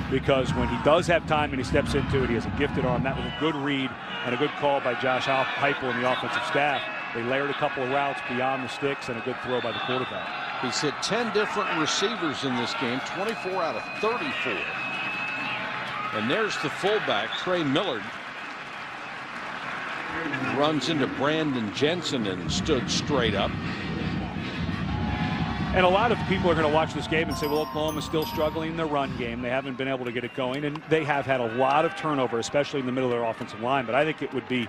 [SPEAKER 2] because when he does have time and he steps into it, he has a gifted arm. That was a good read and a good call by Josh Heupel and the offensive staff. They layered a couple of routes beyond the sticks and a good throw by the quarterback.
[SPEAKER 1] He's hit 10 different receivers in this game, 24 out of 34. And there's the fullback, Trey Millard. Runs into Brandon Jensen and stood straight up.
[SPEAKER 2] And a lot of people are going to watch this game and say, well, Oklahoma's still struggling in their run game. They haven't been able to get it going, and they have had a lot of turnover, especially in the middle of their offensive line. But I think it would be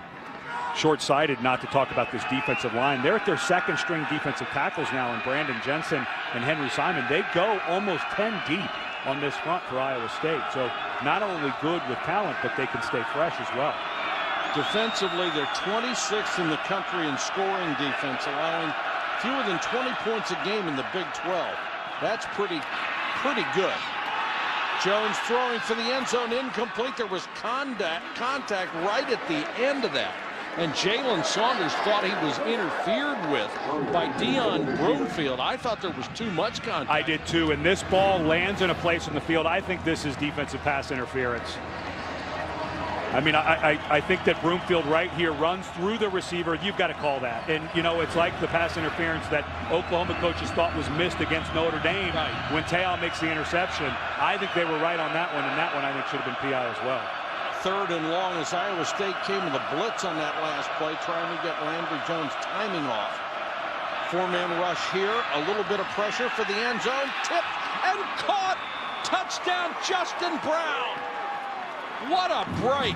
[SPEAKER 2] short-sighted not to talk about this defensive line. They're at their 2nd-string defensive tackles now in Brandon Jensen and Henry Simon. They go almost 10 deep on this front for Iowa State. So not only good with talent, but they can stay fresh as well.
[SPEAKER 1] Defensively, they're 26th in the country in scoring defense, allowing fewer than 20 points a game in the Big 12. That's pretty good. Jones throwing for the end zone, incomplete. There was contact right at the end of that. And Jalen Saunders thought he was interfered with by Deion Broomfield. I thought there was too much contact.
[SPEAKER 2] I did too, and this ball lands in a place in the field. I think this is defensive pass interference. I mean, I think that Broomfield right here runs through the receiver. You've got to call that. And, it's like the pass interference that Oklahoma coaches thought was missed against Notre Dame when Te'o makes the interception. I think they were right on that one, and that one I think should have been PI as well.
[SPEAKER 1] 3rd and long as Iowa State came with a blitz on that last play, trying to get Landry Jones timing off. 4-man rush here, a little bit of pressure for the end zone, tipped and caught. Touchdown, Justin Brown. What a break.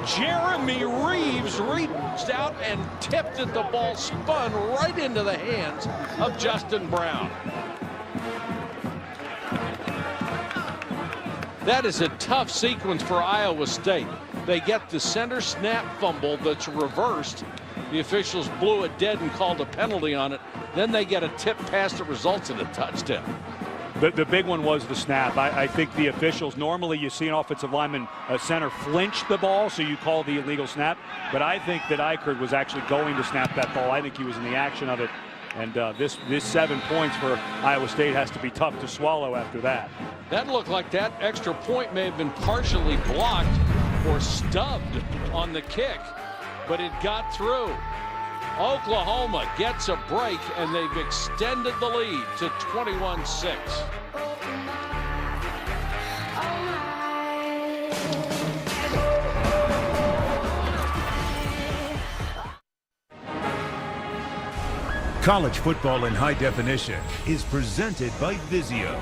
[SPEAKER 1] Jeremy Reeves reached out and tipped it. The ball spun right into the hands of Justin Brown. That is a tough sequence for Iowa State. They get the center snap fumble that's reversed. The officials blew it dead and called a penalty on it. Then they get a tip pass that results in a touchdown.
[SPEAKER 2] The big one was the snap. I think the officials, normally you see an offensive lineman, a center, flinch the ball, so you call the illegal snap. But I think that Eichert was actually going to snap that ball. I think he was in the action of it. And this 7 points for Iowa State has to be tough to swallow after that.
[SPEAKER 1] That looked like that extra point may have been partially blocked or stubbed on the kick, but it got through. Oklahoma gets a break, and they've extended the lead to 21-6.
[SPEAKER 6] College football in high definition is presented by Vizio.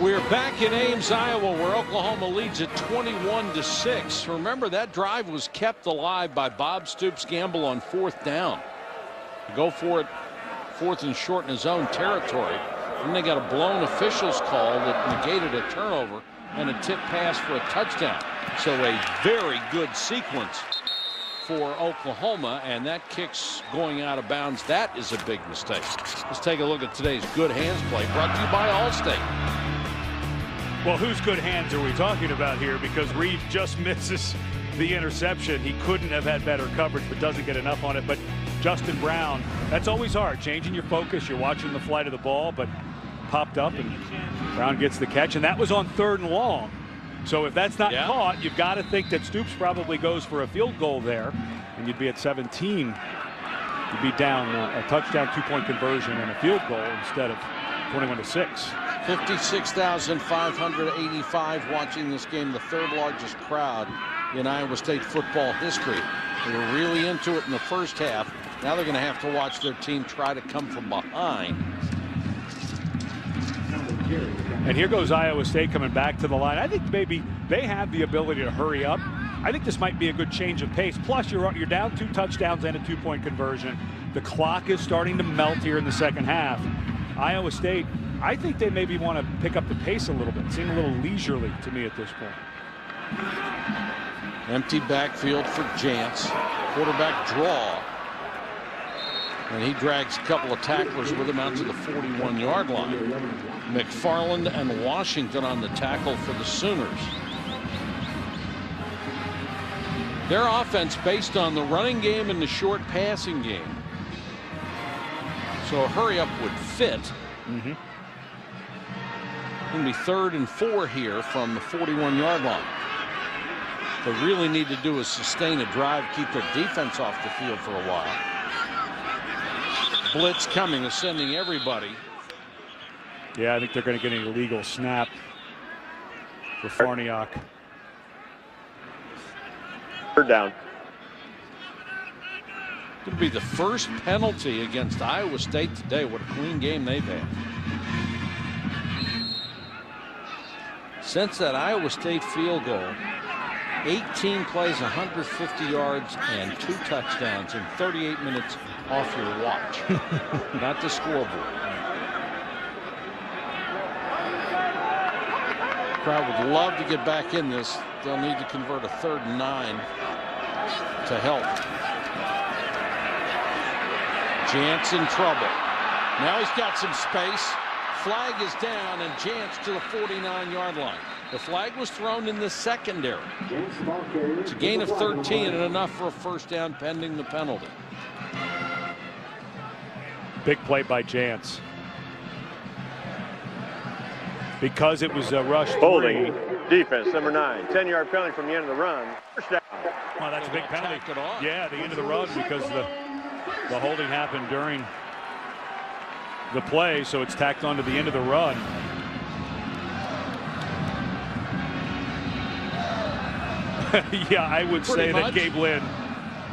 [SPEAKER 1] We're back in Ames, Iowa, where Oklahoma leads at 21-6. Remember, that drive was kept alive by Bob Stoops' gamble on 4th down. Go for it, 4th and short in his own territory. And they got a blown officials call that negated a turnover and a tip pass for a touchdown. So a very good sequence for Oklahoma, and that kick's going out of bounds. That is a big mistake. Let's take a look at today's good hands play, brought to you by Allstate.
[SPEAKER 2] Well, whose good hands are we talking about here? Because Reed just misses the interception. He couldn't have had better coverage, but doesn't get enough on it. But Justin Brown, that's always hard, changing your focus. You're watching the flight of the ball, but popped up, and Brown gets the catch. And that was on 3rd and long. So if that's not caught, you've got to think that Stoops probably goes for a field goal there, and you'd be at 17. You'd be down a touchdown, 2-point conversion, and a field goal instead of 21-6.
[SPEAKER 1] 56,585 watching this game, the 3rd largest crowd in Iowa State football history. They were really into it in the first half. Now they're going to have to watch their team try to come from behind.
[SPEAKER 2] And here goes Iowa State coming back to the line. I think maybe they have the ability to hurry up. I think this might be a good change of pace. Plus, you're down 2 touchdowns and a 2-point conversion. The clock is starting to melt here in the second half. Iowa State, I think they maybe want to pick up the pace a little bit. Seem a little leisurely to me at this point.
[SPEAKER 1] Empty backfield for Jantz. Quarterback draw. And he drags a couple of tacklers with him out to the 41-yard line. McFarland and Washington on the tackle for the Sooners. Their offense based on the running game and the short passing game. So a hurry up would fit. Going to be 3rd and 4 here from the 41-yard line. What they really need to do is sustain a drive, keep their defense off the field for a while. Blitz coming, sending everybody.
[SPEAKER 2] Yeah, I think they're going to get an illegal snap for Farniok.
[SPEAKER 4] 3rd down.
[SPEAKER 1] Going to be the first penalty against Iowa State today. What a clean game they've had. Since that Iowa State field goal, 18 plays, 150 yards, and 2 touchdowns in 38 minutes off your watch. Not the scoreboard. Crowd would love to get back in this. They'll need to convert a 3rd and 9 to help. Jantz in trouble. Now he's got some space. Flag is down, and Jantz to the 49-yard line. The flag was thrown in the secondary. It's a gain of 13 and enough for a 1st down pending the penalty.
[SPEAKER 2] Big play by Jantz. Because it was a rush 3.
[SPEAKER 4] Holding defense, number 9. 10-yard penalty from the end of the run. 1st down.
[SPEAKER 2] Oh, that's a big penalty. Yeah, the end of the run, because the holding happened during the play, so it's tacked on to the end of the run. Yeah, I would say that Gabe Lynn,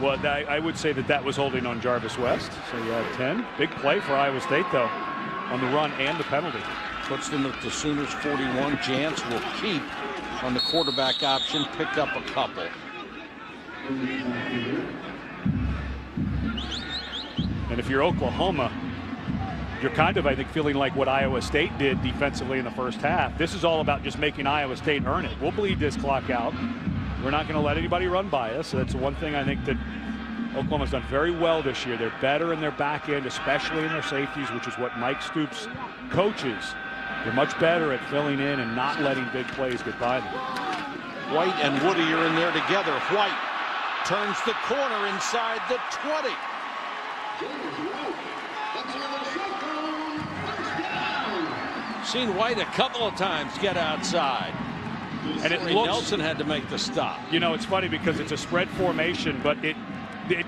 [SPEAKER 2] well, I would say that was holding on Jarvis West. So you have 10. Big play for Iowa State, though, on the run and the penalty.
[SPEAKER 1] Puts them at the Sooners 41. Jantz will keep on the quarterback option, pick up a couple.
[SPEAKER 2] And if you're Oklahoma, you're kind of, I think, feeling like what Iowa State did defensively in the first half. This is all about just making Iowa State earn it. We'll bleed this clock out. We're not going to let anybody run by us. So that's one thing I think that Oklahoma's done very well this year. They're better in their back end, especially in their safeties, which is what Mike Stoops coaches. They're much better at filling in and not letting big plays get by them.
[SPEAKER 1] White and Woody are in there together. White turns the corner inside the 20. Seen White a couple of times get outside. And Nelson had to make the stop.
[SPEAKER 2] You know, it's funny because it's a spread formation, but it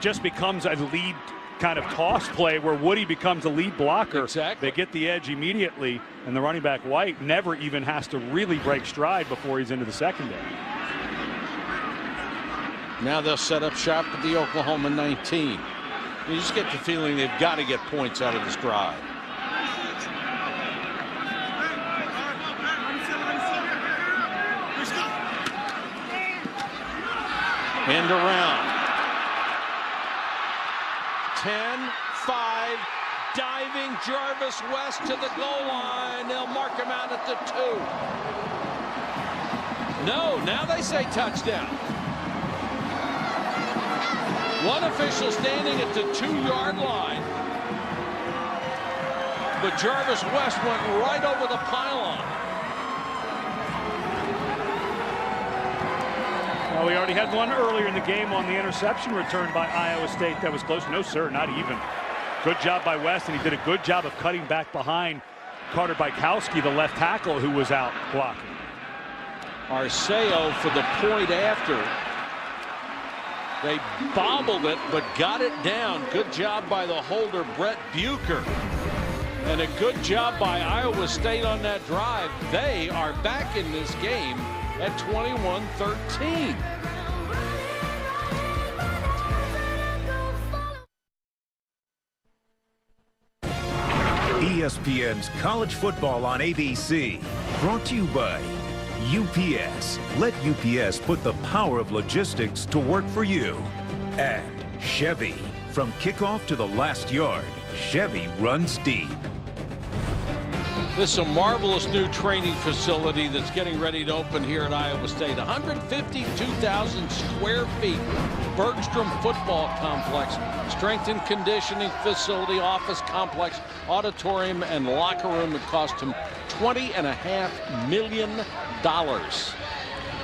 [SPEAKER 2] just becomes a lead kind of toss play where Woody becomes a lead blocker.
[SPEAKER 1] Exactly.
[SPEAKER 2] They get the edge immediately, and the running back White never even has to really break stride before he's into the secondary.
[SPEAKER 1] Now they'll set up shop at the Oklahoma 19. You just get the feeling they've got to get points out of this drive. End around. 10-5. Diving Jarvis West to the goal line. They'll mark him out at the 2. No, now they say touchdown. One official standing at the 2-yard line. But Jarvis West went right over the pylon.
[SPEAKER 2] Well, we already had one earlier in the game on the interception return by Iowa State. That was close. No, sir, not even. Good job by West, and he did a good job of cutting back behind Carter Bykowski, the left tackle, who was out blocking.
[SPEAKER 1] Arceo for the point after. They bobbled it, but got it down. Good job by the holder, Brett Bucher. And a good job by Iowa State on that drive. They are back in this game at 21-13.
[SPEAKER 6] ESPN's College Football on ABC, brought to you by UPS. Let UPS put the power of logistics to work for you. And Chevy. From kickoff to the last yard, Chevy runs deep.
[SPEAKER 1] This is a marvelous new training facility that's getting ready to open here at Iowa State. 152,000 square feet. Bergstrom Football Complex. Strength and conditioning facility, office complex, auditorium, and locker room. It cost him $20.5 million.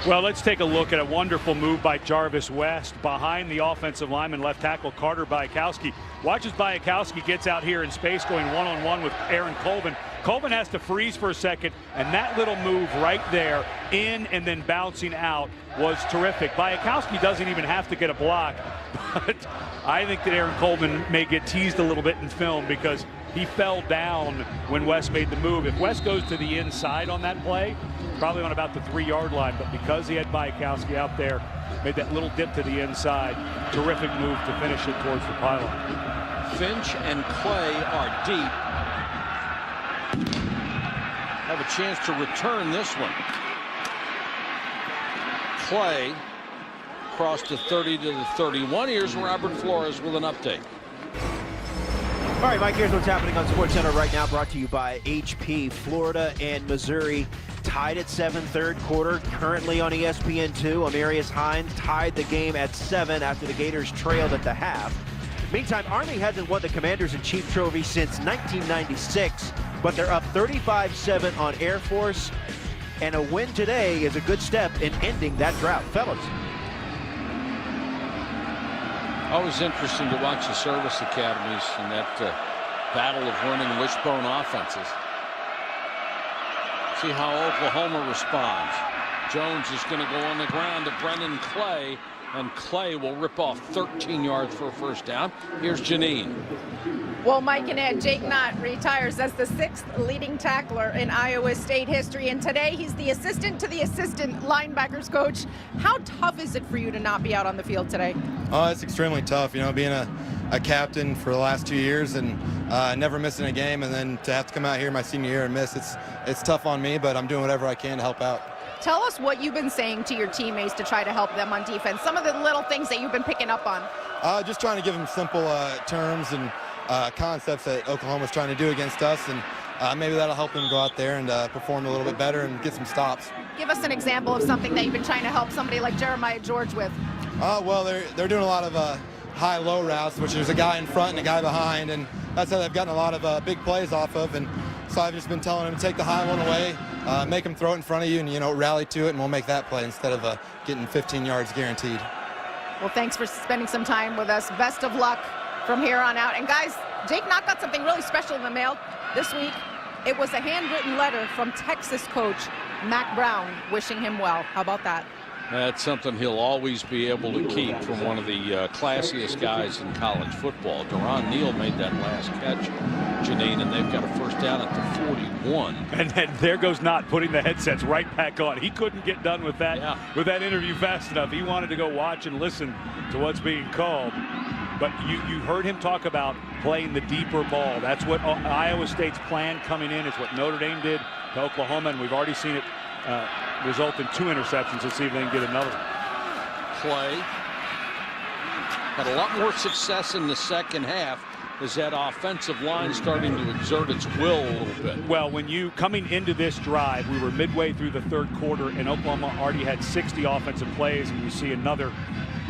[SPEAKER 2] Well, let's take a look at a wonderful move by Jarvis West behind the offensive lineman, left tackle Carter Bykowski. Watch as Bykowski gets out here in space going one-on-one with Aaron Colvin. Colvin has to freeze for a second, and that little move right there, in and then bouncing out, was terrific. Bykowski doesn't even have to get a block, but I think that Aaron Colvin may get teased a little bit in film because he fell down when West made the move. If West goes to the inside on that play, probably on about the 3-yard line, but because he had Bykowski out there, made that little dip to the inside. Terrific move to finish it towards the pylon.
[SPEAKER 1] Finch and Clay are deep. Have a chance to return this one. Clay crossed the 30 to the 31. Here's Robert Flores with an update.
[SPEAKER 9] All right, Mike, here's what's happening on SportsCenter right now, brought to you by HP. Florida and Missouri tied at 7 third quarter, currently on ESPN2. Amarius Hines tied the game at 7 after the Gators trailed at the half. Meantime, Army hasn't won the Commanders-in-Chief trophy since 1996, but they're up 35-7 on Air Force, and a win today is a good step in ending that drought. Fellas.
[SPEAKER 1] Always interesting to watch the service academies and that battle of running wishbone offenses. See how Oklahoma responds. Jones is going to go on the ground to Brennan Clay, and Clay will rip off 13 yards for a first down. Here's Janine.
[SPEAKER 3] Well, Mike and Ed, Jake Knott retires as the 6th leading tackler in Iowa State history, and today he's the assistant to the assistant linebackers coach. How tough is it for you to not be out on the field today?
[SPEAKER 8] It's extremely tough, you know, being a captain for the last 2 years and never missing a game, and then to have to come out here my senior year and miss, it's tough on me, but I'm doing whatever I can to help out.
[SPEAKER 3] Tell us what you've been saying to your teammates to try to help them on defense, some of the little things that you've been picking up on.
[SPEAKER 8] Just trying to give them simple terms and concepts that Oklahoma's trying to do against us, and maybe that'll help them go out there and perform a little bit better and get some stops.
[SPEAKER 3] Give us an example of something that you've been trying to help somebody like Jeremiah George with.
[SPEAKER 8] Well, they're doing a lot of high-low routes, which there's a guy in front and a guy behind, and that's how they've gotten a lot of big plays off of. And so I've just been telling him to take the high one away, make him throw it in front of you, and, you know, rally to it, and we'll make that play instead of getting 15 yards guaranteed.
[SPEAKER 3] Well, thanks for spending some time with us. Best of luck from here on out. And guys, Jake Knott got something really special in the mail this week. It was a handwritten letter from Texas coach Mac Brown wishing him well. How about that?
[SPEAKER 1] That's something he'll always be able to keep from one of the classiest guys in college football. Deron Neal made that last catch, Janine, and they've got a first down at the 41.
[SPEAKER 2] And then there goes Knott putting the headsets right back on. He couldn't get done with that interview fast enough. He wanted to go watch and listen to what's being called. But you heard him talk about playing the deeper ball. That's what Iowa State's plan coming in. Is what Notre Dame did to Oklahoma, and we've already seen it result in 2 interceptions. Let's see if they can get another.
[SPEAKER 1] Clay had a lot more success in the second half. Is that offensive line starting to exert its will a little bit?
[SPEAKER 2] Well, when you coming into this drive, we were midway through the third quarter, and Oklahoma already had 60 offensive plays, and you see another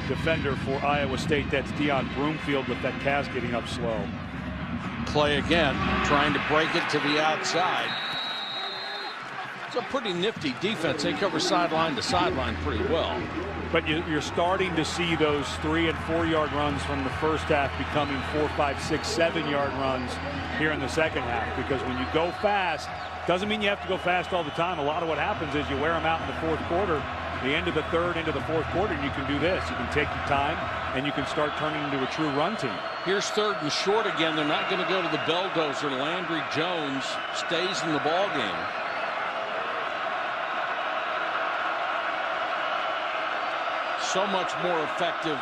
[SPEAKER 2] defender for Iowa State. That's Deion Broomfield with that cast getting up slow.
[SPEAKER 1] Clay again trying to break it to the outside. It's a pretty nifty defense. They cover sideline to sideline pretty well.
[SPEAKER 2] But you're starting to see those 3- and 4-yard runs from the first half becoming 4, 5, 6, 7-yard runs here in the second half. Because when you go fast, doesn't mean you have to go fast all the time. A lot of what happens is you wear them out in the fourth quarter, the end of the third, into the fourth quarter, and you can do this. You can take your time, and you can start turning into a true run team.
[SPEAKER 1] Here's 3rd and short again. They're not going to go to the bulldozer. Landry Jones stays in the ball game. So much more effective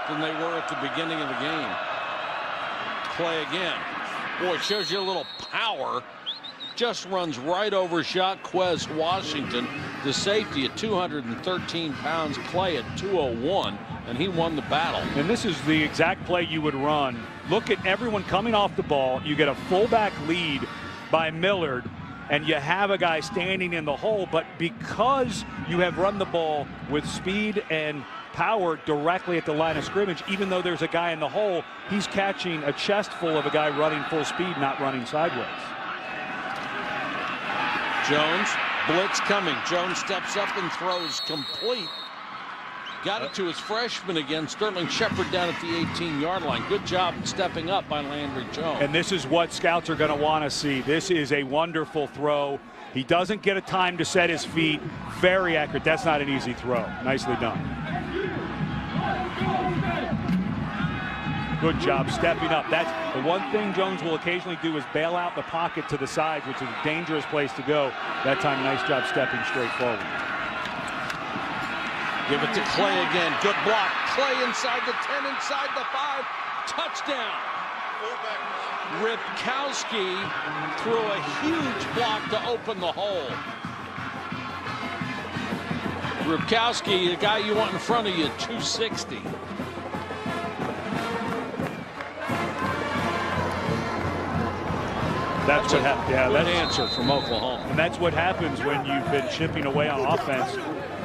[SPEAKER 1] than they were at the beginning of the game. Clay again. Boy, it shows you a little power. Just runs right over Jacquez Washington, the safety at 213 pounds, Clay at 201, and he won the battle.
[SPEAKER 2] And this is the exact play you would run. Look at everyone coming off the ball. You get a fullback lead by Millard, and you have a guy standing in the hole, but because you have run the ball with speed and power directly at the line of scrimmage, even though there's a guy in the hole, he's catching a chest full of a guy running full speed, not running sideways.
[SPEAKER 1] Jones, blitz coming. Jones steps up and throws complete. Got it to his freshman again, Sterling Shepard, down at the 18-yard line. Good job stepping up by Landry Jones.
[SPEAKER 2] And this is what scouts are going to want to see. This is a wonderful throw. He doesn't get a time to set his feet. Very accurate. That's not an easy throw. Nicely done. Good job stepping up. That's the one thing Jones will occasionally do, is bail out the pocket to the sides, which is a dangerous place to go. That time, nice job stepping straight forward.
[SPEAKER 1] Give it to Clay again. Good block. Clay inside the 10, inside the 5. Touchdown. Ripkowski threw a huge block to open the hole. Ripkowski, the guy you want in front of you, 260.
[SPEAKER 2] That's what happens. Yeah,
[SPEAKER 1] good answer from Oklahoma.
[SPEAKER 2] And that's what happens when you've been chipping away on offense.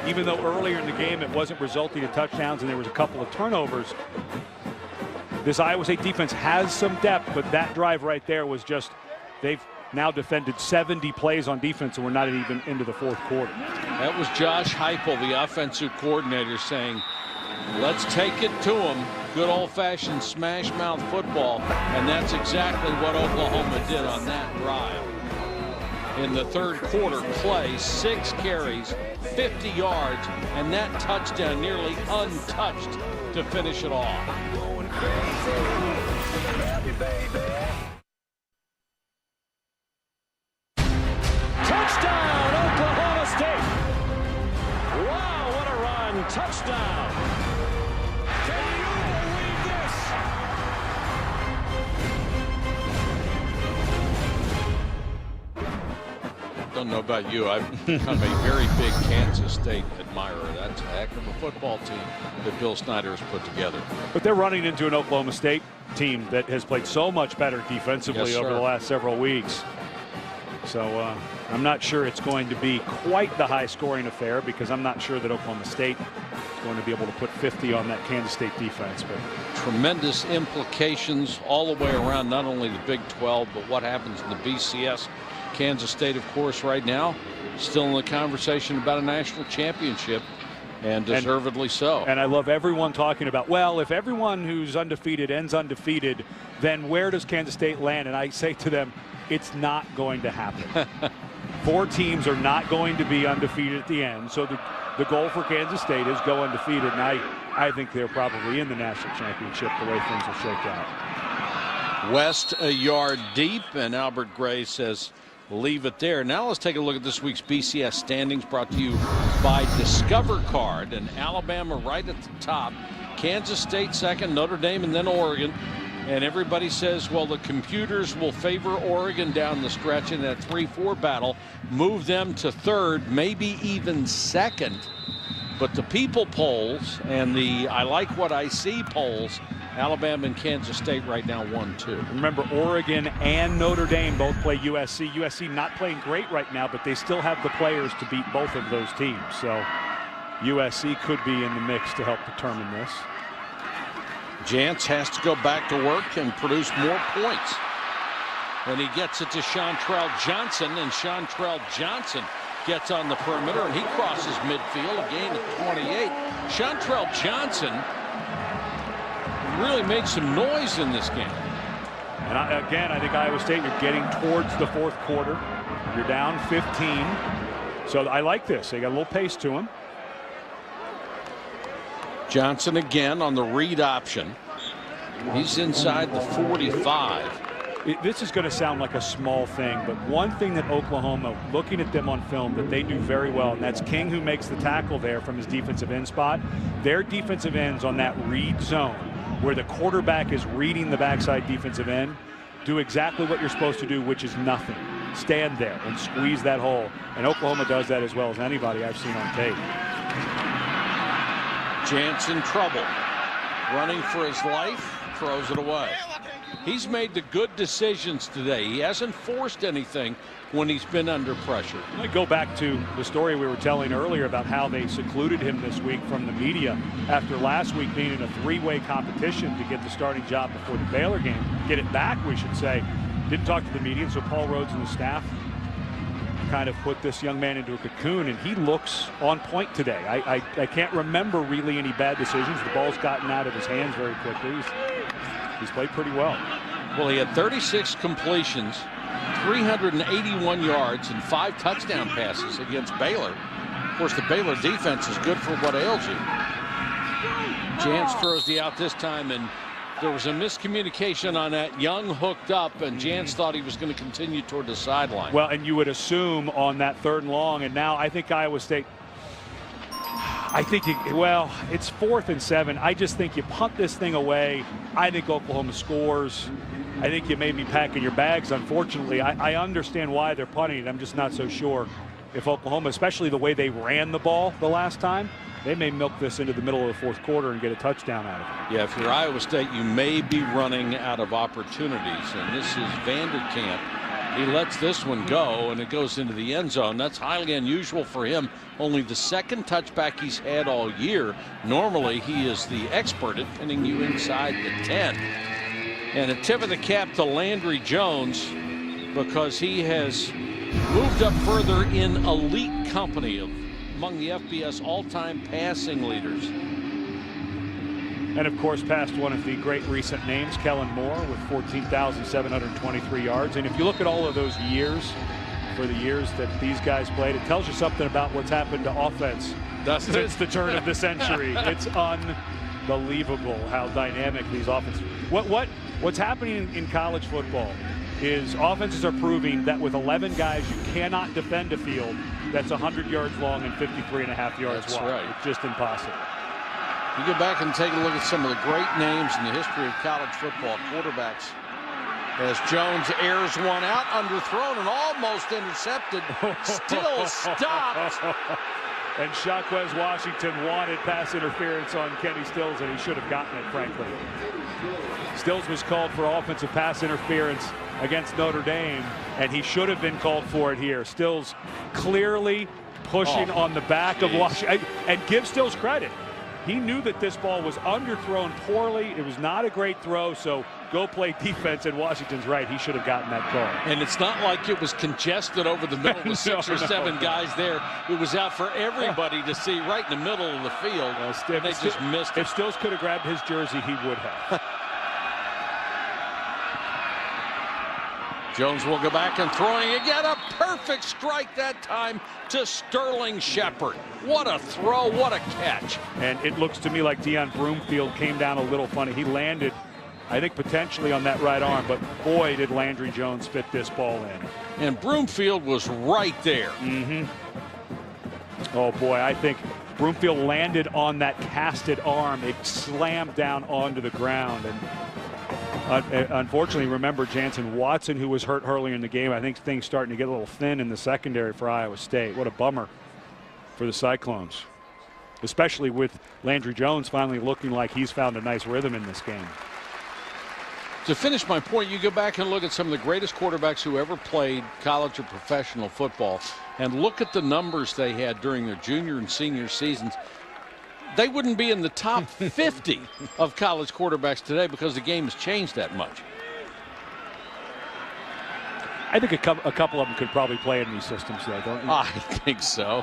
[SPEAKER 2] Even though earlier in the game it wasn't resulting in touchdowns and there was a couple of turnovers, this Iowa State defense has some depth, but that drive right there was just, they've now defended 70 plays on defense, and we're not even into the fourth quarter.
[SPEAKER 1] That was Josh Heupel, the offensive coordinator, saying, let's take it to them. Good old-fashioned smash-mouth football, and that's exactly what Oklahoma did on that drive. In the third quarter, Clay, 6 carries, 50 yards, and that touchdown nearly untouched to finish it off.
[SPEAKER 12] Touchdown, Oklahoma State! Wow, what a run! Touchdown! Can you believe this?
[SPEAKER 1] Don't know about you. I've become a very big Kansas State admirer. That's a heck of a football team that Bill Snyder has put together.
[SPEAKER 2] But they're running into an Oklahoma State team that has played so much better defensively over the last several weeks. So I'm not sure it's going to be quite the high-scoring affair because I'm not sure that Oklahoma State is going to be able to put 50 on that Kansas State defense. But
[SPEAKER 1] tremendous implications all the way around, not only the Big 12, but what happens in the BCS. Kansas State, of course, right now still in the conversation about a national championship, and deservedly so.
[SPEAKER 2] And I love everyone talking about, well, if everyone who's undefeated ends undefeated, then where does Kansas State land? And I say to them, it's not going to happen. 4 teams are not going to be undefeated at the end. So the goal for Kansas State is go undefeated. And I think they're probably in the national championship the way things will shake out.
[SPEAKER 1] West a yard deep, and Albert Gray says leave it there. Now let's take a look at this week's BCS standings, brought to you by Discover Card. And Alabama right at the top, Kansas State second, Notre Dame, and then Oregon. And everybody says, well, the computers will favor Oregon down the stretch in that 3-4 battle, move them to third, maybe even second. But the people polls and the I like what I see polls, Alabama and Kansas State right now 1-2.
[SPEAKER 2] Remember, Oregon and Notre Dame both play USC. USC not playing great right now, but they still have the players to beat both of those teams. So USC could be in the mix to help determine this.
[SPEAKER 1] Jantz has to go back to work and produce more points. And he gets it to Chantrell Johnson, and Chantrell Johnson gets on the perimeter, and he crosses midfield, a gain of 28. Chantrell Johnson really made some noise in this game.
[SPEAKER 2] And again, I think Iowa State, you're getting towards the fourth quarter. You're down 15. So I like this. They got a little pace to them.
[SPEAKER 1] Johnson again on the read option. He's inside the 45.
[SPEAKER 2] This is going to sound like a small thing, but one thing that Oklahoma, looking at them on film, that they do very well, and that's King, who makes the tackle there from his defensive end spot. Their defensive ends on that read zone, where the quarterback is reading the backside defensive end, do exactly what you're supposed to do, which is nothing. Stand there and squeeze that hole. And Oklahoma does that as well as anybody I've seen on tape.
[SPEAKER 1] Jantz in trouble. Running for his life, throws it away. He's made the good decisions today. He hasn't forced anything when he's been under pressure.
[SPEAKER 2] I go back to the story we were telling earlier about how they secluded him this week from the media after last week being in a 3-way competition to get the starting job before the Baylor game. Get it back, we should say. Didn't talk to the media, so Paul Rhodes and the staff kind of put this young man into a cocoon, and he looks on point today. I can't remember really any bad decisions. The ball's gotten out of his hands very quickly. He's played pretty well.
[SPEAKER 1] Well, he had 36 completions, 381 yards, and 5 touchdown passes against Baylor. Of course, the Baylor defense is good for what ails you. Jantz throws the out this time, and there was a miscommunication on that. Young hooked up, and Jantz thought he was going to continue toward the sideline.
[SPEAKER 2] Well, and you would assume on that 3rd and long, and now I think Iowa State, well, it's 4th and 7. I just think you punt this thing away. I think Oklahoma scores. I think you may be packing your bags, unfortunately. I understand why they're punting it. I'm just not so sure if Oklahoma, especially the way they ran the ball the last time, they may milk this into the middle of the 4th quarter and get a touchdown out of it.
[SPEAKER 1] Yeah, if you're Iowa State, you may be running out of opportunities. And this is Vanderkamp. He lets this one go, and it goes into the end zone. That's highly unusual for him. Only the 2nd touchback he's had all year. Normally, he is the expert at pinning you inside the 10. And a tip of the cap to Landry Jones, because he has moved up further in elite company among the FBS all-time passing leaders.
[SPEAKER 2] And of course, past one of the great recent names, Kellen Moore, with 14,723 yards. And if you look at all of those years, for the years that these guys played, it tells you something about what's happened to offense since the turn of the century. It's unbelievable how dynamic these offenses. What's happening in college football is offenses are proving that with 11 guys, you cannot defend a field that's 100 yards long and 53.5 yards
[SPEAKER 1] That's
[SPEAKER 2] wide.
[SPEAKER 1] right.
[SPEAKER 2] It's just impossible.
[SPEAKER 1] You go back and take a look at some of the great names in the history of college football quarterbacks. As Jones airs one out, underthrown and almost intercepted, still stopped.
[SPEAKER 2] And Shaquez Washington wanted pass interference on Kenny Stills, and he should have gotten it, frankly. Stills was called for offensive pass interference against Notre Dame, and he should have been called for it here. Stills clearly pushing on the back of Washington. And give Stills credit. He knew that this ball was underthrown poorly. It was not a great throw, so go play defense, and Washington's right. He should have gotten that call.
[SPEAKER 1] And it's not like it was congested over the middle with 6 or 7 guys there. It was out for everybody to see right in the middle of the field. And they just missed it.
[SPEAKER 2] If Stills could have grabbed his jersey, he would have.
[SPEAKER 1] Jones will go back and throwing again. A perfect strike that time to Sterling Shepard. What a throw, what a catch.
[SPEAKER 2] And it looks to me like Deion Broomfield came down a little funny. He landed, I think, potentially on that right arm, but boy, did Landry Jones fit this ball in.
[SPEAKER 1] And Broomfield was right there.
[SPEAKER 2] Oh boy, I think Broomfield landed on that casted arm. It slammed down onto the ground. And unfortunately, remember Jansen Watson, who was hurt earlier in the game. I think things starting to get a little thin in the secondary for Iowa State. What a bummer for the Cyclones, especially with Landry Jones finally looking like he's found a nice rhythm in this game.
[SPEAKER 1] To finish my point, you go back and look at some of the greatest quarterbacks who ever played college or professional football and look at the numbers they had during their junior and senior seasons. They wouldn't be in the top 50 of college quarterbacks today because the game has changed that much.
[SPEAKER 2] I think a couple of them could probably play in these systems, though, don't you?
[SPEAKER 1] I think so.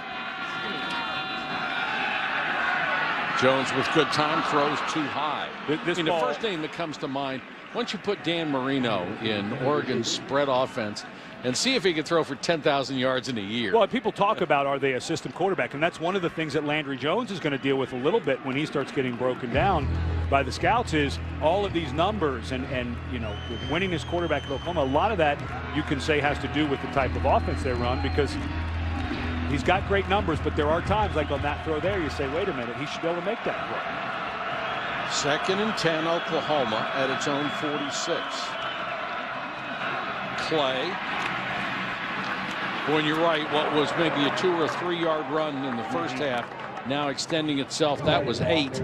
[SPEAKER 1] Jones with good time throws too high. The first name that comes to mind, once you put Dan Marino in Oregon's spread offense and see if he can throw for 10,000 yards in a year.
[SPEAKER 2] Well, people talk about, are they a system quarterback? And that's one of the things that Landry Jones is going to deal with a little bit when he starts getting broken down by the scouts is all of these numbers and you know, winning his quarterback at Oklahoma. A lot of that you can say has to do with the type of offense they run because he's got great numbers, but there are times like on that throw there you say, wait a minute, he should be able to make that throw.
[SPEAKER 1] 2nd and 10, Oklahoma at its own 46. Clay. When you're right, what was maybe a 2 or 3 yard run in the first half, now extending itself. That was 8.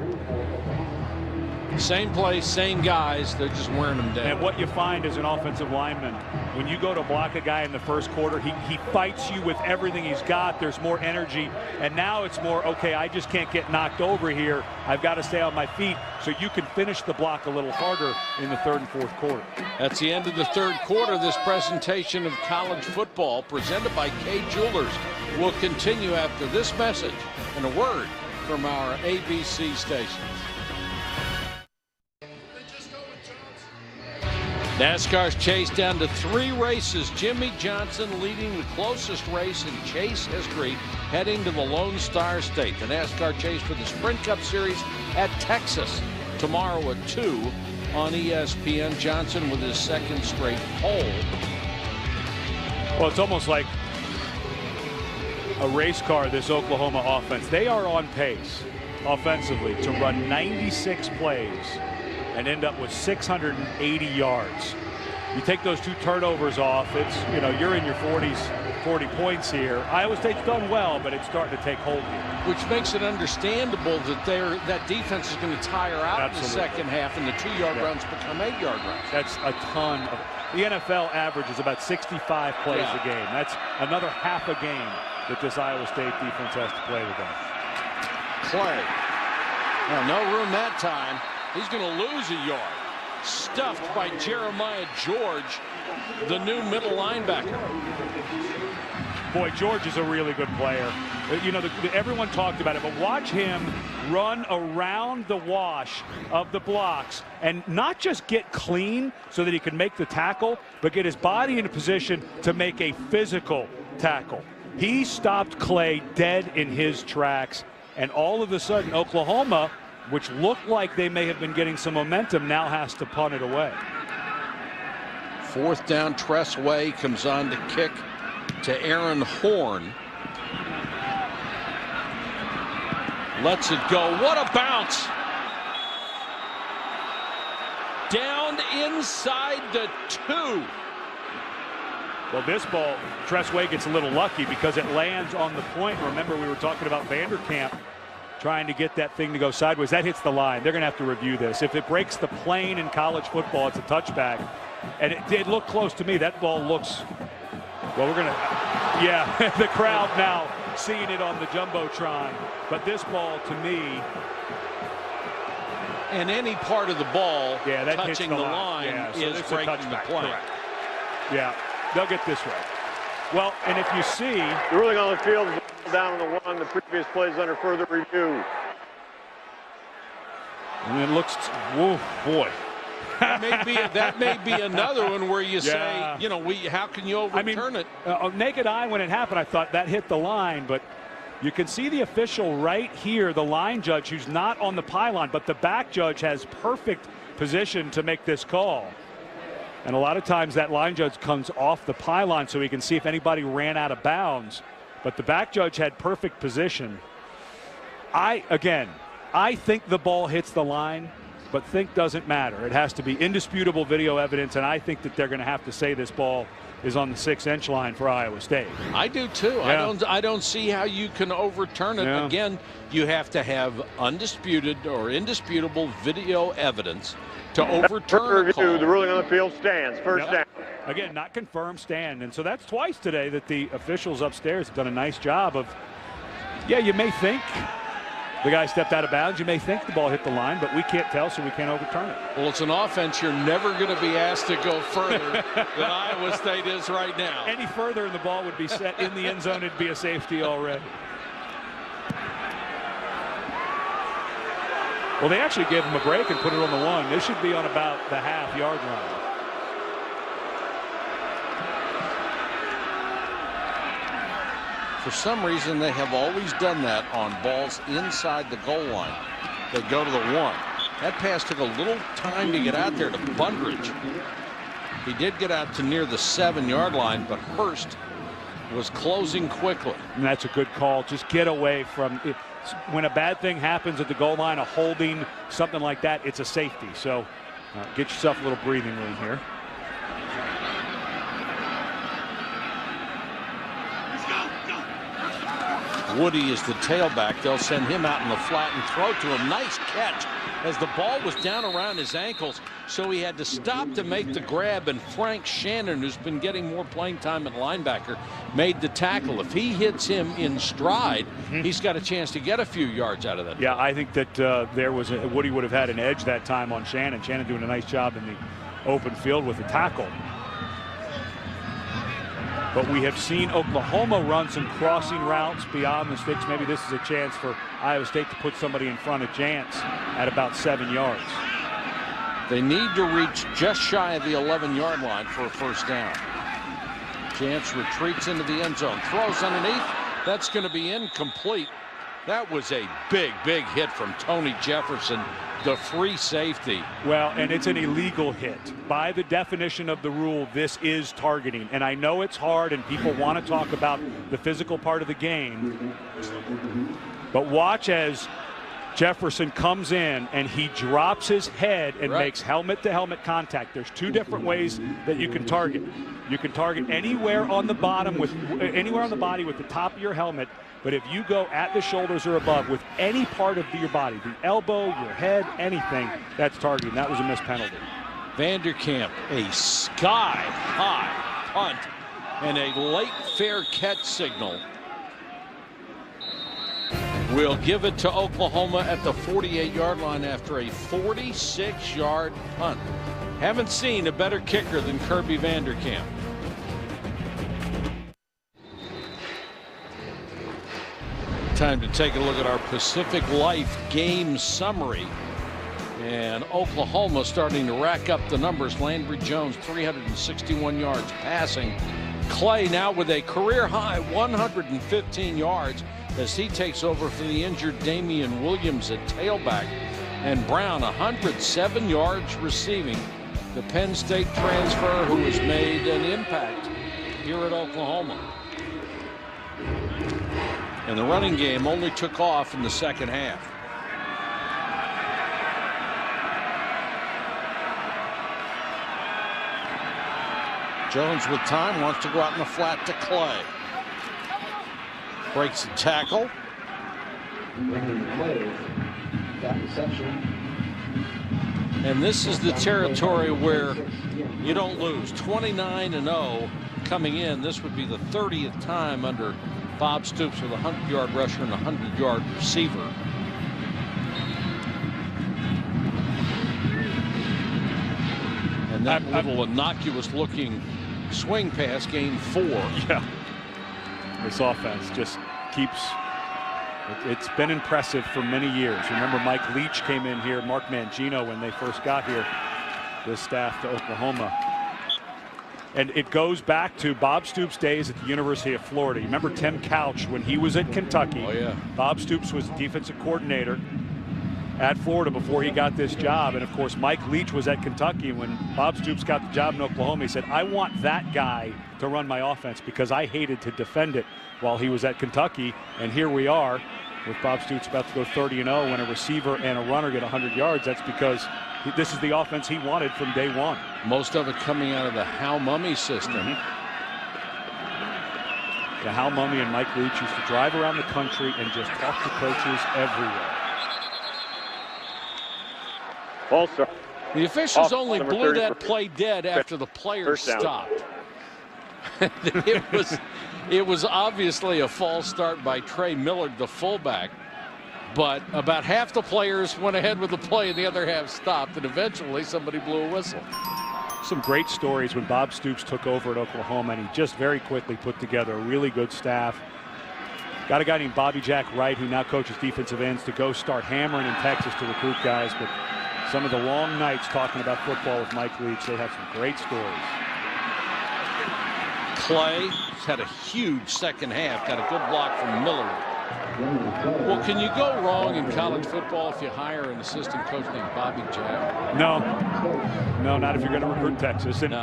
[SPEAKER 1] Same place, same guys. They're just wearing them down.
[SPEAKER 2] And what you find as an offensive lineman, when you go to block a guy in the first quarter, he fights you with everything he's got. There's more energy. And now it's more, okay, I just can't get knocked over here. I've got to stay on my feet so you can finish the block a little harder in the 3rd and 4th quarter.
[SPEAKER 1] That's the end of the 3rd quarter. This presentation of college football presented by Kay Jewelers will continue after this message and a word from our ABC stations. NASCAR's chase down to 3 races. Jimmy Johnson leading the closest race in chase history, heading to the Lone Star State. The NASCAR chase for the Sprint Cup Series at Texas tomorrow at 2 on ESPN. Johnson with his 2nd straight pole.
[SPEAKER 2] Well, it's almost like a race car, this Oklahoma offense. They are on pace offensively to run 96 plays and end up with 680 yards. You take those 2 turnovers off, it's, you know, you're in your 40 points here. Iowa State's done well, but it's starting to take hold here.
[SPEAKER 1] Which makes it understandable that that defense is going to tire out in the second half and the 2-yard runs become 8-yard runs.
[SPEAKER 2] That's a ton of, the NFL average is about 65 plays a game. That's another half a game that this Iowa State defense has to play today.
[SPEAKER 1] Clay. Well, no room that time. He's going to lose a yard. Stuffed by Jeremiah George, the new middle linebacker.
[SPEAKER 2] Boy, George is a really good player. You know, everyone talked about it, but watch him run around the wash of the blocks and not just get clean so that he can make the tackle, but get his body in a position to make a physical tackle. He stopped Clay dead in his tracks, and all of a sudden Oklahoma, which looked like they may have been getting some momentum, now has to punt it away.
[SPEAKER 1] 4th down, Tress Way comes on to kick to Aaron Horn. Lets it go. What a bounce. Down inside the 2.
[SPEAKER 2] Well, this ball, Tressway gets a little lucky because it lands on the point. Remember, we were talking about Vanderkamp trying to get that thing to go sideways. That hits the line. They're going to have to review this. If it breaks the plane in college football, it's a touchback. And it did look close to me. That ball looks, well, we're going to, yeah, the crowd now seeing it on the Jumbotron. But this ball, to me,
[SPEAKER 1] and any part of the ball
[SPEAKER 2] that
[SPEAKER 1] touching the line is breaking the plane.
[SPEAKER 2] Correct. Yeah, they'll get this right. Well, and if you see,
[SPEAKER 4] the ruling on the field is down on the one. The previous play is under further review.
[SPEAKER 2] And it looks, whoa, boy.
[SPEAKER 1] that may be another one where you say, you know, how can you overturn it?
[SPEAKER 2] Naked eye, when it happened, I thought that hit the line, but you can see the official right here, the line judge, who's not on the pylon, but the back judge has perfect position to make this call. And a lot of times that line judge comes off the pylon so he can see if anybody ran out of bounds. But the back judge had perfect position. I think the ball hits the line, but think doesn't matter. It has to be indisputable video evidence, and I think that they're going to have to say this ball is on the 6-inch line for Iowa State.
[SPEAKER 1] I do too. Yeah. I don't see how you can overturn it. Yeah. Again, you have to have undisputed or indisputable video evidence to overturn a call.
[SPEAKER 4] The ruling on the field stands. First down.
[SPEAKER 2] Again, not confirmed, stand. And so that's twice today that the officials upstairs have done a nice job of, you may think the guy stepped out of bounds. You may think the ball hit the line, but we can't tell, so we can't overturn it.
[SPEAKER 1] Well, it's an offense you're never going to be asked to go further than Iowa State is right now.
[SPEAKER 2] Any further and the ball would be set in the end zone. It'd be a safety already. Well, they actually gave him a break and put it on the one. This should be on about the half-yard line.
[SPEAKER 1] For some reason, they have always done that on balls inside the goal line. They go to the one. That pass took a little time to get out there to Bundridge. He did get out to near the 7-yard line, but Hurst was closing quickly.
[SPEAKER 2] And that's a good call. Just get away from it. When a bad thing happens at the goal line, a holding, something like that, it's a safety. So get yourself a little breathing room here.
[SPEAKER 1] Woody is the tailback. They'll send him out in the flat and throw to him. Nice catch as the ball was down around his ankles, so he had to stop to make the grab, and Frank Shannon, who's been getting more playing time at linebacker, made the tackle. If he hits him in stride, he's got a chance to get a few yards out of that.
[SPEAKER 2] Yeah, I think that Woody would have had an edge that time on Shannon. Shannon doing a nice job in the open field with the tackle. But we have seen Oklahoma run some crossing routes beyond the sticks. Maybe this is a chance for Iowa State to put somebody in front of Jantz at about 7 yards.
[SPEAKER 1] They need to reach just shy of the 11-yard line for a first down. Jantz retreats into the end zone, throws underneath. That's going to be incomplete. That was a big, big hit from Tony Jefferson, the free safety.
[SPEAKER 2] Well, and it's an illegal hit. By the definition of the rule, this is targeting. And I know it's hard and people want to talk about the physical part of the game. But watch as Jefferson comes in and he drops his head and makes helmet-to-helmet contact. There's two different ways that you can target. You can target anywhere on the bottom with anywhere on the body with the top of your helmet. But if you go at the shoulders or above with any part of your body, the elbow, your head, anything, that's targeting. That was a missed penalty.
[SPEAKER 1] Vanderkamp, a sky-high punt and a late fair catch signal. Will give it to Oklahoma at the 48-yard line after a 46-yard punt. Haven't seen a better kicker than Kirby Vanderkamp. Time to take a look at our Pacific Life game summary. And Oklahoma starting to rack up the numbers. Landry Jones, 361 yards passing. Clay now with a career-high 115 yards as he takes over for the injured Damian Williams at tailback. And Brown, 107 yards receiving. The Penn State transfer who has made an impact here at Oklahoma. And the running game only took off in the second half. Jones with time wants to go out in the flat to Clay. Breaks the tackle. And this is the territory where you don't lose. 29-0 coming in. This would be the 30th time under Bob Stoops with a 100-yard rusher and a 100-yard receiver. And that little innocuous-looking swing pass gained 4.
[SPEAKER 2] Yeah. This offense just keeps. It's been impressive for many years. Remember, Mike Leach came in here, Mark Mangino, when they first got here, this staff to Oklahoma. And it goes back to Bob Stoops' days at the University of Florida. You remember Tim Couch when he was at Kentucky?
[SPEAKER 1] Oh, yeah.
[SPEAKER 2] Bob Stoops was defensive coordinator at Florida before he got this job. And, of course, Mike Leach was at Kentucky. When Bob Stoops got the job in Oklahoma, he said, I want that guy to run my offense because I hated to defend it while he was at Kentucky. And here we are with Bob Stoops about to go 30-0 when a receiver and a runner get 100 yards. That's because this is the offense he wanted from day one.
[SPEAKER 1] Most of it coming out of the Hal Mummy system.
[SPEAKER 2] The Hal Mummy and Mike Leach used to drive around the country and just talk to coaches everywhere.
[SPEAKER 1] The officials only blew that play dead after the players stopped. It was obviously a false start by Trey Millard, the fullback. But about half the players went ahead with the play and the other half stopped, and eventually somebody blew a whistle.
[SPEAKER 2] Some great stories when Bob Stoops took over at Oklahoma, and he just very quickly put together a really good staff. Got a guy named Bobby Jack Wright, who now coaches defensive ends, to go start hammering in Texas to recruit guys. But some of the long nights talking about football with Mike Leach, they have some great stories.
[SPEAKER 1] Clay had a huge second half, got a good block from Millard. Well, can you go wrong in college football if you hire an assistant coach named Bobby Jack?
[SPEAKER 2] No, not if you're going to recruit Texas. And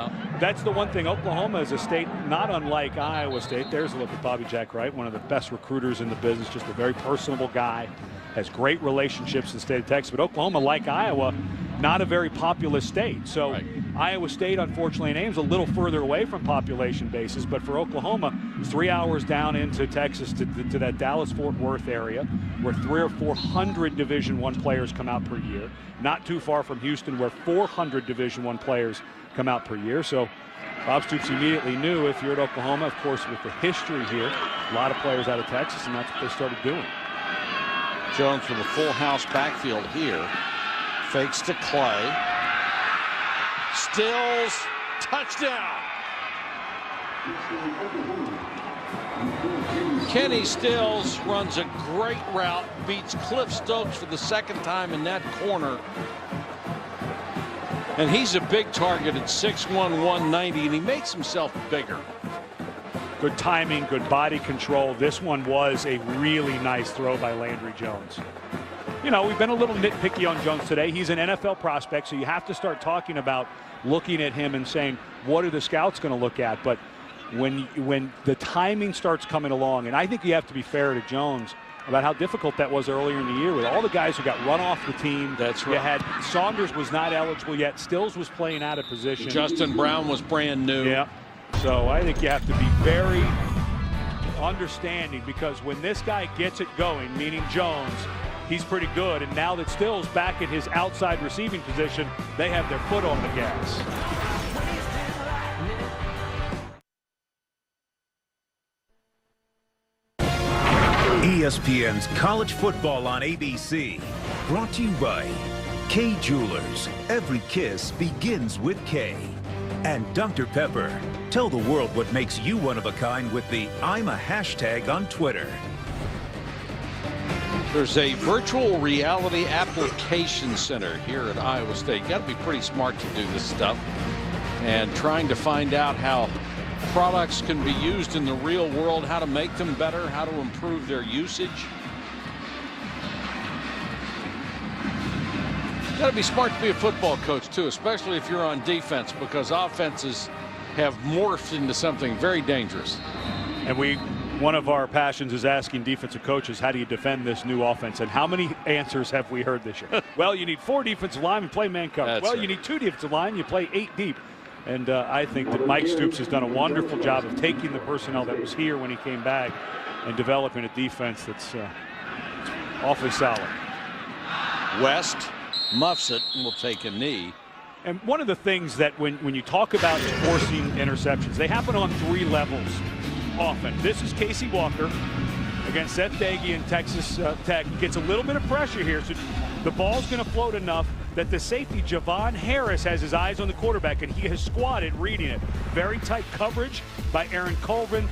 [SPEAKER 2] that's the one thing. Oklahoma is a state not unlike Iowa State. There's a look at Bobby Jack Wright, one of the best recruiters in the business, just a very personable guy, has great relationships in the state of Texas. But Oklahoma, like Iowa, not a very populous state. So Iowa State, unfortunately, names a little further away from population bases. But for Oklahoma, 3 hours down into Texas to that Dallas-Fort Worth area, where 300 or 400 Division I players come out per year. Not too far from Houston, where 400 Division I players come out per year. So Bob Stoops immediately knew if you're at Oklahoma, of course, with the history here, a lot of players out of Texas, and that's what they started doing.
[SPEAKER 1] Jones with a full house backfield here. Fakes to Clay. Stills. Touchdown. Kenny Stills runs a great route. Beats Cliff Stokes for the second time in that corner. And he's a big target at 6'1", 190, and he makes himself bigger.
[SPEAKER 2] Good timing, good body control. This one was a really nice throw by Landry Jones. You know, we've been a little nitpicky on Jones today. He's an NFL prospect, so you have to start talking about looking at him and saying, what are the scouts going to look at? But when the timing starts coming along, and I think you have to be fair to Jones about how difficult that was earlier in the year with all the guys who got run off the team.
[SPEAKER 1] That's right.
[SPEAKER 2] You had Saunders was not eligible yet. Stills was playing out of position.
[SPEAKER 1] Justin Brown was brand new.
[SPEAKER 2] Yeah. So I think you have to be very understanding, because when this guy gets it going, meaning Jones, he's pretty good. And now that Stills back at his outside receiving position, they have their foot on the gas.
[SPEAKER 6] ESPN's College Football on ABC, brought to you by K Jewelers. Every kiss begins with K. And Dr. Pepper. Tell the world what makes you one of a kind with the I'm a hashtag on Twitter.
[SPEAKER 1] There's a virtual reality application center here at Iowa State. You got to be pretty smart to do this stuff. And trying to find out how products can be used in the real world, how to make them better, how to improve their usage. You got to be smart to be a football coach too, especially if you're on defense, because offenses have morphed into something very dangerous.
[SPEAKER 2] And one of our passions is asking defensive coaches, how do you defend this new offense? And how many answers have we heard this year? Well, you need 4 defensive linemen, play man coverage.
[SPEAKER 1] That's
[SPEAKER 2] well,
[SPEAKER 1] right.
[SPEAKER 2] You need 2 defensive line, you play 8 deep. And I think that Mike Stoops has done a wonderful job of taking the personnel that was here when he came back and developing a defense that's awfully solid.
[SPEAKER 1] West muffs it and will take a knee.
[SPEAKER 2] And one of the things that when you talk about forcing interceptions, they happen on 3 levels often. This is Casey Walker against Seth Dagey in Texas Tech. Gets a little bit of pressure here, so the ball's going to float enough that the safety, Javon Harris, has his eyes on the quarterback, and he has squatted reading it. Very tight coverage by Aaron Colvin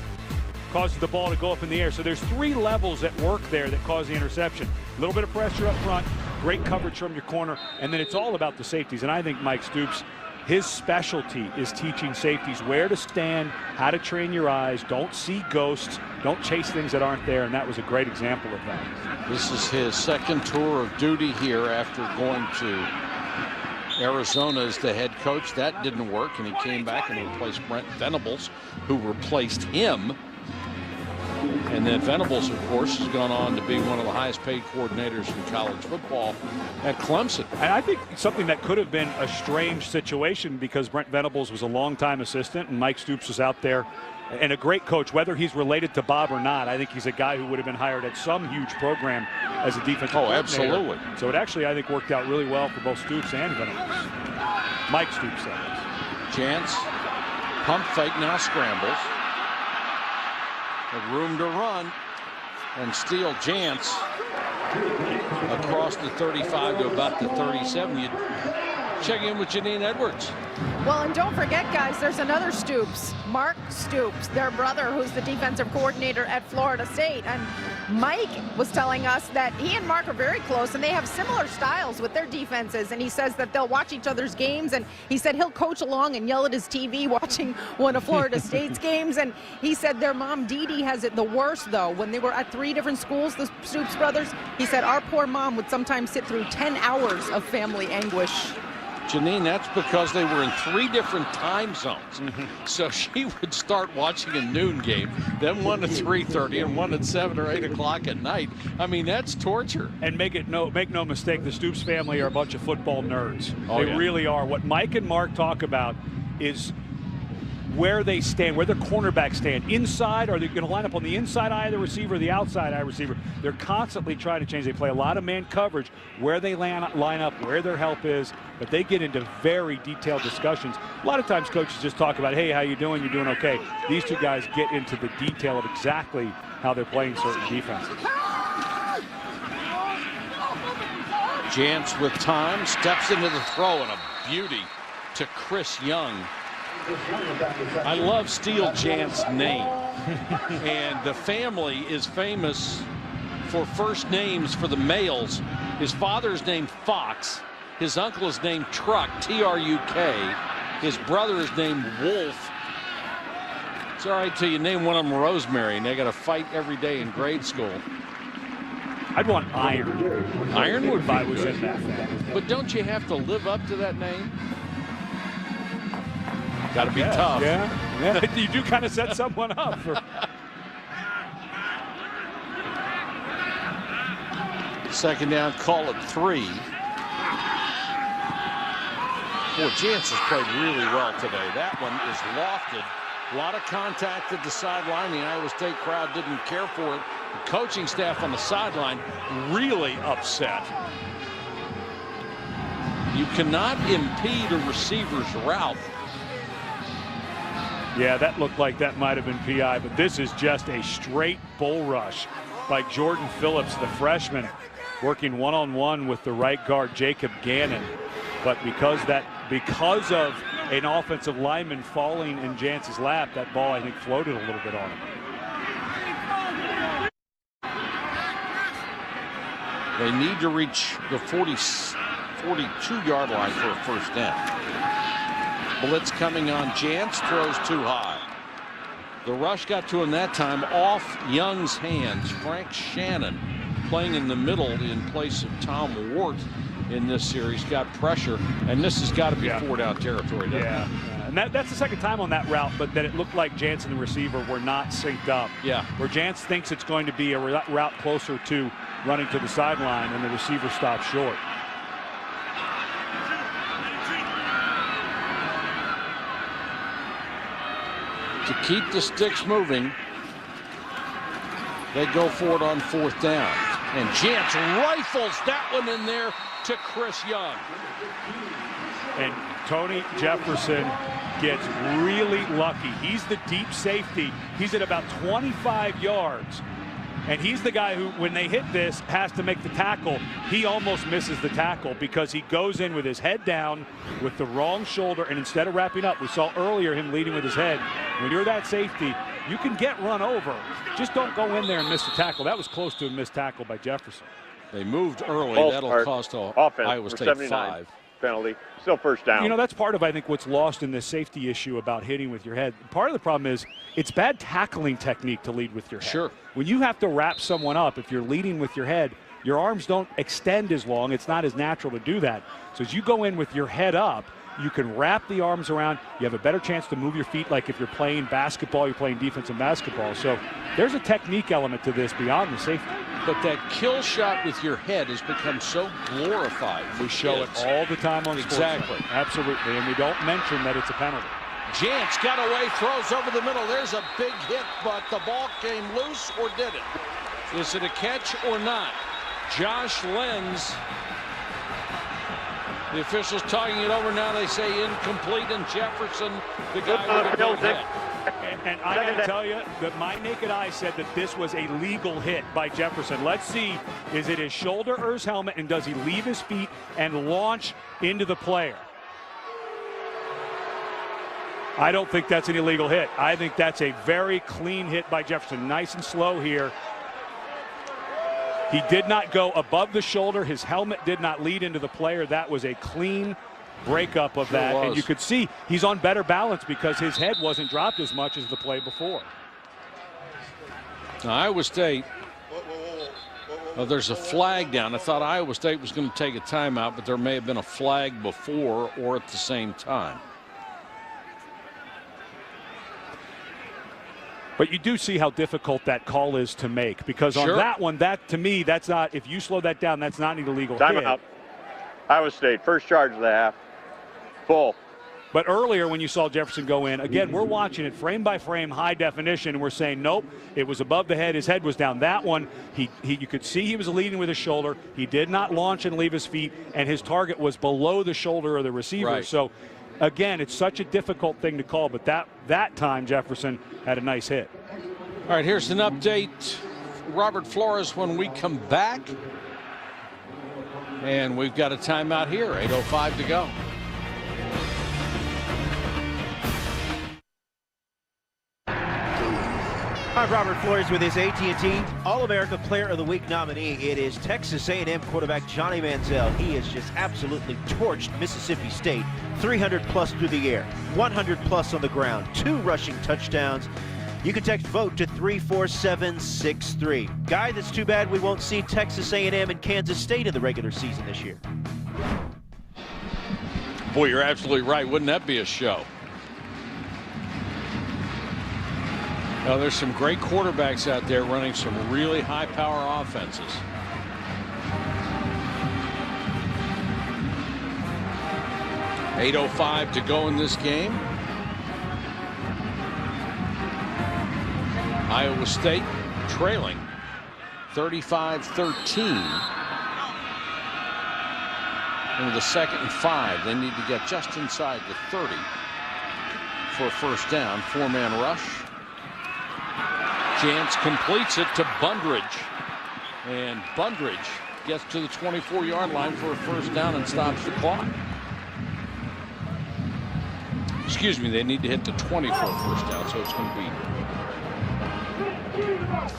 [SPEAKER 2] causes the ball to go up in the air. So there's 3 levels at work there that cause the interception. A little bit of pressure up front, great coverage from your corner, and then it's all about the safeties. And I think Mike Stoops, his specialty is teaching safeties where to stand, how to train your eyes, don't see ghosts, don't chase things that aren't there, and that was a great example of that.
[SPEAKER 1] This is his second tour of duty here after going to Arizona as the head coach. That didn't work, and he came back and replaced Brent Venables, who replaced him. And then Venables, of course, has gone on to be one of the highest paid coordinators in college football at Clemson.
[SPEAKER 2] And I think something that could have been a strange situation, because Brent Venables was a longtime assistant and Mike Stoops was out there, and a great coach, whether he's related to Bob or not. I think he's a guy who would have been hired at some huge program as a defensive coordinator.
[SPEAKER 1] Absolutely.
[SPEAKER 2] So it actually, I think, worked out really well for both Stoops and Venables. Mike Stoops said it.
[SPEAKER 1] Chance, pump fake, now scrambles. With room to run, and Steele Jance across the 35 to about the 37. You check in with Janine Edwards.
[SPEAKER 3] Well, and don't forget, guys, there's another Stoops, Mark Stoops, their brother, who's the defensive coordinator at Florida State. And Mike was telling us that he and Mark are very close, and they have similar styles with their defenses. And he says that they'll watch each other's games, and he said he'll coach along and yell at his TV watching one of Florida State's games. And he said their mom, Dee Dee, has it the worst, though. When they were at 3 different schools, the Stoops brothers, he said our poor mom would sometimes sit through 10 hours of family anguish.
[SPEAKER 1] Janine, that's because they were in 3 different time zones. So she would start watching a noon game, then one at 3:30 and one at 7 or 8 o'clock at night. I mean, that's torture.
[SPEAKER 2] And make no mistake, the Stoops family are a bunch of football nerds.
[SPEAKER 1] Oh,
[SPEAKER 2] they really are. What Mike and Mark talk about is where they stand, where the cornerbacks stand. Inside, are they going to line up on the inside eye of the receiver or the outside eye receiver? They're constantly trying to change. They play a lot of man coverage, where they line up, where their help is, but they get into very detailed discussions. A lot of times coaches just talk about, hey, how you doing? You're doing okay. These 2 guys get into the detail of exactly how they're playing certain defenses.
[SPEAKER 1] Jance with time, steps into the throw, and a beauty to Chris Young. I love Steele Jance's name. And the family is famous for first names for the males. His father's named Fox. His uncle is named Truck, T-R-U-K. His brother is named Wolf. It's all right till you name one of them Rosemary, and they got to fight every day in grade school.
[SPEAKER 2] I'd want Iron.
[SPEAKER 1] Iron would
[SPEAKER 2] if I
[SPEAKER 1] be
[SPEAKER 2] was
[SPEAKER 1] good.
[SPEAKER 2] in that family.
[SPEAKER 1] But don't you have to live up to that name? Got to be tough.
[SPEAKER 2] Yeah. You do kind of set someone up for.
[SPEAKER 1] Second down, call it 3. Boy, Jance has played really well today. That one is lofted. A lot of contact at the sideline. The Iowa State crowd didn't care for it. The coaching staff on the sideline really upset. You cannot impede a receiver's route.
[SPEAKER 2] Yeah, that looked like that might have been PI, but this is just a straight bull rush by Jordan Phillips, the freshman, working one-on-one with the right guard Jacob Gannon. But because of an offensive lineman falling in Jance's lap, that ball, I think, floated a little bit on him.
[SPEAKER 1] They need to reach the 42-yard line for a first down. Blitz coming on Jance, throws too high. The rush got to him that time off Young's hands. Frank Shannon, playing in the middle in place of Tom Wart in this series, got pressure, and this has got to be 4-down territory, doesn't it?
[SPEAKER 2] And that's the second time on that route, but that it looked like Jance and the receiver were not synced up.
[SPEAKER 1] Yeah.
[SPEAKER 2] Where Jance thinks it's going to be a route closer to running to the sideline, and the receiver stops short.
[SPEAKER 1] to keep the sticks moving. They go for it on 4th down. And Jantz rifles that one in there to Chris Young.
[SPEAKER 2] And Tony Jefferson gets really lucky. He's the deep safety. He's at about 25 yards. And he's the guy who, when they hit this, has to make the tackle. He almost misses the tackle because he goes in with his head down with the wrong shoulder, and instead of wrapping up, we saw earlier him leading with his head. When you're that safety, you can get run over. Just don't go in there and miss the tackle. That was close to a missed tackle by Jefferson.
[SPEAKER 1] They moved early. That'll cost Iowa State 5.
[SPEAKER 4] Penalty. Still 1st down.
[SPEAKER 2] You know, that's part of, I think, what's lost in this safety issue about hitting with your head. Part of the problem is it's bad tackling technique to lead with your head.
[SPEAKER 1] Sure.
[SPEAKER 2] When you have to wrap someone up, if you're leading with your head, your arms don't extend as long. It's not as natural to do that. So as you go in with your head up, you can wrap the arms around. You have a better chance to move your feet, like if you're playing basketball, you're playing defense in basketball. So there's a technique element to this beyond the safety.
[SPEAKER 1] But that kill shot with your head has become so glorified.
[SPEAKER 2] We show it all the time on sports.
[SPEAKER 1] Exactly.
[SPEAKER 2] Absolutely. And we don't mention that it's a penalty.
[SPEAKER 1] Jantz got away, throws over the middle. There's a big hit, but the ball came loose, or did it? Is it a catch or not? Josh Lenz. The officials talking it over now. They say incomplete, and Jefferson, the guy with the big hit.
[SPEAKER 2] And I got to tell you that my naked eye said that this was a legal hit by Jefferson. Let's see, is it his shoulder or his helmet, and does he leave his feet and launch into the player? I don't think that's an illegal hit. I think that's a very clean hit by Jefferson. Nice and slow here. He did not go above the shoulder. His helmet did not lead into the player. That was a clean breakup of that. And you could see he's on better balance because his head wasn't dropped as much as the play before.
[SPEAKER 1] Now, Iowa State, there's a flag down. I thought Iowa State was going to take a timeout, but there may have been a flag before or at the same time.
[SPEAKER 2] But you do see how difficult that call is to make, because on that one, that to me, that's not, if you slow that down, that's not an illegal hit.
[SPEAKER 4] Timeout. Iowa State, first charge of the half. Full.
[SPEAKER 2] But earlier when you saw Jefferson go in, again, we're watching it frame by frame, high definition, and we're saying, nope, it was above the head, his head was down. That one, you could see he was leading with his shoulder. He did not launch and leave his feet, and his target was below the shoulder of the receiver.
[SPEAKER 1] Right.
[SPEAKER 2] So, again, it's such a difficult thing to call, but that time Jefferson had a nice hit.
[SPEAKER 1] All right, here's an update. Robert Flores when we come back. And we've got a timeout here, 8:05 to go.
[SPEAKER 9] I'm Robert Flores with his AT&T All-America Player of the Week nominee. It is Texas A&M quarterback Johnny Manziel. He has just absolutely torched Mississippi State. 300 plus through the air, 100 plus on the ground, 2 rushing touchdowns. You can text VOTE to 34763. Guy, that's too bad we won't see Texas A&M and Kansas State in the regular season this year.
[SPEAKER 1] Boy, you're absolutely right. Wouldn't that be a show? Now, there's some great quarterbacks out there running some really high-power offenses. .805 to go in this game. Iowa State trailing 35-13. Into the 2nd and 5. They need to get just inside the 30 for a first down. 4-man rush. Jantz completes it to Bundridge. And Bundridge gets to the 24-yard line for a first down and stops the clock. Excuse me, they need to hit the 20 for a first down, so it's going to be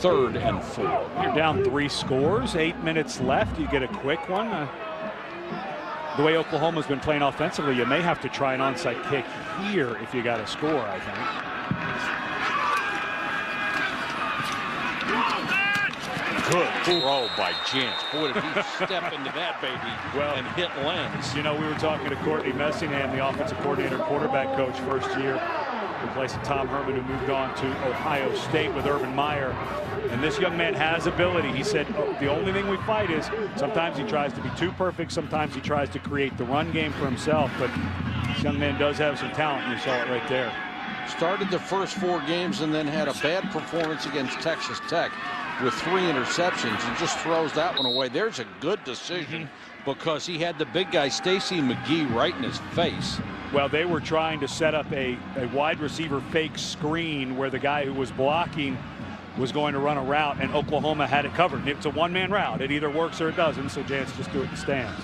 [SPEAKER 1] 3rd and 4.
[SPEAKER 2] You're down 3 scores, 8 minutes left. You get a quick one. The way Oklahoma's been playing offensively, you may have to try an onside kick here if you got a score, I think.
[SPEAKER 1] Good throw by Jantz. Boy, did he step into that baby and hit Lenz.
[SPEAKER 2] You know, we were talking to Courtney Messingham, the offensive coordinator, quarterback coach, first year, replacing Tom Herman, who moved on to Ohio State with Urban Meyer. And this young man has ability. He said, the only thing we fight is sometimes he tries to be too perfect, sometimes he tries to create the run game for himself, but this young man does have some talent, and you saw it right there.
[SPEAKER 1] Started the first 4 games and then had a bad performance against Texas Tech with 3 interceptions and just throws that one away. There's a good decision because he had the big guy Stacy McGee right in his face.
[SPEAKER 2] Well, they were trying to set up a wide receiver fake screen where the guy who was blocking was going to run a route, and Oklahoma had it covered. It's a one-man route. It either works or it doesn't, so Jance just do it in stands.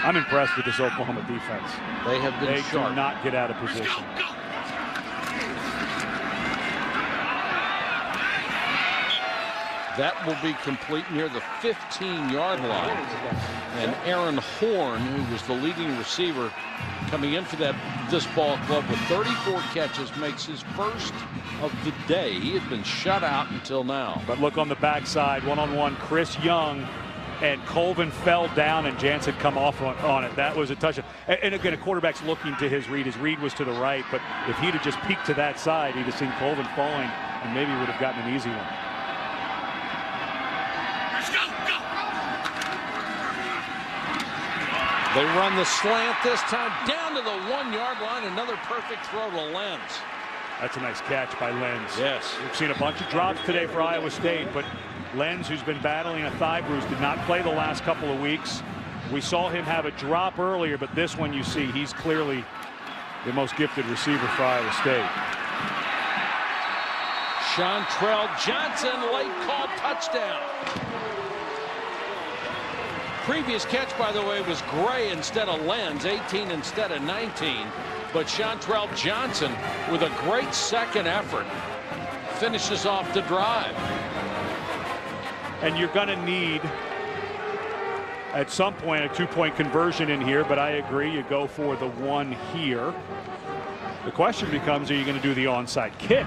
[SPEAKER 2] I'm impressed with this Oklahoma defense.
[SPEAKER 1] They have been sharp.
[SPEAKER 2] Do not get out of position.
[SPEAKER 1] That will be complete near the 15-yard line. And Aaron Horn, who was the leading receiver coming in for this ball club with 34 catches, makes his first of the day. He had been shut out until now.
[SPEAKER 2] But look on the backside, one-on-one, Chris Young, and Colvin fell down, and Jance had come off on it. That was a touchdown. And again, a quarterback's looking to his read. His read was to the right, but if he'd have just peeked to that side, he'd have seen Colvin falling and maybe would have gotten an easy one.
[SPEAKER 1] They run the slant this time down to the 1-yard line. Another perfect throw to Lenz.
[SPEAKER 2] That's a nice catch by Lenz.
[SPEAKER 1] Yes.
[SPEAKER 2] We've seen a bunch of drops today for Iowa State, but Lenz, who's been battling a thigh bruise, did not play the last couple of weeks. We saw him have a drop earlier, but this one you see, he's clearly the most gifted receiver for Iowa State.
[SPEAKER 1] Chantrell Johnson, late call touchdown. Previous catch, by the way, was Gray instead of Lenz, 18 instead of 19. But Chantrell Johnson, with a great second effort, finishes off the drive.
[SPEAKER 2] And you're going to need, at some point, a 2-point conversion in here, but I agree, you go for the 1 here. The question becomes, are you going to do the onside kick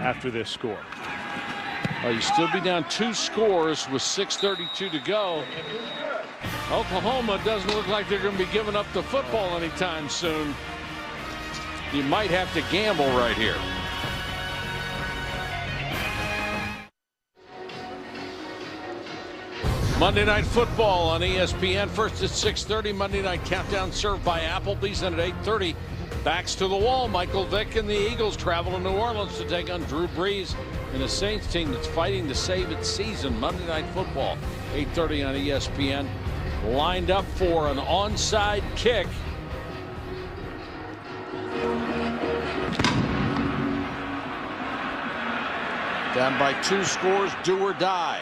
[SPEAKER 2] after this score?
[SPEAKER 1] Well, you still be down 2 scores with 6:32 to go. Oklahoma doesn't look like they're going to be giving up the football anytime soon. You might have to gamble right here. Monday Night Football on ESPN. First at 6:30. Monday Night Countdown served by Applebee's. And at 8:30, backs to the wall. Michael Vick and the Eagles travel to New Orleans to take on Drew Brees and a Saints team that's fighting to save its season. Monday Night Football, 8:30 on ESPN. Lined up for an onside kick. Down by 2 scores, do or die.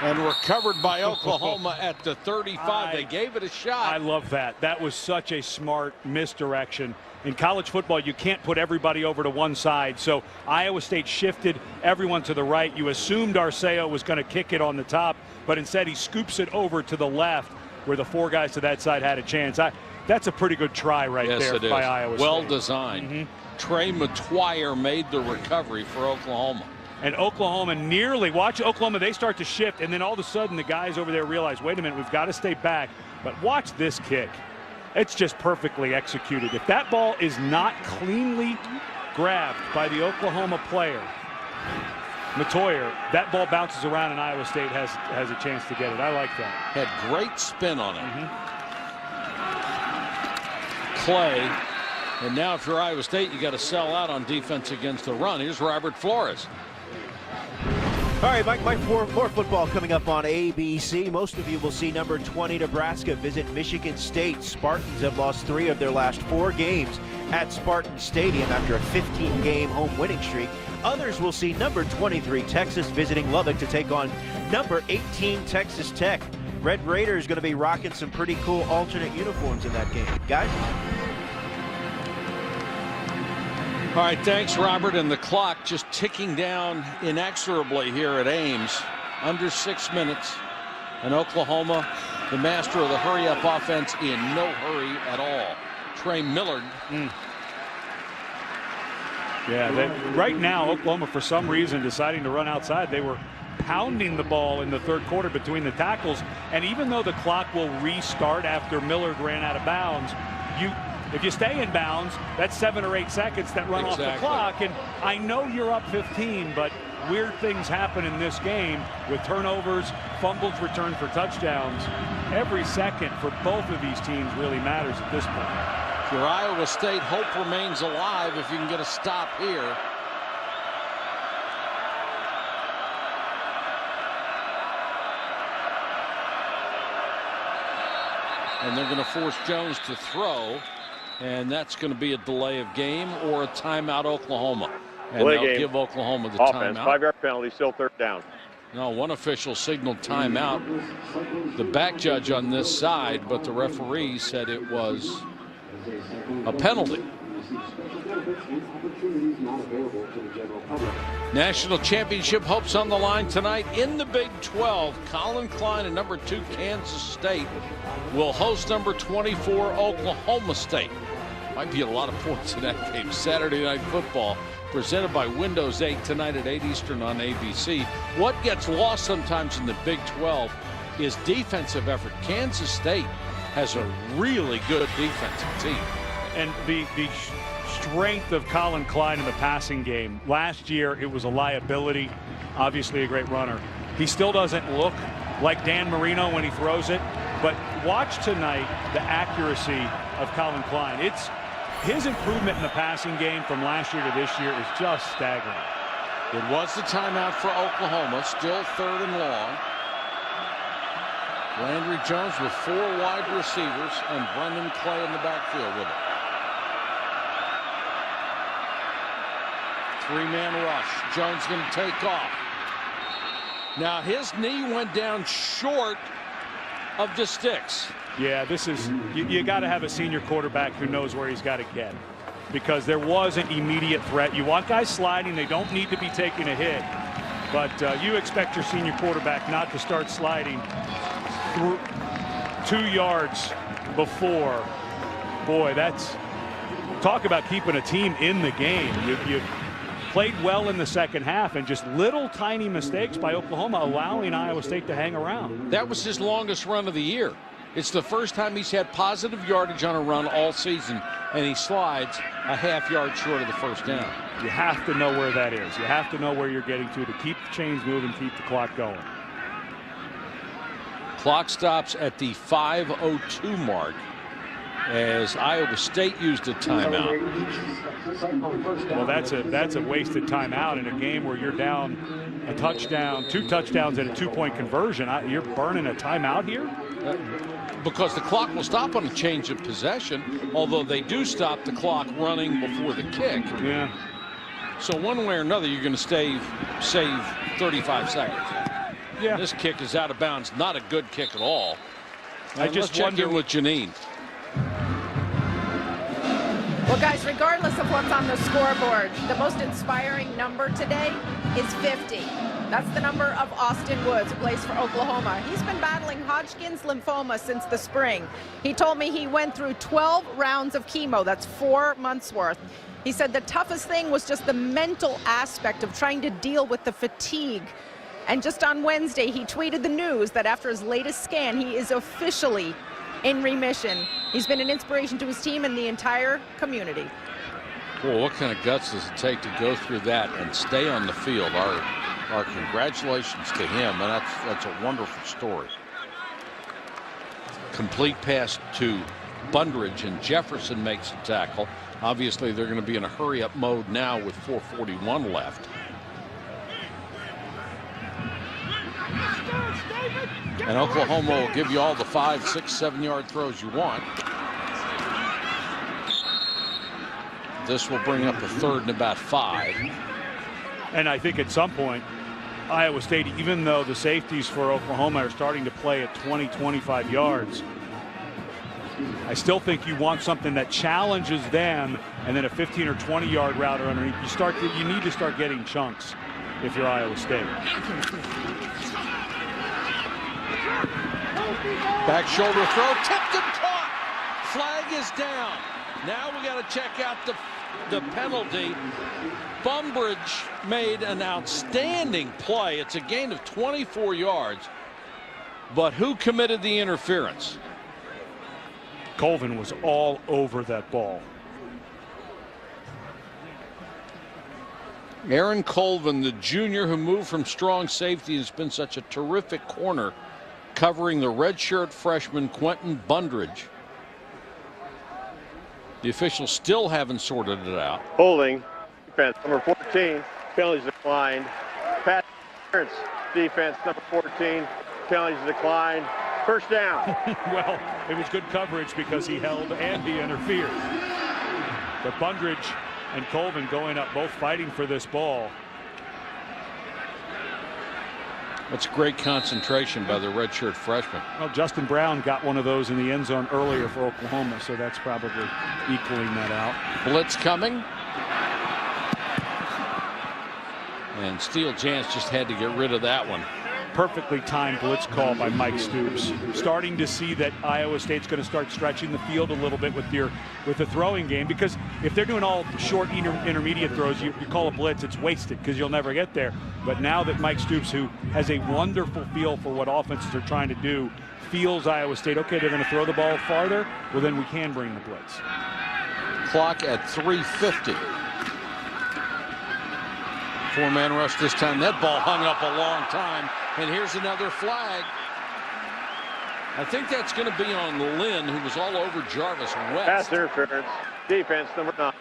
[SPEAKER 1] And recovered by Oklahoma at the 35. They gave it a shot.
[SPEAKER 2] I love that. That was such a smart misdirection. In college football, you can't put everybody over to one side. So Iowa State shifted everyone to the right. You assumed Arceo was going to kick it on the top, but instead he scoops it over to the left where the 4 guys to that side had a chance. That's a pretty good try right there by Iowa State.
[SPEAKER 1] Well designed. Trey McTwire made the recovery for Oklahoma.
[SPEAKER 2] And Oklahoma nearly, watch Oklahoma, they start to shift, and then all of a sudden the guys over there realize, wait a minute, we've got to stay back. But watch this kick. It's just perfectly executed. If that ball is not cleanly grabbed by the Oklahoma player, Matoyer, that ball bounces around and Iowa State has a chance to get it. I like that.
[SPEAKER 1] Had great spin on it. Clay. And now if you're Iowa State, you got to sell out on defense against the run. Here's Robert Flores.
[SPEAKER 9] All right, Mike, more football coming up on ABC. Most of you will see number 20 Nebraska visit Michigan State. Spartans have lost 3 of their last 4 games at Spartan Stadium after a 15-game home winning streak. Others will see number 23 Texas visiting Lubbock to take on number 18 Texas Tech. Red Raiders going to be rocking some pretty cool alternate uniforms in that game. Guys?
[SPEAKER 1] All right, thanks, Robert. And the clock just ticking down inexorably here at Ames. Under 6 minutes. And Oklahoma, the master of the hurry-up offense, in no hurry at all. Trey Millard.
[SPEAKER 2] Yeah, right now, Oklahoma, for some reason, deciding to run outside. They were pounding the ball in the 3rd quarter between the tackles. And even though the clock will restart after Millard ran out of bounds, if you stay in bounds, that's 7 or 8 seconds that run off the clock. And I know you're up 15, but weird things happen in this game with turnovers, fumbles returned for touchdowns. Every second for both of these teams really matters at this point.
[SPEAKER 1] For Iowa State, hope remains alive if you can get a stop here. And they're going to force Jones to throw, and that's going to be a delay of game or a timeout, Oklahoma. And they'll give Oklahoma the
[SPEAKER 4] offense,
[SPEAKER 1] timeout.
[SPEAKER 4] 5-yard penalty, still third down.
[SPEAKER 1] No, one official signaled timeout. The back judge on this side, but the referee said it was a penalty. National championship hopes on the line tonight in the Big 12. Colin Klein and number 2 Kansas State will host number 24 Oklahoma State. Might be a lot of points in that game. Saturday Night Football presented by Windows 8 tonight at 8 Eastern on ABC. What gets lost sometimes in the Big 12 is defensive effort. Kansas State has a really good defensive team.
[SPEAKER 2] And the strength of Colin Klein in the passing game. Last year, it was a liability. Obviously a great runner. He still doesn't look like Dan Marino when he throws it. But watch tonight the accuracy of Colin Klein. It's his improvement in the passing game from last year to this year is just staggering.
[SPEAKER 1] It was the timeout for Oklahoma. Still third and long. Landry Jones with 4 wide receivers and Brendan Clay in the backfield with it. 3-man rush. Jones going to take off. Now his knee went down short of the sticks.
[SPEAKER 2] Yeah, this is, you got to have a senior quarterback who knows where he's got to get, because there was an immediate threat. You want guys sliding, they don't need to be taking a hit, but you expect your senior quarterback not to start sliding through 2 yards before. Boy, that's, talk about keeping a team in the game. You played well in the second half, and just little tiny mistakes by Oklahoma allowing Iowa State to hang around.
[SPEAKER 1] That was his longest run of the year. It's the first time he's had positive yardage on a run all season, and he slides a half yard short of the first down.
[SPEAKER 2] You have to know where that is. You have to know where you're getting to keep the chains moving, keep the clock going.
[SPEAKER 1] Clock stops at the 5:02 mark as Iowa State used a timeout.
[SPEAKER 2] Well, that's a wasted timeout in a game where you're down a touchdown, 2 touchdowns, and a 2-point conversion. You're burning a timeout here?
[SPEAKER 1] Because the clock will stop on a change of possession, although they do stop the clock running before the kick.
[SPEAKER 2] Yeah.
[SPEAKER 1] So one way or another, you're going to save 35 seconds.
[SPEAKER 2] Yeah.
[SPEAKER 1] This kick is out of bounds. Not a good kick at all.
[SPEAKER 2] I just wonder
[SPEAKER 1] with Janine.
[SPEAKER 3] Well, guys, regardless of what's on the scoreboard, the most inspiring number today is 50. That's the number of Austin Woods, who plays for Oklahoma. He's been battling Hodgkin's lymphoma since the spring. He told me he went through 12 rounds of chemo. That's 4 months worth. He said the toughest thing was just the mental aspect of trying to deal with the fatigue. And just on Wednesday, he tweeted the news that after his latest scan, he is officially in remission. He's been an inspiration to his team and the entire community.
[SPEAKER 1] Well, what kind of guts does it take to go through that and stay on the field? Our congratulations to him, and that's a wonderful story. Complete pass to Bundridge, and Jefferson makes a tackle. Obviously, they're going to be in a hurry-up mode now with 4:41 left. And Oklahoma will give you all the 5, 6, 7-yard throws you want. This will bring up a 3rd and about 5.
[SPEAKER 2] And I think at some point, Iowa State, even though the safeties for Oklahoma are starting to play at 20, 25 yards, I still think you want something that challenges them, and then a 15 or 20-yard route or underneath. You need to start getting chunks if you're Iowa State.
[SPEAKER 1] Back shoulder throw, tipped and caught. Flag is down. Now we got to check out the penalty. Bundridge made an outstanding play. It's a gain of 24 yards. But who committed the interference?
[SPEAKER 2] Colvin was all over that ball.
[SPEAKER 1] Aaron Colvin, the junior who moved from strong safety, has been such a terrific corner, covering the redshirt freshman Quentin Bundridge. The officials still haven't sorted it out.
[SPEAKER 4] Holding defense number 14. Penalties declined. Pass interference defense number 14. Penalties declined. First down.
[SPEAKER 2] Well, it was good coverage because he held and he interfered. But Bundridge and Colvin going up, both fighting for this ball.
[SPEAKER 1] That's great concentration by the redshirt freshman.
[SPEAKER 2] Well, Justin Brown got one of those in the end zone earlier for Oklahoma, so that's probably equaling that out.
[SPEAKER 1] Blitz coming. And Steele Jantz just had to get rid of that one.
[SPEAKER 2] Perfectly timed blitz call by Mike Stoops. Starting to see that Iowa State's going to start stretching the field a little bit with the throwing game, because if they're doing all short intermediate throws, you call a blitz, it's wasted because you'll never get there. But now that Mike Stoops, who has a wonderful feel for what offenses are trying to do, feels Iowa State, okay, they're going to throw the ball farther, well then we can bring the blitz.
[SPEAKER 1] Clock at 3:50. Four-man rush this time. That ball hung up a long time. And here's another flag. I think that's going to be on Lynn, who was all over Jarvis West.
[SPEAKER 4] Pass interference. Defense number 9.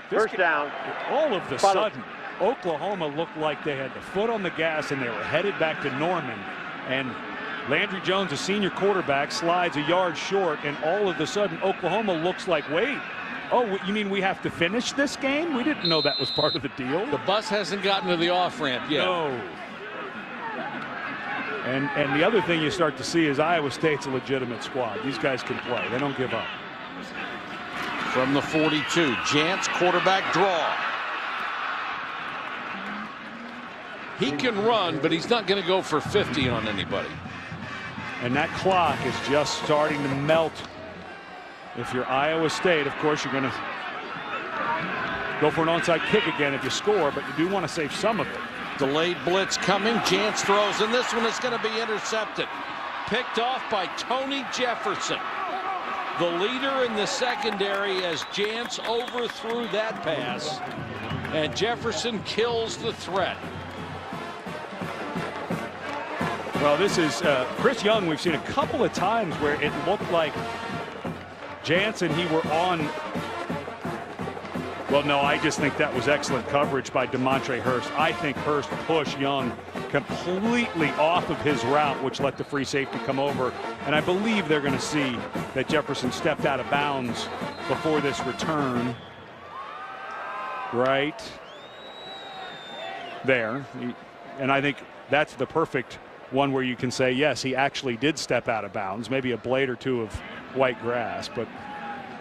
[SPEAKER 4] First down.
[SPEAKER 2] All of the sudden, Oklahoma looked like they had the foot on the gas and they were headed back to Norman. And Landry Jones, a senior quarterback, slides a yard short, and all of a sudden Oklahoma looks like, wait, oh, you mean we have to finish this game? We didn't know that was part of the deal.
[SPEAKER 1] The bus hasn't gotten to the off-ramp yet.
[SPEAKER 2] No. And the other thing you start to see is Iowa State's a legitimate squad. These guys can play. They don't give up.
[SPEAKER 1] From the 42, Jantz quarterback draw. He can run, but he's not going to go for 50 on anybody.
[SPEAKER 2] And that clock is just starting to melt. If you're Iowa State, of course, you're going to go for an onside kick again if you score, but you do want to save some of it.
[SPEAKER 1] Delayed blitz coming. Jantz throws, and this one is going to be intercepted. Picked off by Tony Jefferson, the leader in the secondary, as Jantz overthrew that pass, and Jefferson kills the threat.
[SPEAKER 2] Well, this is Chris Young. We've seen a couple of times where it looked like Jantz and he were on. Well, no, I just think that was excellent coverage by DeMontre Hurst. I think Hurst pushed Young completely off of his route, which let the free safety come over. And I believe they're going to see that Jefferson stepped out of bounds before this return. Right there. And I think that's the perfect one where you can say, yes, he actually did step out of bounds. Maybe a blade or two of white grass, but.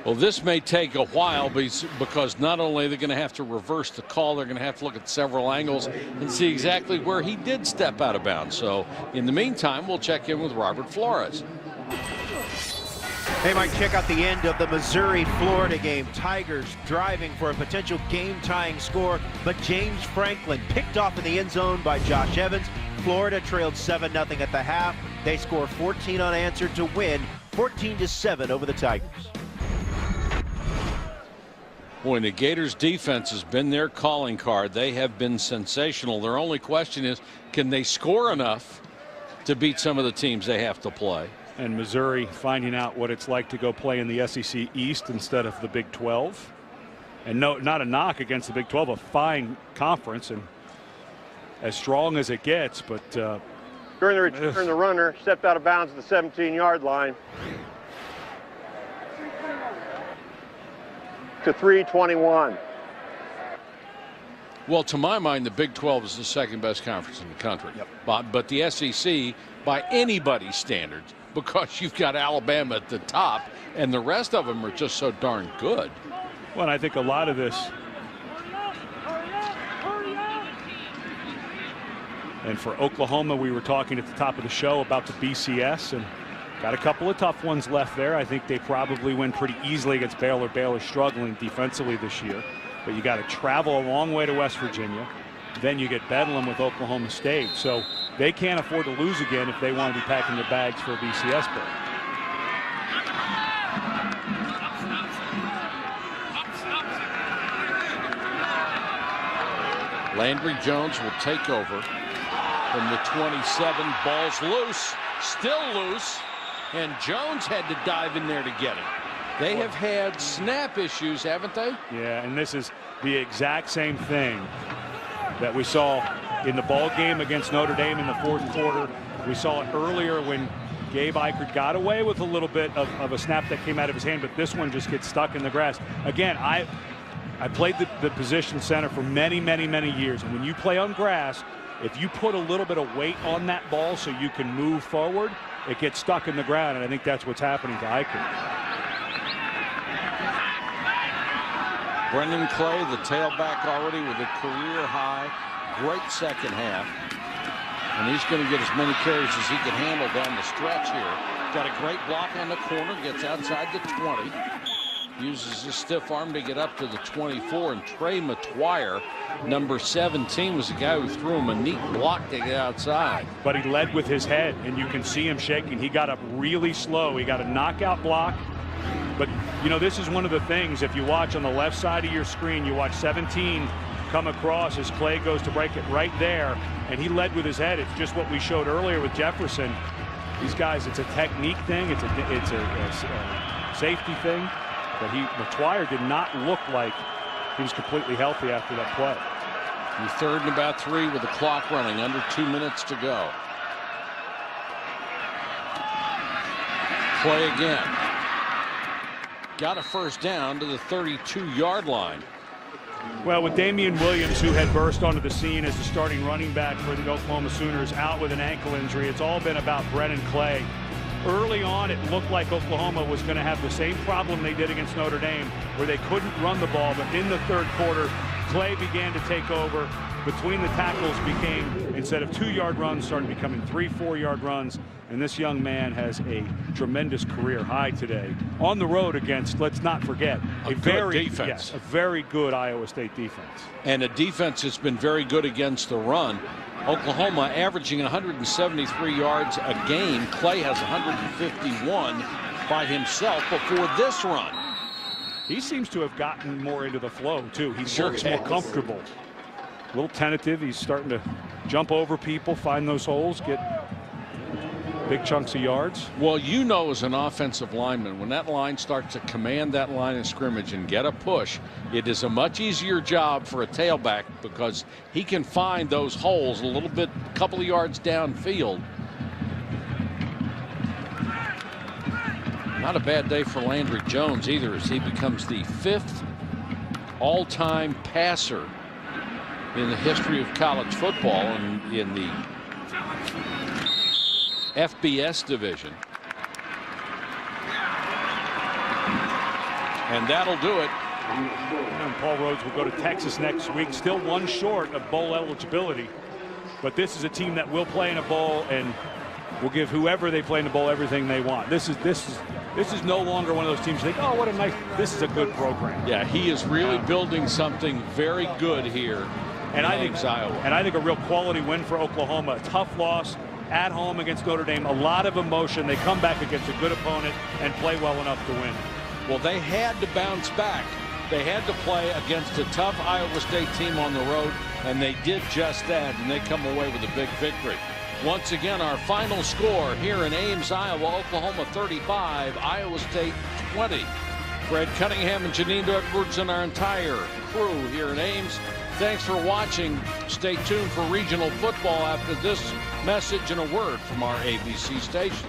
[SPEAKER 1] Well, this may take a while because not only are they going to have to reverse the call, they're going to have to look at several angles and see exactly where he did step out of bounds. So in the meantime, we'll check in with Robert Flores.
[SPEAKER 9] Hey, Mike, check out the end of the Missouri-Florida game. Tigers driving for a potential game-tying score, but James Franklin picked off in the end zone by Josh Evans. Florida trailed 7-0 at the half. They score 14 unanswered to win 14-7 over the Tigers.
[SPEAKER 1] Boy, the Gators defense has been their calling card. They have been sensational. Their only question is, can they score enough to beat some of the teams they have to play?
[SPEAKER 2] And Missouri finding out what it's like to go play in the SEC East instead of the Big 12. And no, not a knock against the Big 12, a fine conference and as strong as it gets. But
[SPEAKER 4] during the return, the runner stepped out of bounds at the 17-yard line. To 3:21.
[SPEAKER 1] Well, to my mind, the Big 12 is the second best conference in the country.
[SPEAKER 2] Yep.
[SPEAKER 1] But the SEC, by anybody's standards, because you've got Alabama at the top, and the rest of them are just so darn good.
[SPEAKER 2] Well, I think a lot of this, and for Oklahoma, we were talking at the top of the show about the BCS, and got a couple of tough ones left there. I think they probably win pretty easily against Baylor. Baylor's struggling defensively this year. But you got to travel a long way to West Virginia. Then you get Bedlam with Oklahoma State. So they can't afford to lose again if they want to be packing their bags for a BCS bowl.
[SPEAKER 1] Landry Jones will take over from the 27. Ball's loose, still loose, and Jones had to dive in there to get it. They have had snap issues, haven't they?
[SPEAKER 2] Yeah, and this is the exact same thing that we saw in the ball game against Notre Dame in the fourth quarter. We saw it earlier when Gabe Eichert got away with a little bit of a snap that came out of his hand, but this one just gets stuck in the grass. Again, I played the position center for many, many, many years, and when you play on grass, if you put a little bit of weight on that ball so you can move forward, it gets stuck in the ground, and I think that's what's happening to Eichert.
[SPEAKER 1] Brendan Clay, the tailback, already with a career high. Great second half. And he's going to get as many carries as he can handle down the stretch here. Got a great block on the corner, gets outside the 20. Uses his stiff arm to get up to the 24. And Trey McGuire, number 17, was the guy who threw him a neat block to get outside.
[SPEAKER 2] But he led with his head, and you can see him shaking. He got up really slow. He got a knockout block. But, you know, this is one of the things, if you watch on the left side of your screen, you watch 17 come across as Clay goes to break it right there, and he led with his head. It's just what we showed earlier with Jefferson. These guys, it's a technique thing. It's a safety thing. But McGuire did not look like he was completely healthy after that play.
[SPEAKER 1] And 3rd and about 3 with the clock running, under 2 minutes to go. Clay again. Got a first down to the 32-yard line.
[SPEAKER 2] Well, with Damian Williams, who had burst onto the scene as the starting running back for the Oklahoma Sooners, out with an ankle injury, it's all been about Brennan Clay. Early on, it looked like Oklahoma was going to have the same problem they did against Notre Dame, where they couldn't run the ball. But in the third quarter, Clay began to take over. Between the tackles became, instead of 2-yard runs, started becoming 3-4-yard runs. And this young man has a tremendous career high today on the road against, let's not forget, a very
[SPEAKER 1] defense.
[SPEAKER 2] Yes, a very good Iowa State defense.
[SPEAKER 1] And a defense that's been very good against the run. Oklahoma averaging 173 yards a game. Clay has 151 by himself before this run.
[SPEAKER 2] He seems to have gotten more into the flow, too. He
[SPEAKER 1] sure
[SPEAKER 2] looks more comfortable. A little tentative. He's starting to jump over people, find those holes, get big chunks of yards.
[SPEAKER 1] Well, you know, as an offensive lineman, when that line starts to command that line of scrimmage and get a push, it is a much easier job for a tailback because he can find those holes a little bit, a couple of yards downfield. Not a bad day for Landry Jones either, as he becomes the 5th all-time passer in the history of college football and in the FBS division. And that'll do it.
[SPEAKER 2] And Paul Rhodes will go to Texas next week, still one short of bowl eligibility. But this is a team that will play in a bowl and will give whoever they play in the bowl everything they want. This is no longer one of those teams you think, oh, what a nice, this is a good program.
[SPEAKER 1] Yeah, he is really building something very good here.
[SPEAKER 2] And I think a real quality win for Oklahoma. A tough loss at home against Notre Dame. A lot of emotion. They come back against a good opponent and play well enough to win.
[SPEAKER 1] Well, they had to bounce back. They had to play against a tough Iowa State team on the road, and they did just that, and they come away with a big victory. Once again, our final score here in Ames, Iowa, Oklahoma 35, Iowa State 20. Fred Cunningham and Janine Edwards and our entire crew here in Ames, thanks for watching. Stay tuned for regional football after this message and a word from our ABC stations.